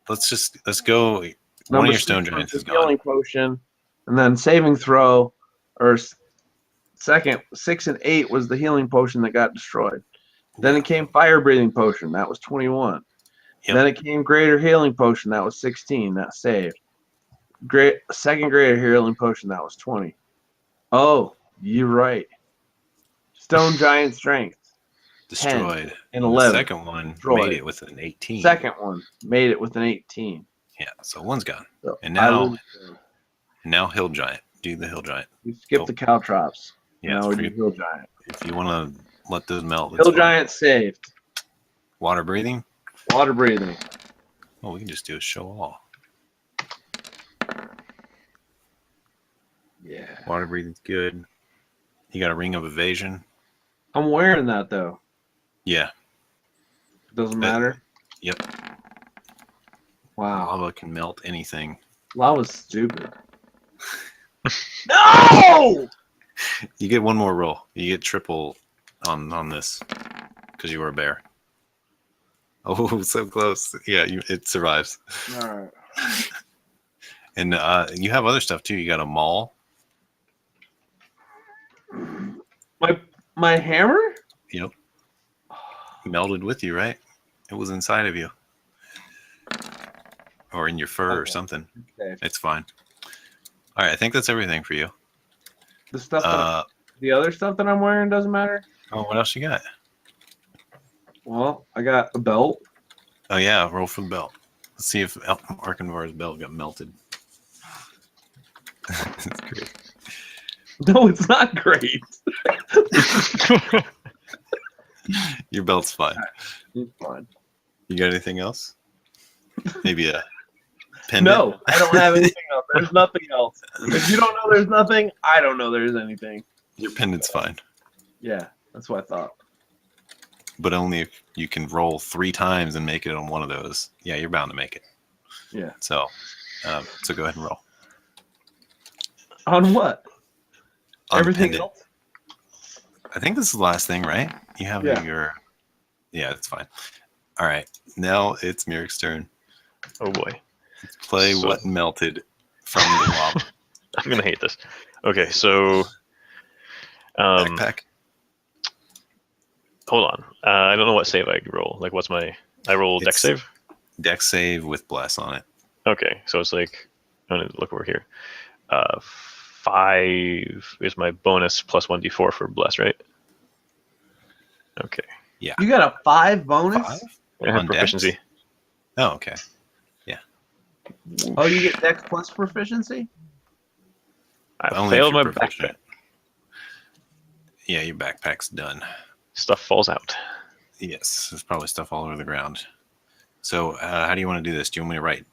Let's go. One Number of your 6 stone was giants the is gone. healing potion, and then saving throw, or second 6 and 8 was the healing potion that got destroyed. Then it came fire breathing potion, that was 21. Yep. Then it came greater healing potion, that was 16, that saved. Second greater healing potion, that was 20. Oh, you're right. Stone giant strength. Destroyed. And The 11. second one Destroyed. made it with an 18. Second one made it with an 18. Yeah. So one's gone. So And I now, lose. now hill giant. Do the hill giant. We skipped the Caltrops. Yeah. Now it's we do pretty- hill giant. if you want to let those melt, that's Hill fine. giant saved. Water breathing. Water breathing. Oh, we can just do a show all. Yeah. Water breathing's good. You got a ring of evasion. I'm wearing that though. Yeah. Doesn't matter. Yep. Wow. Lava can melt anything. Lava's stupid. No! You get one more roll. You get triple on this because you were a bear. Oh, so close. Yeah, it survives. All right. And you have other stuff too. You got a maul. My hammer? Yep. Melded with you, right? It was inside of you. Or in your fur or Okay. something. Okay. It's fine. All right, I think that's everything for you. The stuff the other stuff that I'm wearing doesn't matter. Oh, what else you got? Well, I got a belt. Oh yeah, roll for the belt. Let's see if Arkanvar's belt got melted. That's great. No, it's not great. Your belt's fine. It's fine. You got anything else? Maybe a pendant? No, I don't have anything else. There's nothing else. If you don't know there's nothing, I don't know there's anything. Your pendant's fine. Yeah, that's what I thought. But only if you can roll 3 times and make it on one of those. Yeah, you're bound to make it. Yeah. So go ahead and roll. On what? On the Everything pendant. else? I think this is the last thing, right? You have Yeah. your... Yeah, that's fine. All right. Now it's Mirik's turn. Oh boy. Play So- what melted from the lava. I'm gonna hate this. Okay, so Backpack. hold on. I don't know what save I roll. Like, what's my? I roll dex It's- save. Dex save with bless on it. Okay, so it's like I'm gonna look over here. 5 is my bonus plus 1d4 for bless, right? Okay. You got a 5 bonus? 5? I have On dex? proficiency. Oh, okay. Oh, you get Dex plus proficiency? I Only if failed my you're proficient. backpack. Yeah, your backpack's done. Stuff falls out. Yes, there's probably stuff all over the ground. So, how do you want to do this? Do you want me to write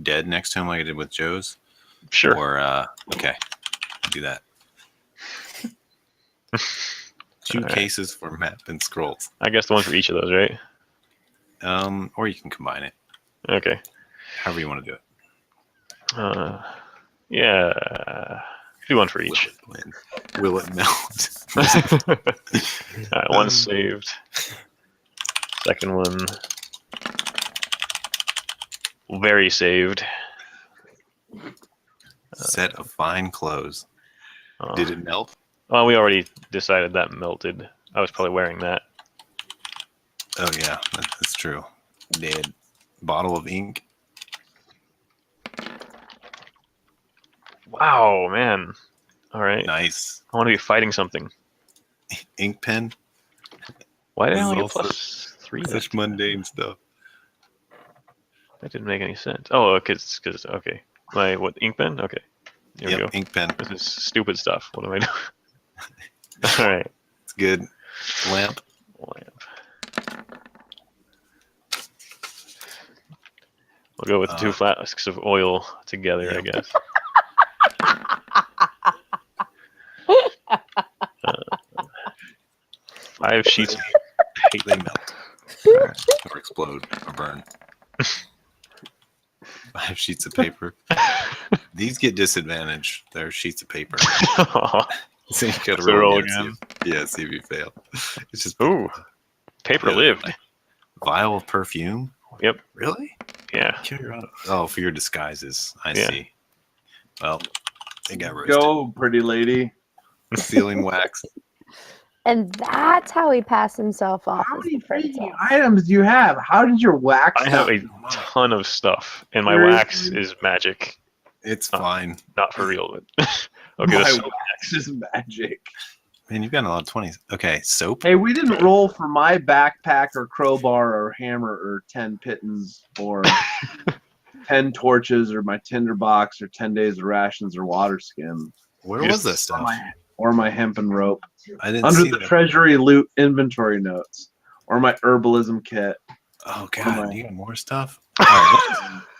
dead next to him like I did with Joe's? Sure. Or, okay, do that. 2 Alright. cases for map and scrolls. I guess the one for each of those, right? Or you can combine it, Okay. however you want to do it. Yeah. Do one for each. Will it melt? Alright, one saved. Second one. Very saved. Set of fine clothes. Did it melt? Well, we already decided that melted. I was probably wearing that. Oh yeah, that's true. Dead. Bottle of ink. Wow, man. All right. Nice. I want to be fighting something. Ink pen. Why did I This only is get also +3? Such mundane stuff. That didn't make any sense. Oh, because okay. My what ink pen? Okay. Here we Yep, go. ink pen. This is stupid stuff. What am I doing? All right. It's good. Lamp. Lamp. We'll go with 2 flasks of oil together, I Yep. guess. Uh, 5 sheets of They paper. melt. Or explode or burn. 5 sheets of paper. These get disadvantage. They're sheets of paper. So you gotta So roll roll again. See if you fail. It's just Ooh, paper Yeah, lived. vial of perfume. Yep. Really? Yeah. Kill your own. Oh, for your disguises. I Yeah. see. Well, they got roasted. Go, pretty lady. Sealing wax. And that's how he passed himself off How as many the princess. freaking items do you have? How did your wax? I have not a come up? ton of stuff, and my Seriously? wax is magic. It's Oh. fine. Not for real, but okay. My The soap wax is magic. Man, you've got a lot of 20s. Okay, soap. Hey, we didn't roll for my backpack or crowbar or hammer or 10 pittons or 10 torches or my tinderbox or 10 days of rations or water skin Where was that stuff? or my hempen rope I didn't under see the that. treasury loot inventory notes or my herbalism kit. Oh What am god, I- you got more stuff. All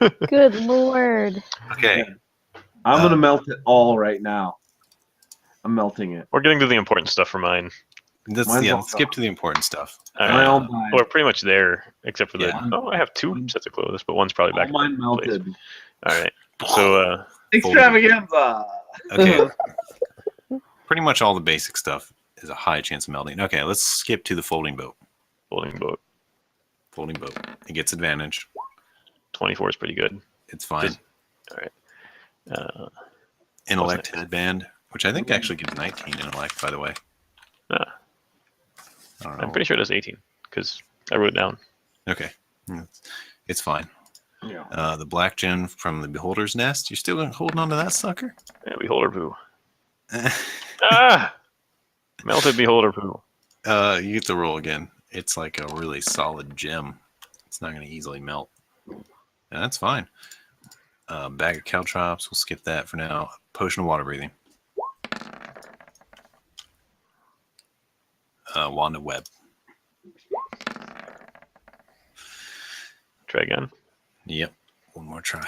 right, Good lord. okay. I'm gonna melt it all right now. I'm melting it. We're getting to the important stuff for mine. Let's, Mine's all let's skip to the important stuff. All Mine right. all died. We're pretty much there, except for the. Yeah. Oh, I have 2 sets of clothes, but one's probably All back. mine melted. All right. So, Extravaganza. Okay. Pretty much all the basic stuff is a high chance of melting. Okay, let's skip to the folding boat. folding boat. Folding boat. It gets advantage. 24 is pretty good. It's fine. All right. Intellect next? headband, which I think actually gives 19 intellect, by the way. Ah, I don't know. I'm pretty sure it does 18 because I wrote it down. Okay. It's fine. Yeah. The black gem from the Beholder's Nest. You're still holding on to that sucker? Yeah, beholder poo. Ah! Melted beholder poo. You get to roll again. It's like a really solid gem. It's not going to easily melt. And that's fine. Bag of caltrops. We'll skip that for now. Potion of water breathing. Wand of web. Try again. Yep. One more try.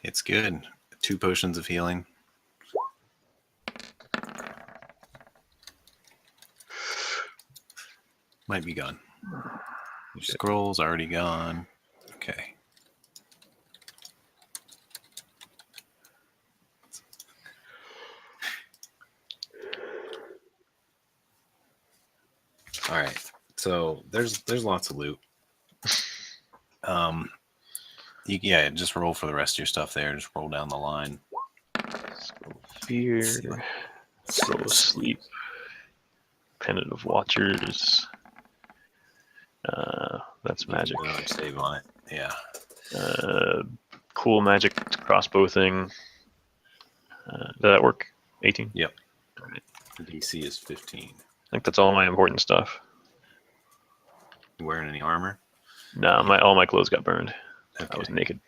It's good. 2 potions of healing. Might be gone. Your scroll's already gone. Okay. All right. So there's lots of loot. Yeah, just roll for the rest of your stuff there. Just roll down the line. Fear. Scroll of sleep. Pendant of watchers. That's magic. Save on it. Yeah. Cool magic crossbow thing. Does that work? 18? Yep. The DC is 15. I think that's all my important stuff. You wearing any armor? No, all my clothes got burned. Okay. I was naked.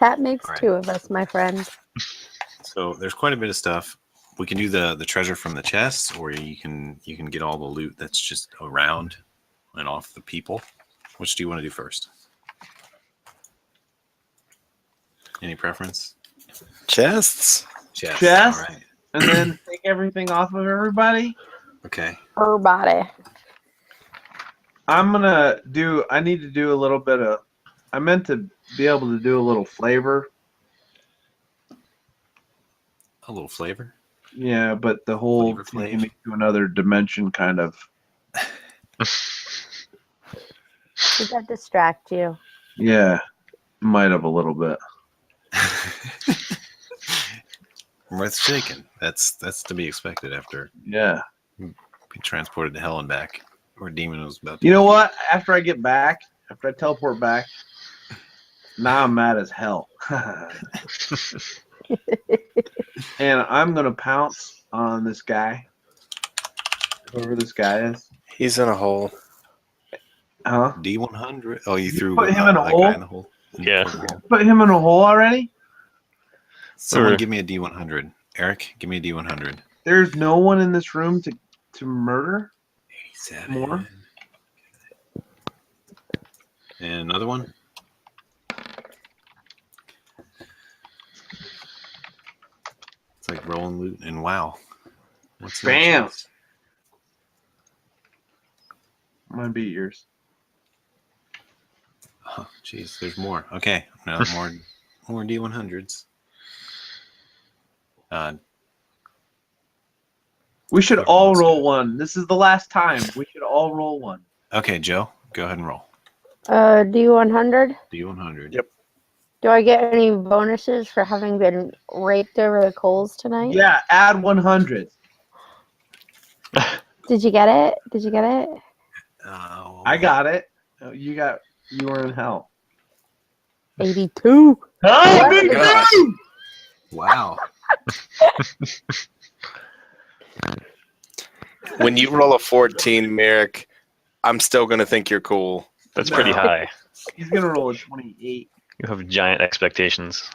That makes All right. 2 of us, my friend. So there's quite a bit of stuff. We can do the treasure from the chests, or you can get all the loot that's just around and off the people. Which do you want to do first? Any preference? Chests. Chests. Chests? All right. And then take everything off of everybody. Okay. Her body. I need to do a little bit of. I meant to be able to do a little flavor. A little flavor. Yeah, but the whole Flavor taking Flav. me to another dimension kind of. Did that distract you? Yeah, might have a little bit. Worth shaking. That's to be expected after Yeah. being transported to hell and back, where Demon was about to. You know what? After I get back, after I teleport back, Now I'm mad as hell. And I'm gonna pounce on this guy. Whoever this guy is. He's in a hole. Huh? D100. Oh, you threw put him in a that hole? guy in the hole. Yeah. Put him in a hole already? Someone Or- give me a D100. Eric, give me a D100. There's no one in this room to murder? 87. More? And another one. It's like rolling loot and wow. What's the Bam! chance? Might be yours. Oh, jeez, there's more. Okay, no more D100s. We should Whoever all wants roll to. one. This is the last time. We should all roll one. Okay, Joe, go ahead and roll. D100. D100. Yep. Do I get any bonuses for having been raped over the coals tonight? Yeah, add 100. Did you get it? Did you get it? I got it. You were in hell. 82. Oh, my gosh. Wow. When you roll a 14, Merrick, I'm still gonna think you're cool. That's pretty No. high. He's gonna roll a 28. You have giant expectations.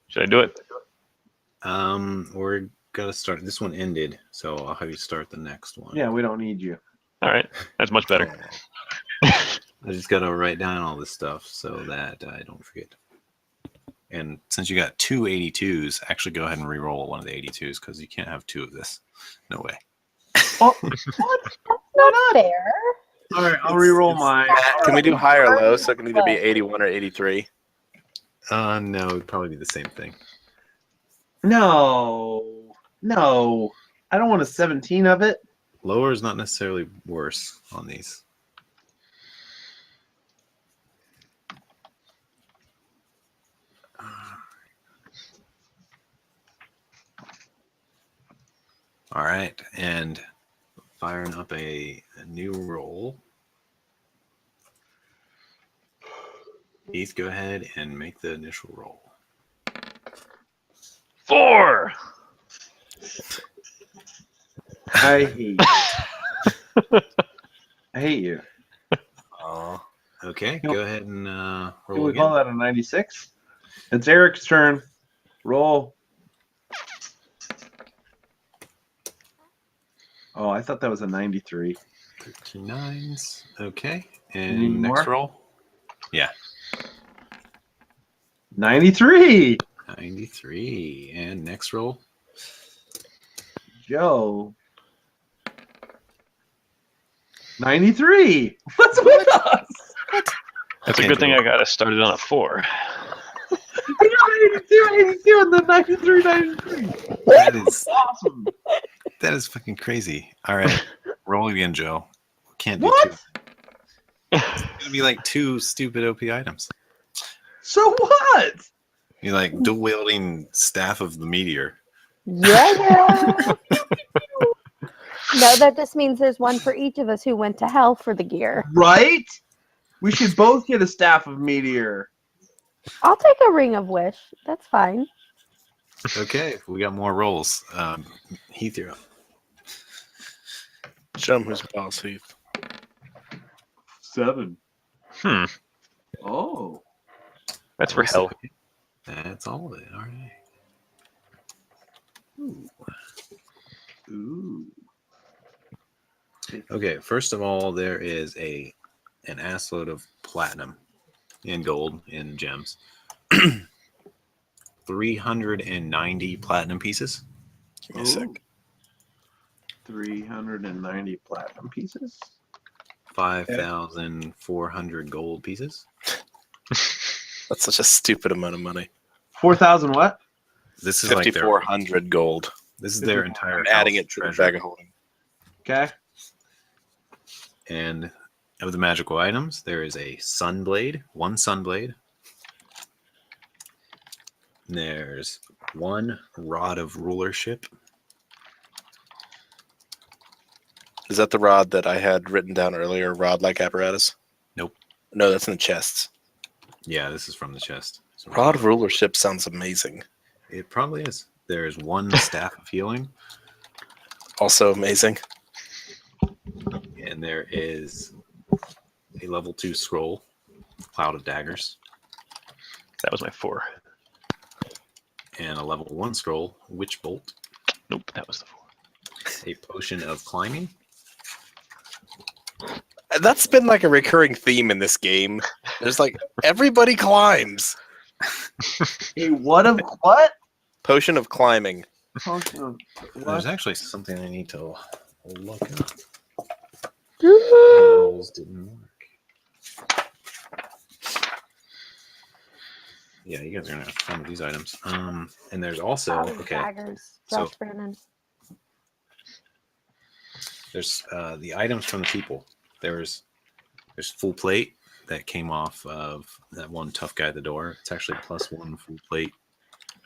Should I do it? We're gotta start. This one ended, so I'll have you start the next one. Yeah, we don't need you. All right. That's much better. I just gotta write down all this stuff so that I don't forget. And since you got two 82s, actually go ahead and re-roll one of the 82s because you can't have two of this. No way. Oh, Not fair. all right, I'll re-roll mine. Can we do high or low? So it can either be 81 or 83. No, it'd probably be the same thing. No, I don't want a 17 of it. Lower is not necessarily worse on these. All right, and firing up a new roll. Heath, go ahead and make the initial roll. 4. I hate you. I hate you. Okay, go ahead and Can roll we call again. that a 96? It's Eric's turn. Roll. Oh, I thought that was a 93. 39s. Okay, Need and next more? roll. Yeah, 93. 93. And next roll. Joe. 93. What's with us? That's a Can't good do thing it. I got it started on a 4. I got 82, and then 93, 93. That is Awesome. that is fucking crazy. All right, roll again, Joe. Can't do What? two. It's gonna be like two stupid OP items. So what? You're like dual wielding staff of the meteor. Yeah. No, that just means there's one for each of us who went to hell for the gear. Right? We should both get a staff of meteor. I'll take a ring of wish. That's fine. Okay, we got more rolls. Heath, you're up. Show him who's boss, Heath. 7. Hmm. Oh. That's for hell. That's all of it. All right. Ooh. Okay, first of all, there is an assload of platinum and gold and gems. 390 platinum pieces. Give me a sec. 390 platinum pieces. 5,400 gold pieces. That's such a stupid amount of money. 4,000 what? This is like their 5,400 gold. this is their entire I'm adding house it to the treasure. bag of holding. Okay. And of the magical items, there is a sunblade, one sunblade. There's one rod of rulership. Is that the rod that I had written down earlier? Rod like apparatus? No, that's in the chests. Yeah, this is from the chest. So Rod of Rulership sounds amazing. it probably is. There is one staff of healing, Also amazing. and there is a level 2 scroll, Cloud of Daggers, That was my 4. and a level 1 scroll, Witch Bolt, Nope, that was the 4. a potion of climbing. That's been like a recurring theme in this game. There's like everybody climbs. Hey, what of what? Potion of climbing. Potion of There's what? actually something I need to look up. The rolls didn't work. Yeah, you guys are gonna have fun with these items. And there's also Daggers. so- Josh Brennan. there's the items from the people. There's full plate that came off of that one tough guy at the door. It's actually +1 full plate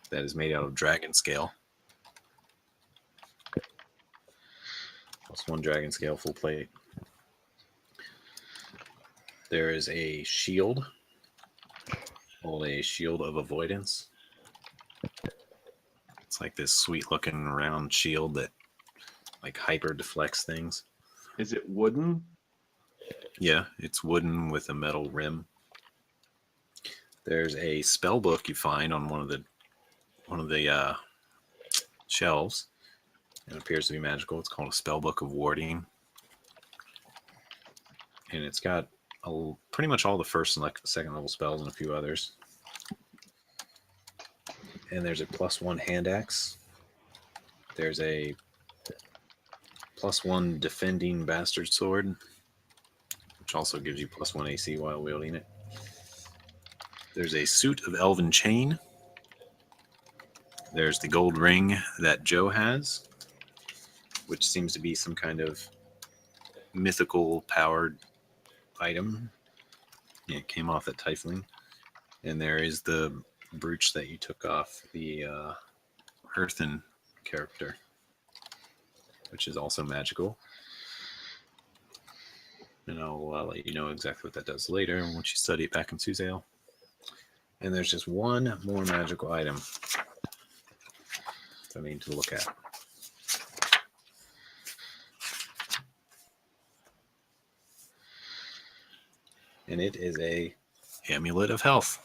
that is made out of dragon scale. +1 dragon scale full plate. There is a shield called a shield of avoidance. It's like this sweet looking round shield that like hyper deflects things. Is it wooden? Yeah, it's wooden with a metal rim. There's a spell book you find on one of the shelves. It appears to be magical. It's called a spell book of warding, and it's got pretty much all the first and second level spells and a few others. And there's a +1 hand axe. There's a +1 defending bastard sword, which also gives you +1 AC while wielding it. There's a suit of elven chain. There's the gold ring that Joe has, which seems to be some kind of mythical powered item. Yeah, it came off at Tiefling. And there is the brooch that you took off the URTHAN character, which is also magical. And I'll let you know exactly what that does later once you study it back in Suzale. And there's just one more magical item that I need to look at. And it is a amulet of health.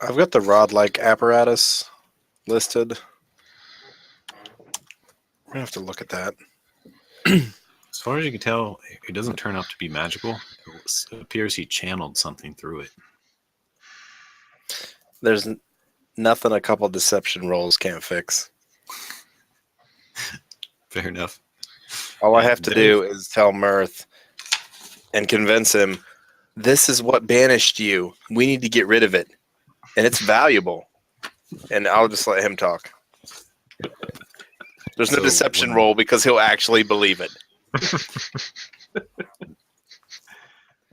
I've got the rod-like apparatus listed. I'm gonna have to look at that. As far as you can tell, it doesn't turn out to be magical. It appears he channeled something through it. There's nothing a couple deception rolls can't fix. Fair enough. All I Yeah, have to do is tell Mirth and convince him, this is what banished you. We need to get rid of it. And it's valuable. And I'll just let him talk. There's no So deception when- roll because he'll actually believe it.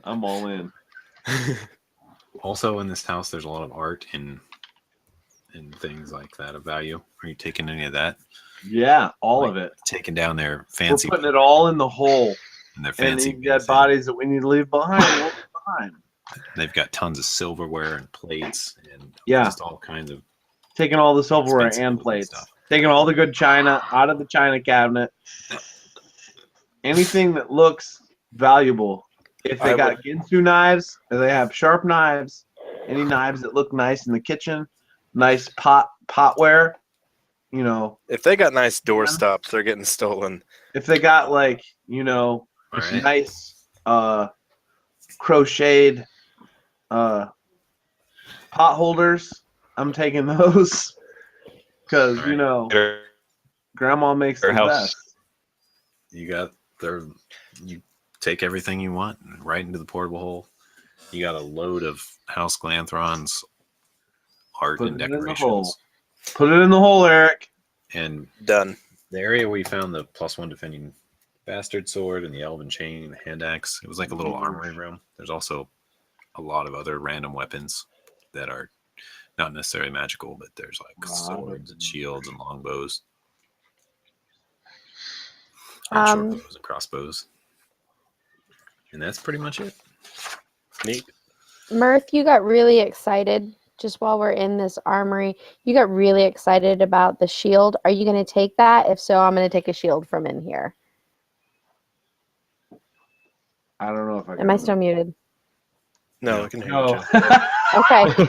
I'm all in. Also, in this house, there's a lot of art and things like that of value. Are you taking any of that? Yeah, all of it. Taking down their We're fancy putting it all in the hole. and their And fancy any dead booth, and bodies that we need to leave behind, we'll leave behind. they've got tons of silverware and plates and Yeah. just all kinds of Taking all the silverware expensive and looking plates. stuff. Taking all the good china out of the china cabinet. Anything that looks valuable. If they I got Ginsu knives, if they have sharp knives, any knives that look nice in the kitchen, nice potware, you know, If they got nice door stops, they're getting stolen. if they got like, you know, All right. nice crocheted pot holders, I'm taking those because All you right. know Our grandma makes the house. best. You got there. You take everything you want right into the portable hole. You got a load of House Glanthron's art Put and it in the decorations. hole. Put it in the hole, Eric. And Done. the area where you found the +1 defending bastard sword and the elven chain and the hand axe, it was like a little armory room. There's also a lot of other random weapons that are not necessarily magical, but there's like swords and shields and longbows. and short Um, bows and crossbows. And that's pretty much it. Neat. Mirth, you got really excited just while we're in this armory. You got really excited about the shield. Are you going to take that? If so, I'm going to take a shield from in here. I don't know if I can. Am I still muted? No, I can hear you. No. Jen. Okay.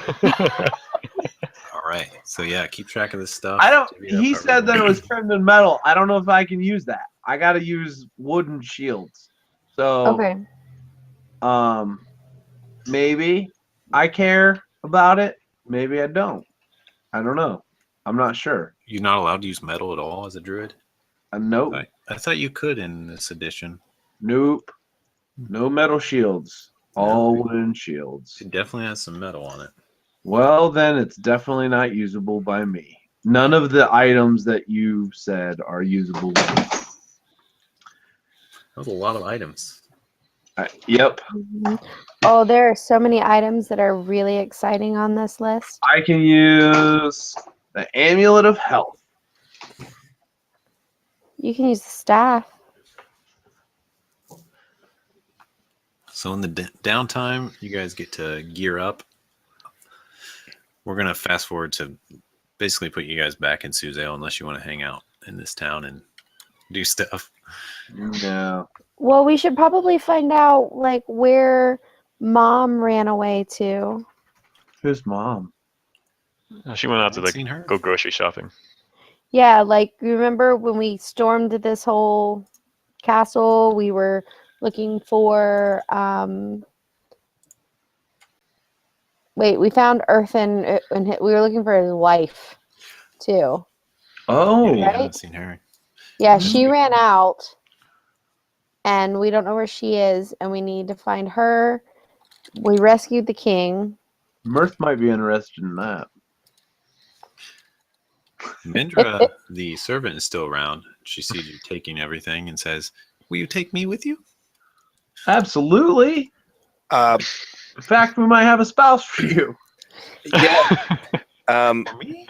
All right. So yeah, keep track of this stuff. I don't. Divvy it up He however said you that it want. was trimmed in metal. I don't know if I can use that. I got to use wooden shields. So, Okay. maybe I care about it. Maybe I don't. I don't know. I'm not sure. You're not allowed to use metal at all as a druid? Nope. I thought you could in this edition. Nope. No metal shields. All No. wooden shields. It definitely has some metal on it. Well, then it's definitely not usable by me. None of the items that you said are usable by me. That was a lot of items. Yep. Mhm. Oh, there are so many items that are really exciting on this list. I can use the Amulet of Health. You can use the staff. So in the downtime, you guys get to gear up. We're going to fast forward to basically put you guys back in Suzale unless you want to hang out in this town and do stuff. No. Well, we should probably find out like where Mom ran away to. Who's mom? She went out to Haven't seen her. go grocery shopping. Yeah, like you remember when we stormed this whole castle, we were looking for we found Earthen and we were looking for his wife too. Oh. Yeah, I Right? haven't seen her. Yeah, Mhm. she ran out and we don't know where she is and we need to find her. We rescued the king. Mirth might be interested in that. Mindra, the servant, is still around. She sees you taking everything and says, "Will you take me with you?" Absolutely. Uh, In fact, we might have a spouse for you. yeah. For me?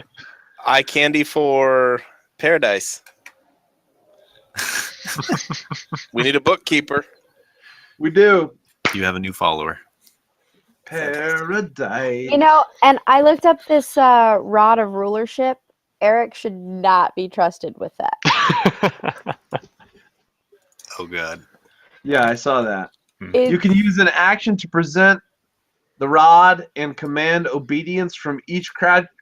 Eye candy for paradise. We need a bookkeeper. We do. You have a new follower. Paradise. You know, and I looked up this rod of rulership. Eric should not be trusted with that. Oh God. Yeah, I saw that. You It's- can use an action to present the rod and command obedience from each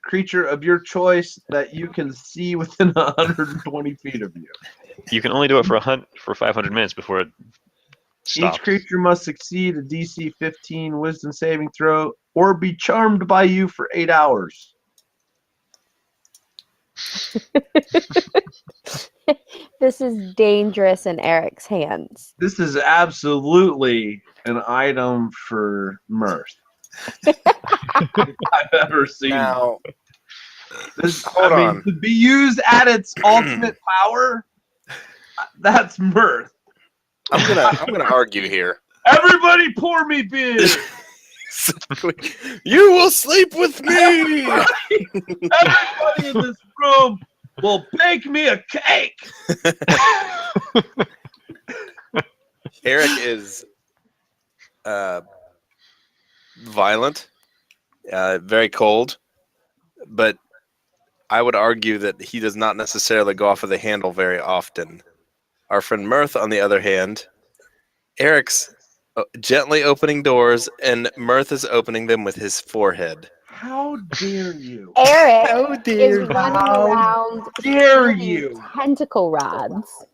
creature of your choice that you can see within 120 feet of you. You can only do it for 500 minutes before it stops. Each creature must succeed a DC 15 Wisdom saving throw or be charmed by you for 8 hours. This is dangerous in Eric's hands. This is absolutely an item for mirth I've ever seen. Now, This, hold on. to be used at its ultimate power, that's mirth. I'm gonna argue here. Everybody pour me beer. You will sleep with me. Everybody in this room will bake me a cake. Eric is violent, very cold, but I would argue that he does not necessarily go off of the handle very often. Our friend Mirth, on the other hand, Eric's gently opening doors, and Mirth is opening them with his forehead. How dare you? Eric How is dare running How around dare shooting you? tentacle rods.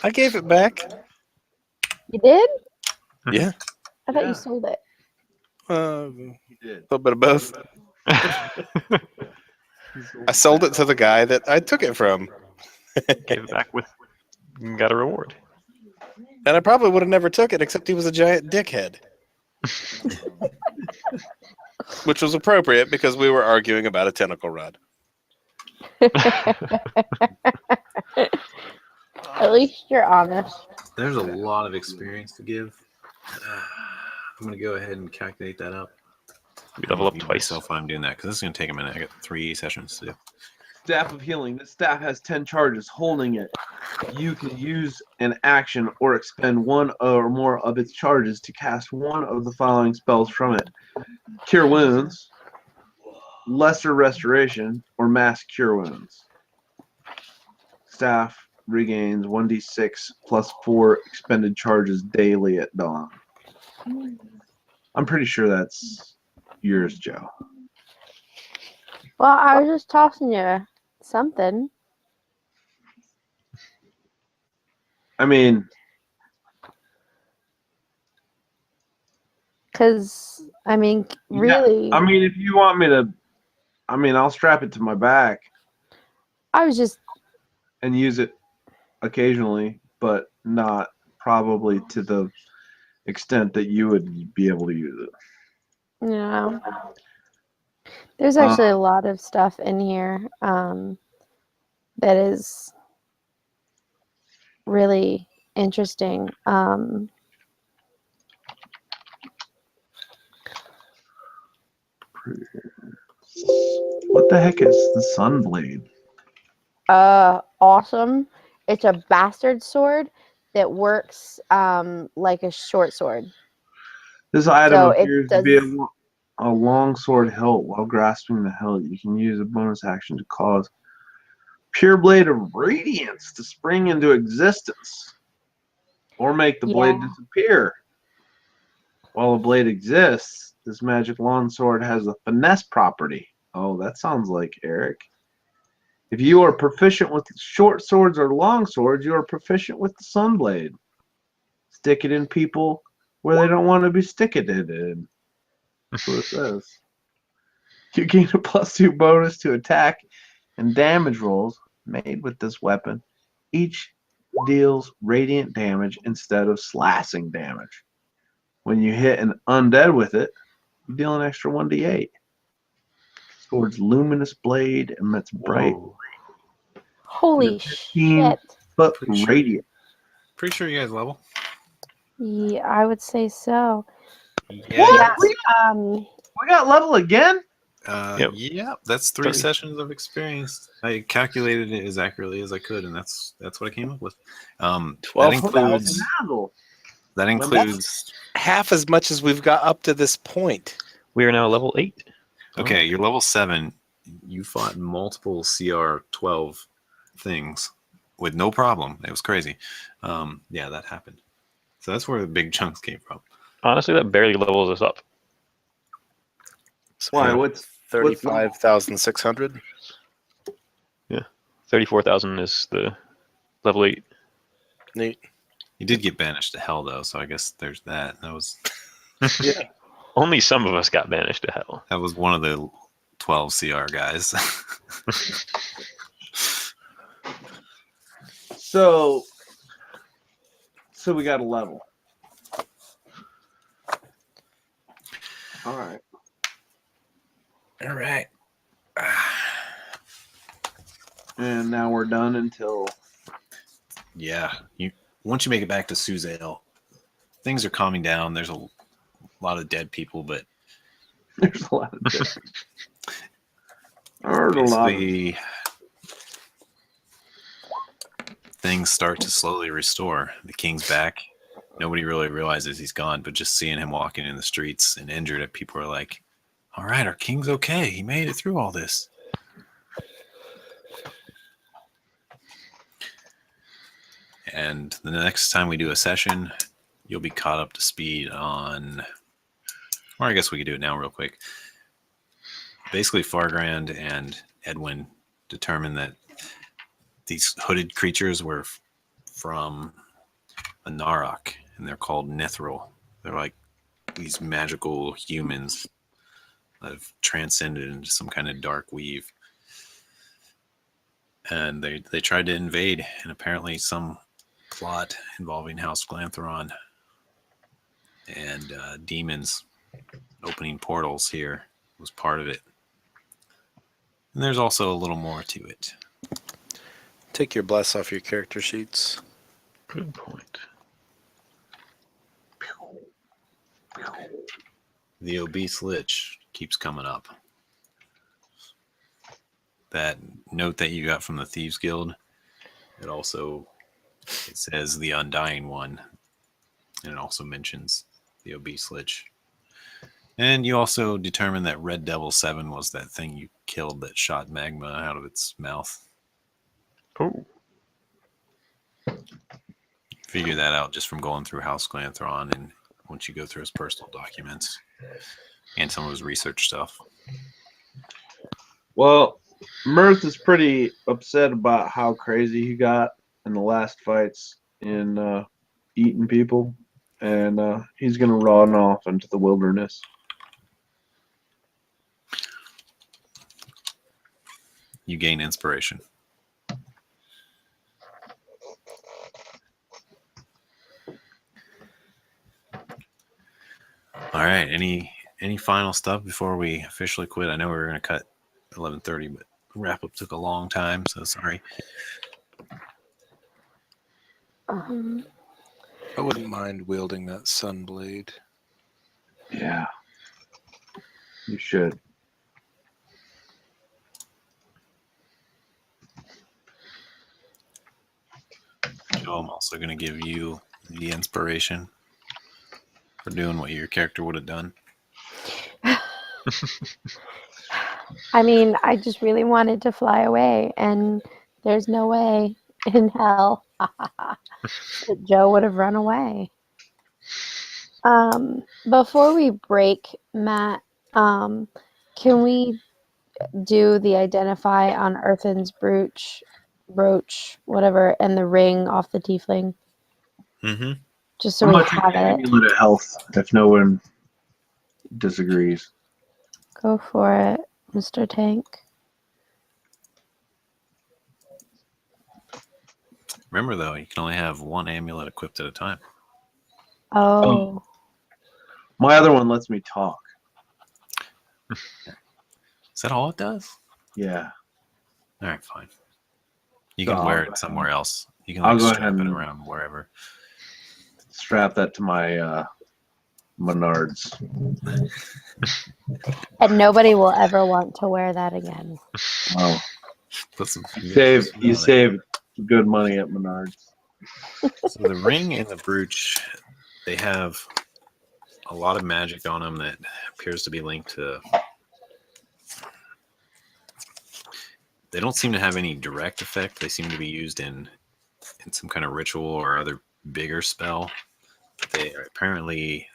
I gave it back. You did? Yeah, I thought Yeah. you sold it. a He did. little bit of both. I sold it to the guy that I took it from, Gave it back with got a reward. and I probably would have never took it except he was a giant dickhead. Which was appropriate because we were arguing about a tentacle rod. At least you're honest. There's a lot of experience to give. I'm gonna go ahead and calculate that up. We level up Review twice. myself while I'm doing that because this is gonna take a minute. I got 3 sessions to do. Staff of Healing. This staff has 10 charges. Holding it, you can use an action or expend one or more of its charges to cast one of the following spells from it: Cure Wounds, Lesser Restoration, or Mass Cure Wounds. Staff regains 1d6 plus 4 expended charges daily at dawn. I'm pretty sure that's yours, Joe. Well, I was just tossing you something. I mean, Because, I mean, yeah, really, I mean, if you want me to, I mean, I'll strap it to my back I was just, and use it occasionally, but not probably to the extent that you would be able to use it. you know, there's actually a lot of stuff in here that is really interesting. What the heck is the Sunblade? Awesome. It's a bastard sword that works like a short sword. This item So it appears to does. be a long sword hilt. While grasping the hilt, you can use a bonus action to cause Pure Blade of Radiance to spring into existence, or make the blade Yeah. disappear. While the blade exists, this magic longsword has a finesse property. Oh, that sounds like Eric. If you are proficient with short swords or long swords, you are proficient with the Sunblade. Stick it in people where they don't want to be sticking it in. That's what it says. You gain a +2 bonus to attack and damage rolls made with this weapon. Each deals radiant damage instead of slashing damage. When you hit an undead with it, you deal an extra 1d8. Sword's luminous blade emits bright, Whoa. Holy 15 shit. foot Pretty sure. radiant. Pretty sure you guys level. Yeah, I would say so. Yeah. Yeah. We got level again? Yep. Yeah, that's 3 30. sessions of experience. I calculated it as accurately as I could, and that's what I came up with. That 12,000. includes Handle. that includes. Half as much as we've got up to this point. We are now level 8. Okay, you're level 7. You fought multiple CR 12 things with no problem. It was crazy. Yeah, that happened. So that's where the big chunks came from. Honestly, that barely levels us up. So Why? yeah, What's 35,600? 34,000 is the level 8. Neat. You did get banished to hell, though, so I guess there's that. That was Only some of us got banished to hell. one of the 12 CR guys. So we got a level. All right. All right. And now we're done until Yeah, once you make it back to Suzale, things are calming down. There's a lot of dead people, but there's a lot of difference. There's a lot of basically things start to slowly restore. The king's back. Nobody really realizes he's gone, but just seeing him walking in the streets and injured, people are like, all right, our king's okay. He made it through all this. And the next time we do a session, you'll be caught up to speed on, or I guess we could do it now real quick. Basically, Fargrand and Edwin determined that these hooded creatures were from a Narok, and they're called Nithril. They're like these magical humans that have transcended into some kind of dark weave. And they tried to invade, and apparently some plot involving House Glantheron and demons opening portals here was part of it. And there's also a little more to it. Take your bless off your character sheets. Good point. The obese lich keeps coming up. that note that you got from the Thieves Guild, it says the Undying One, and it also mentions the Obese Lich. And you also determined that Red Devil 7 was that thing you killed that shot magma out of its mouth. Oh. Figure that out just from going through House Glanthron, and once you go through his personal documents and some of his research stuff. Well, Mirth is pretty upset about how crazy he got in the last fights in eating people, and he's going to run off into the wilderness. You gain inspiration. All right. Any final stuff before we officially quit? I know we were going to cut 11:30, but the wrap up took a long time, so sorry. Um, I wouldn't mind wielding that sunblade. Yeah, you should. Joe, I'm also going to give you the inspiration for doing what your character would have done. I mean, I just really wanted to fly away, and there's no way in hell that Joe would have run away. Before we break, Matt, can we do the identify on Earthen's brooch, whatever, and the ring off the tiefling? Mm-hmm. Just so I'm we going to take have the it. amulet of health if no one disagrees. Go for it, Mr. Tank. Remember, though, you can only have one amulet equipped at a time. Oh, My other one lets me talk. Is that all it does? Yeah. All right, fine. You So can I'll wear go it ahead somewhere else. You can I'll like go strap ahead it and- around wherever. Strap that to my Menards. and nobody will ever want to wear that again. Wow. Put some You save good money at Menards. So the ring and the brooch, they have a lot of magic on them that appears to be linked to. They don't seem to have any direct effect. They seem to be used in some kind of ritual or other bigger spell. They are apparently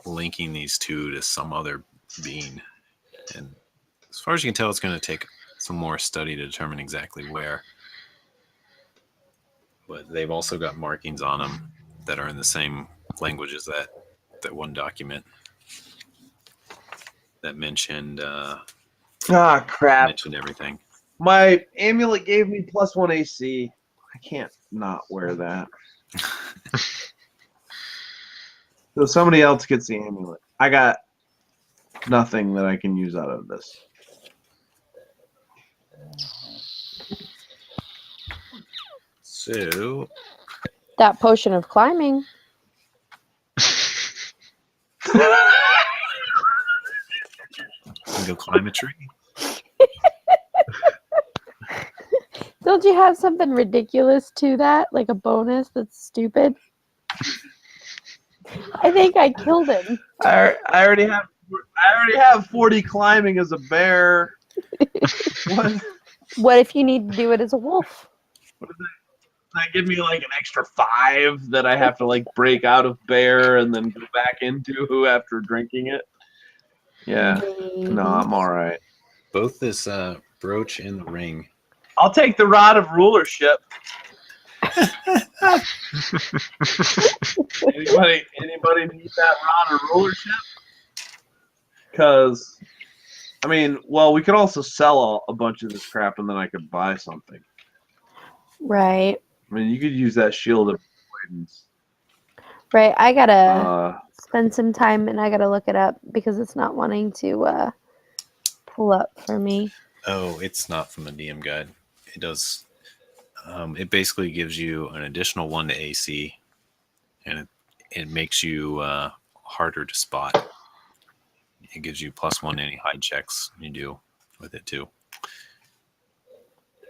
linking these two to some other being. And as far as you can tell, it's going to take some more study to determine exactly where. But they've also got markings on them that are in the same language as that one document that mentioned Crap. mentioned everything. My amulet gave me +1 AC. I can't not wear that. So somebody else gets the amulet. I got nothing that I can use out of this. So That potion of climbing. you can go climb a tree. Don't you have something ridiculous to that? Like a bonus that's stupid? I think I killed him. I already have 40 climbing as a bear. What? What if you need to do it as a wolf? That give me like an extra 5 that I have to like break out of bear and then go back into after drinking it. Yeah. No, I'm all right. Both this brooch and the ring. I'll take the rod of rulership. Anybody need that rod of rulership? Because, I mean, well, we could also sell a bunch of this crap and then I could buy something. Right. I mean, you could use that shield of avoidance. Right. I gotta Uh, spend some time and I gotta look it up because it's not wanting to pull up for me. Oh, it's not from the DM guide. It does. It basically gives you an additional 1 to AC, and it makes you harder to spot. It gives you +1 to any hide checks you do with it too.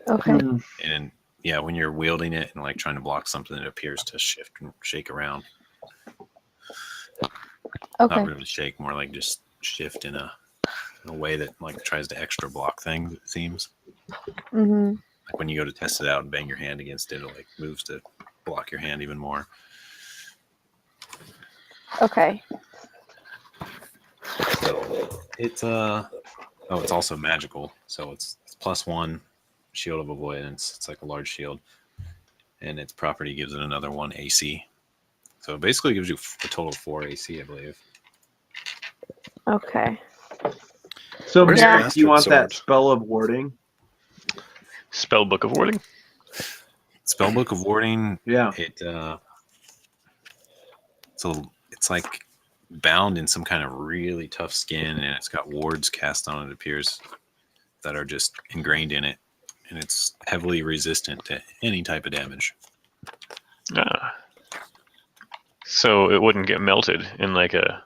Okay. And yeah, when you're wielding it and like trying to block something, it appears to shift and shake around. Okay. Not really shake, more like just shift in a way that like tries to extra block things, it seems. Mm-hmm. Like when you go to test it out and bang your hand against it, it like moves to block your hand even more. Okay. So it's it's also magical. So it's +1 shield of avoidance. It's like a large shield. And its property gives it another 1 AC. So it basically gives you a total of 4 AC, I believe. Okay. So, Where's Merrick, Bastard you want that Sword? spell of warding? Spell book of warding. Spellbook of Warding, Yeah. it's like bound in some kind of really tough skin, and it's got wards cast on it, it appears, that are just ingrained in it. And it's heavily resistant to any type of damage. Ah. So it wouldn't get melted in like a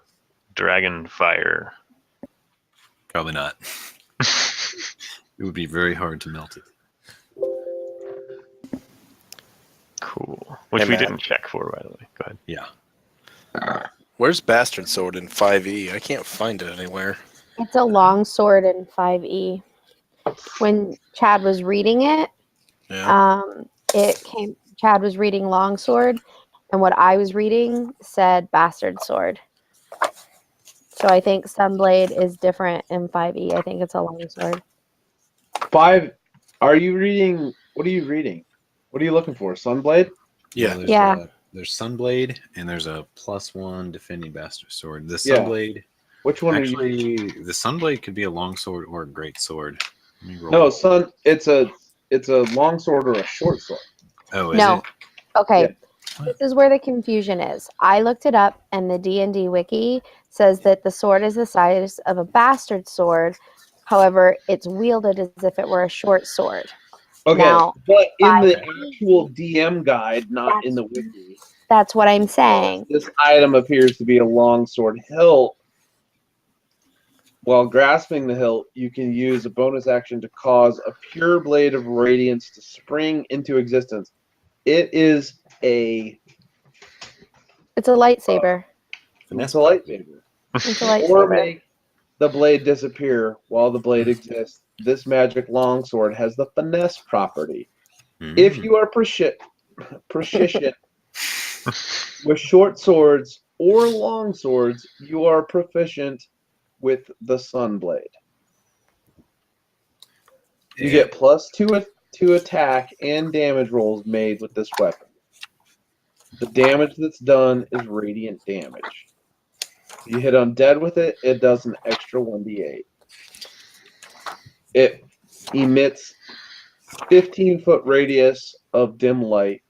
dragon fire. Probably not. It would be very hard to melt it. Cool. Which Hey, we Matt. didn't check for, by the way. Go ahead. Yeah. Where's Bastard Sword in 5e? I can't find it anywhere. It's a long sword in 5e. When Chad was reading it, Yeah. Chad was reading longsword, and what I was reading said bastard sword. So I think Sunblade is different in 5e. I think it's a longsword. 5. Are you reading? What are you reading? What are you looking for? Sunblade? Yeah. Well, Yeah. There's Sunblade, and there's a +1 defending bastard sword. The Yeah. Sunblade, Which one are you? actually, the Sunblade could be a long sword or a great sword. Let me roll. No, son. It's a long sword or a short sword. Oh, is No. it? Okay. Yeah. This is where the confusion is. I looked it up, and the D&D wiki says that the sword is the size of a bastard sword. However, it's wielded as if it were a short sword. Okay, Now, but in the 5e, actual DM guide, not in the wiki, that's what I'm saying. this item appears to be a long sword hilt. While grasping the hilt, you can use a bonus action to cause a pure blade of radiance to spring into existence. It is a It's a lightsaber. it's a lightsaber. It's a Or lightsaber. make the blade disappear while the blade exists. This magic longsword has the finesse property. If you are proficient with short swords or long swords, you are proficient with the Sunblade. You get +2 to attack and damage rolls made with this weapon. The damage that's done is radiant damage. If you hit undead with it, it does an extra 1d8. It emits 15-foot radius of dim light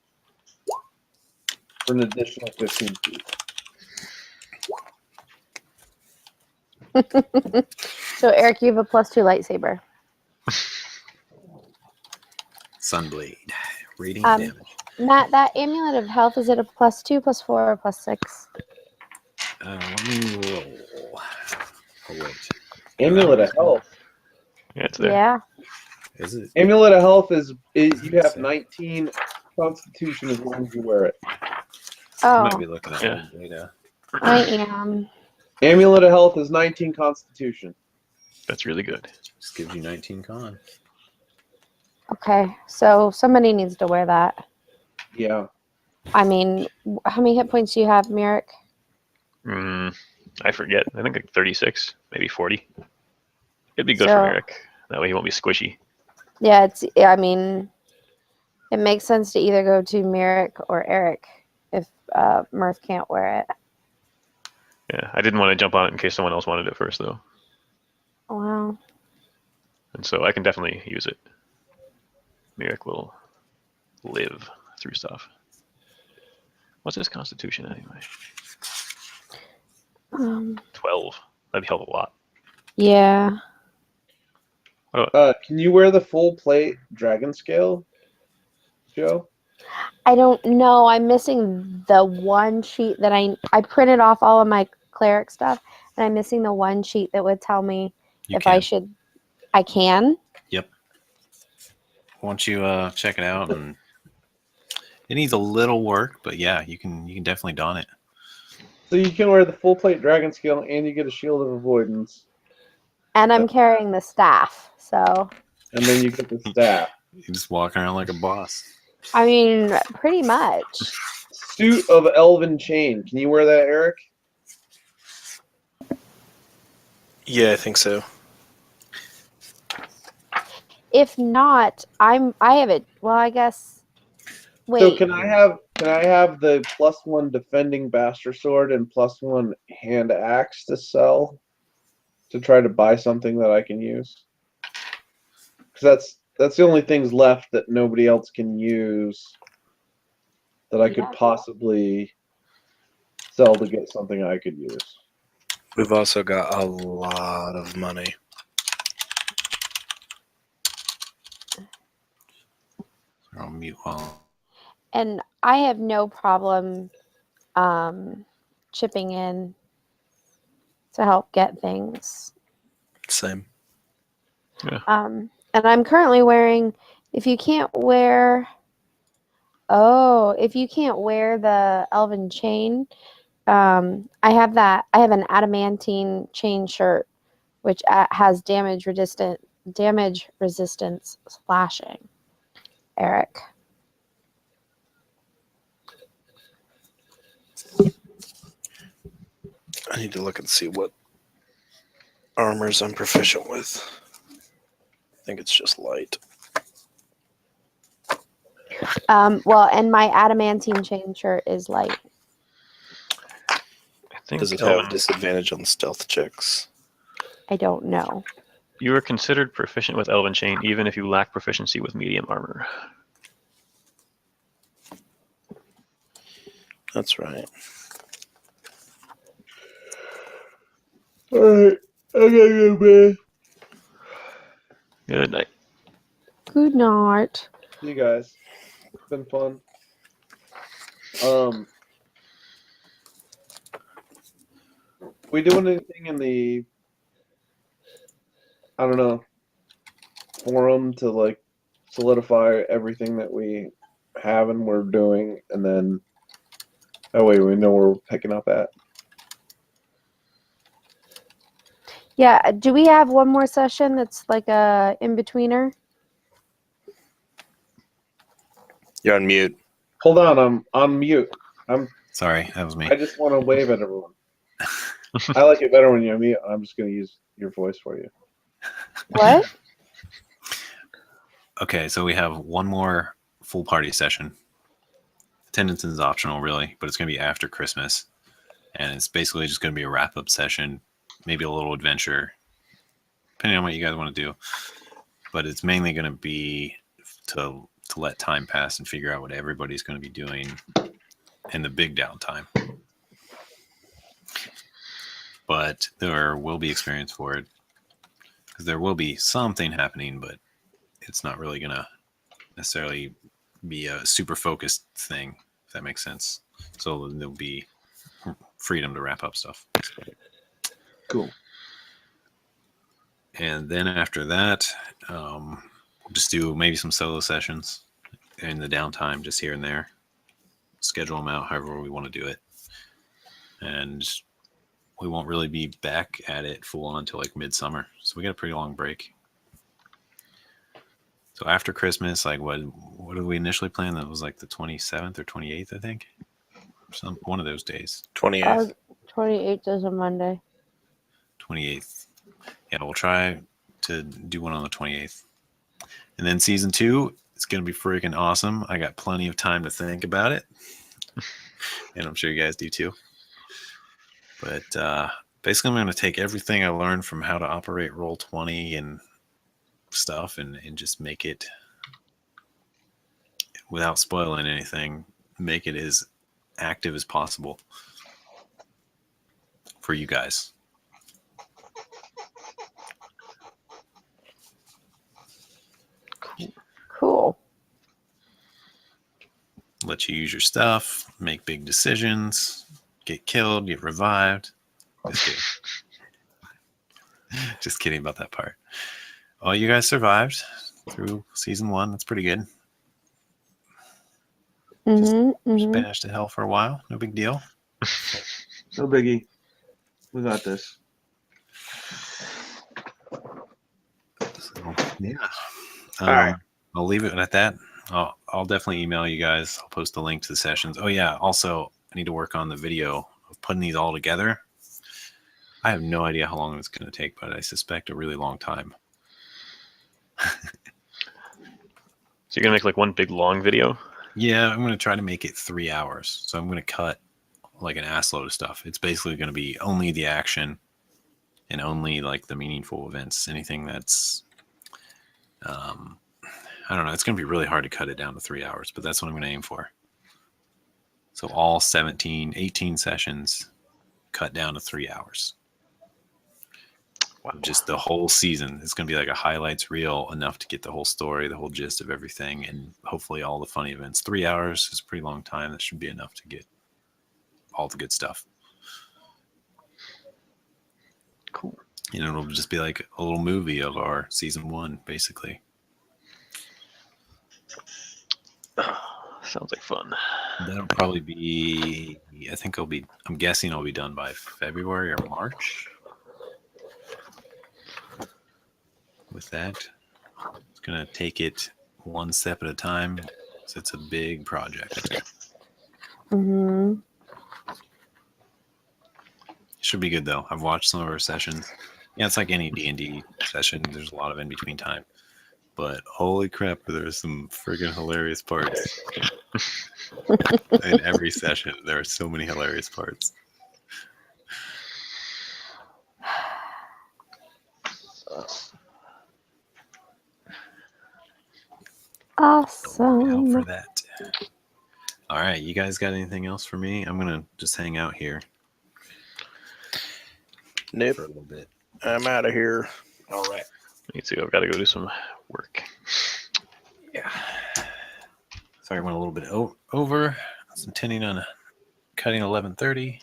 for an additional 15 feet. So, Eric, you have a +2 lightsaber. Sunblade. Radiant Um, damage. Matt, that amulet of health, is it a +2, +4, or +6? Let me roll. Oh, wait. Amulet of Health. Yeah, it's there. Yeah. Is it? Amulet of Health is you have 19 Constitution as long as you wear it. I might Oh, be looking at Yeah. old data. I am. Amulet of Health is 19 Constitution. That's really good. Just gives you 19 con. Okay, so somebody needs to wear that. Yeah. I mean, how many hit points do you have, Merrick? I forget. I think like 36, maybe 40. It'd be good So- for Eric. That way he won't be squishy. Yeah, I mean, it makes sense to either go to Merrick or Eric if Murph can't wear it. Yeah, I didn't want to jump on it in case someone else wanted it first, though. Wow. And so I can definitely use it. Merrick will live through stuff. What's his constitution anyway? 12. That'd help a lot. Yeah. Can you wear the full plate dragon scale, Joe? I don't know. I'm missing the one sheet that I printed off all of my cleric stuff, and I'm missing the one sheet that would tell me You if can. I should. I can. Yep. once you check it out, and it needs a little work, but yeah, you can definitely don it. So you can wear the full plate dragon scale, and you get a shield of avoidance, And I'm carrying the staff, so and then you get the staff. You just walk around like a boss. I mean, pretty much. Suit of elven chain. Can you wear that, Eric? Yeah, I think so. If not, I have it. Well, I guess. Wait. So can I have the +1 defending bastard sword and +1 hand axe to sell to try to buy something that I can use? Because that's the only things left that nobody else can use that I could Yeah. possibly sell to get something I could use. We've also got a lot of money. I'll mute while. And I have no problem chipping in to help get things. Same. And I'm currently wearing. If you can't wear the elven chain, I have that. I have an adamantine chain shirt, which has damage resistance slashing. Eric. I need to look and see what armors I'm proficient with. I think it's just light. Well, and my adamantine chain shirt is light. I think Does it have a disadvantage on stealth checks? I don't know. you are considered proficient with Elven Chain even if you lack proficiency with medium armor. That's right. Alright, I gotta go, man. Good night. Good night. See you guys. It's been fun. We doing anything in the I don't know forum to like solidify everything that we have and we're doing, and then that way we know where we're picking up at. Yeah, do we have one more session that's like a in-betweener? You're on mute. Hold on, I'm on mute. Sorry, that was me. I just want to wave at everyone. I like it better when you're mute. I'm just going to use your voice for you. What? Okay, so we have one more full party session. Attendance is optional, really, but it's going to be after Christmas. And it's basically just going to be a wrap up session, maybe a little adventure, depending on what you guys want to do. But it's mainly going to be to let time pass and figure out what everybody's going to be doing in the big downtime. But there will be experience for it, because there will be something happening, but it's not really going to necessarily be a super focused thing, if that makes sense. So there'll be freedom to wrap up stuff. Cool. And then after that, we'll just do maybe some solo sessions in the downtime, just here and there. Schedule them out however we want to do it. And we won't really be back at it full on until like midsummer. So we got a pretty long break. So after Christmas, like what did we initially plan? That was like the 27th or 28th, I think. One of those days. 28th. 28th is a Monday. 28th. Yeah, we'll try to do one on the 28th. And then season 2, it's going to be freaking awesome. I got plenty of time to think about it. And I'm sure you guys do too. But basically, I'm going to take everything I learned from how to operate Roll20 and stuff and just make it, without spoiling anything, make it as active as possible for you guys. Cool. Let you use your stuff, make big decisions, get killed, get revived. Just kidding. Just kidding about that part. Oh, you guys survived. through season 1. That's pretty good. Mm-hmm. Banished to hell for a while. No big deal. No biggie. We got this. So, yeah. All right. I'll leave it at that. I'll definitely email you guys. I'll post a link to the sessions. Oh yeah. Also, I need to work on the video of putting these all together. I have no idea how long it's going to take, but I suspect a really long time. So you're gonna make like one big long video? Yeah, I'm going to try to make it 3 hours. So I'm going to cut like an assload of stuff. It's basically going to be only the action and only like the meaningful events. Anything that's, I don't know. It's going to be really hard to cut it down to 3 hours, but that's what I'm going to aim for. So all 18 sessions cut down to 3 hours. Wow. Just the whole season. It's going to be like a highlights reel, enough to get the whole story, the whole gist of everything, and hopefully all the funny events. 3 hours is a pretty long time. That should be enough to get all the good stuff. Cool. And it'll just be like a little movie of our season 1, basically. Sounds like fun. That'll probably be, I'm guessing I'll be done by February or March. With that, it's going to take it one step at a time. So it's a big project. Mm-hmm. Should be good though. I've watched some of our sessions. Yeah, it's like any D&D session. There's a lot of in-between time. But holy crap, there's some friggin' hilarious parts. In every session, there are so many hilarious parts. Out Awesome. for that. All right, you guys got anything else for me? I'm gonna just hang out here Nope. for a little bit. I'm out of here. All right. Me too. I've got to go do some work. Yeah. Sorry, I went a little bit over. I was intending on cutting 11:30.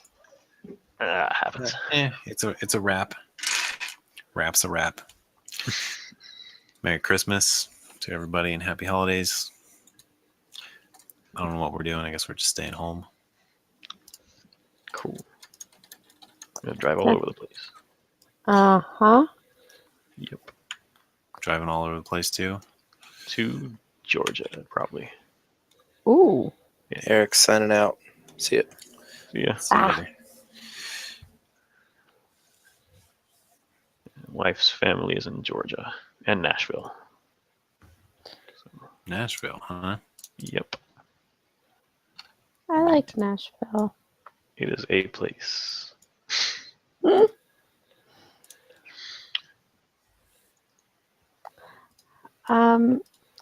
Happens. It's a wrap. Wrap's a wrap. Merry Christmas to everybody and happy holidays. I don't know what we're doing. I guess we're just staying home. Cool. I'm gonna drive all over the place. Uh-huh. Yep. Driving all over the place too. To Georgia, probably. Ooh. Eric's signing out. See it. Yeah. See you Ah. later. Wife's family is in Georgia and Nashville. Nashville, huh? Yep. I like Nashville. It is a place.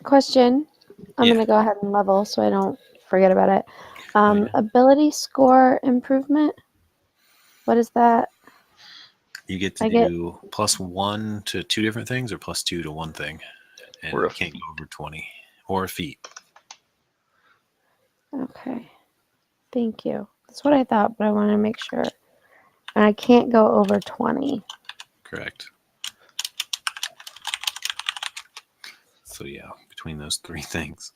Question. I'm Yeah. gonna go ahead and level so I don't forget about it. Yeah. Ability score improvement. What is that? You get to do +1 to 2 different things or +2 to 1 thing. And Or you a can't feat. go over 20. Or a feat. Okay. Thank you. That's what I thought, but I want to make sure. And I can't go over 20. Correct. So yeah, between those 3 things.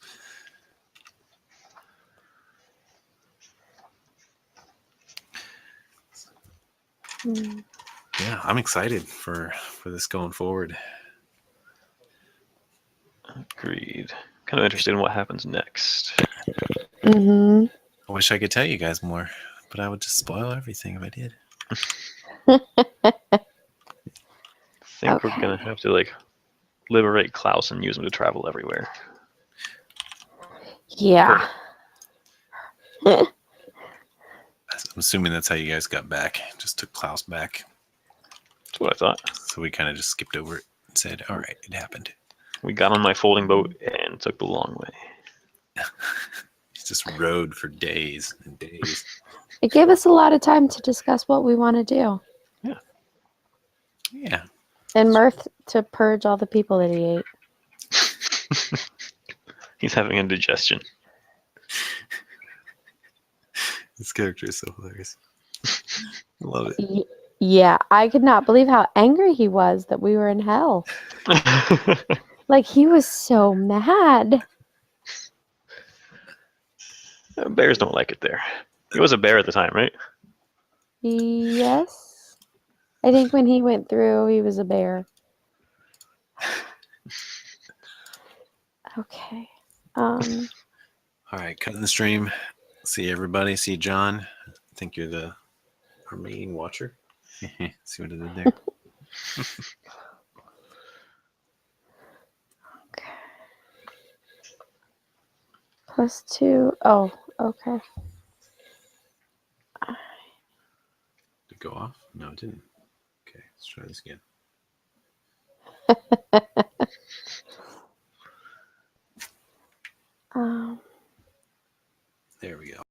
Hmm. Yeah, I'm excited for this going forward. Agreed. Kind of interested in what happens next. Mm-hmm. I wish I could tell you guys more, but I would just spoil everything if I did. I think we're Okay. gonna have to like liberate Klaus and use him to travel everywhere. Yeah. I'm assuming that's how you guys got back. Just took Klaus back. That's what I thought. So we kind of just skipped over it and said, all right, it happened. We got on my folding boat and took the long way. He just rode for days and days. It gave us a lot of time to discuss what we want to do. Yeah. And Mirth to purge all the people that he ate. He's having indigestion. This character is so hilarious. I love it. Yeah, I could not believe how angry he was that we were in hell. Like he was so mad. Bears don't like it there. He was a bear at the time, right? Yes. I think when he went through, he was a bear. Okay. All right, cutting the stream. See everybody. See John. I think you're our main watcher. See what I did there? +2. Oh, okay. Did it go off? No, it didn't. Okay, let's try this again.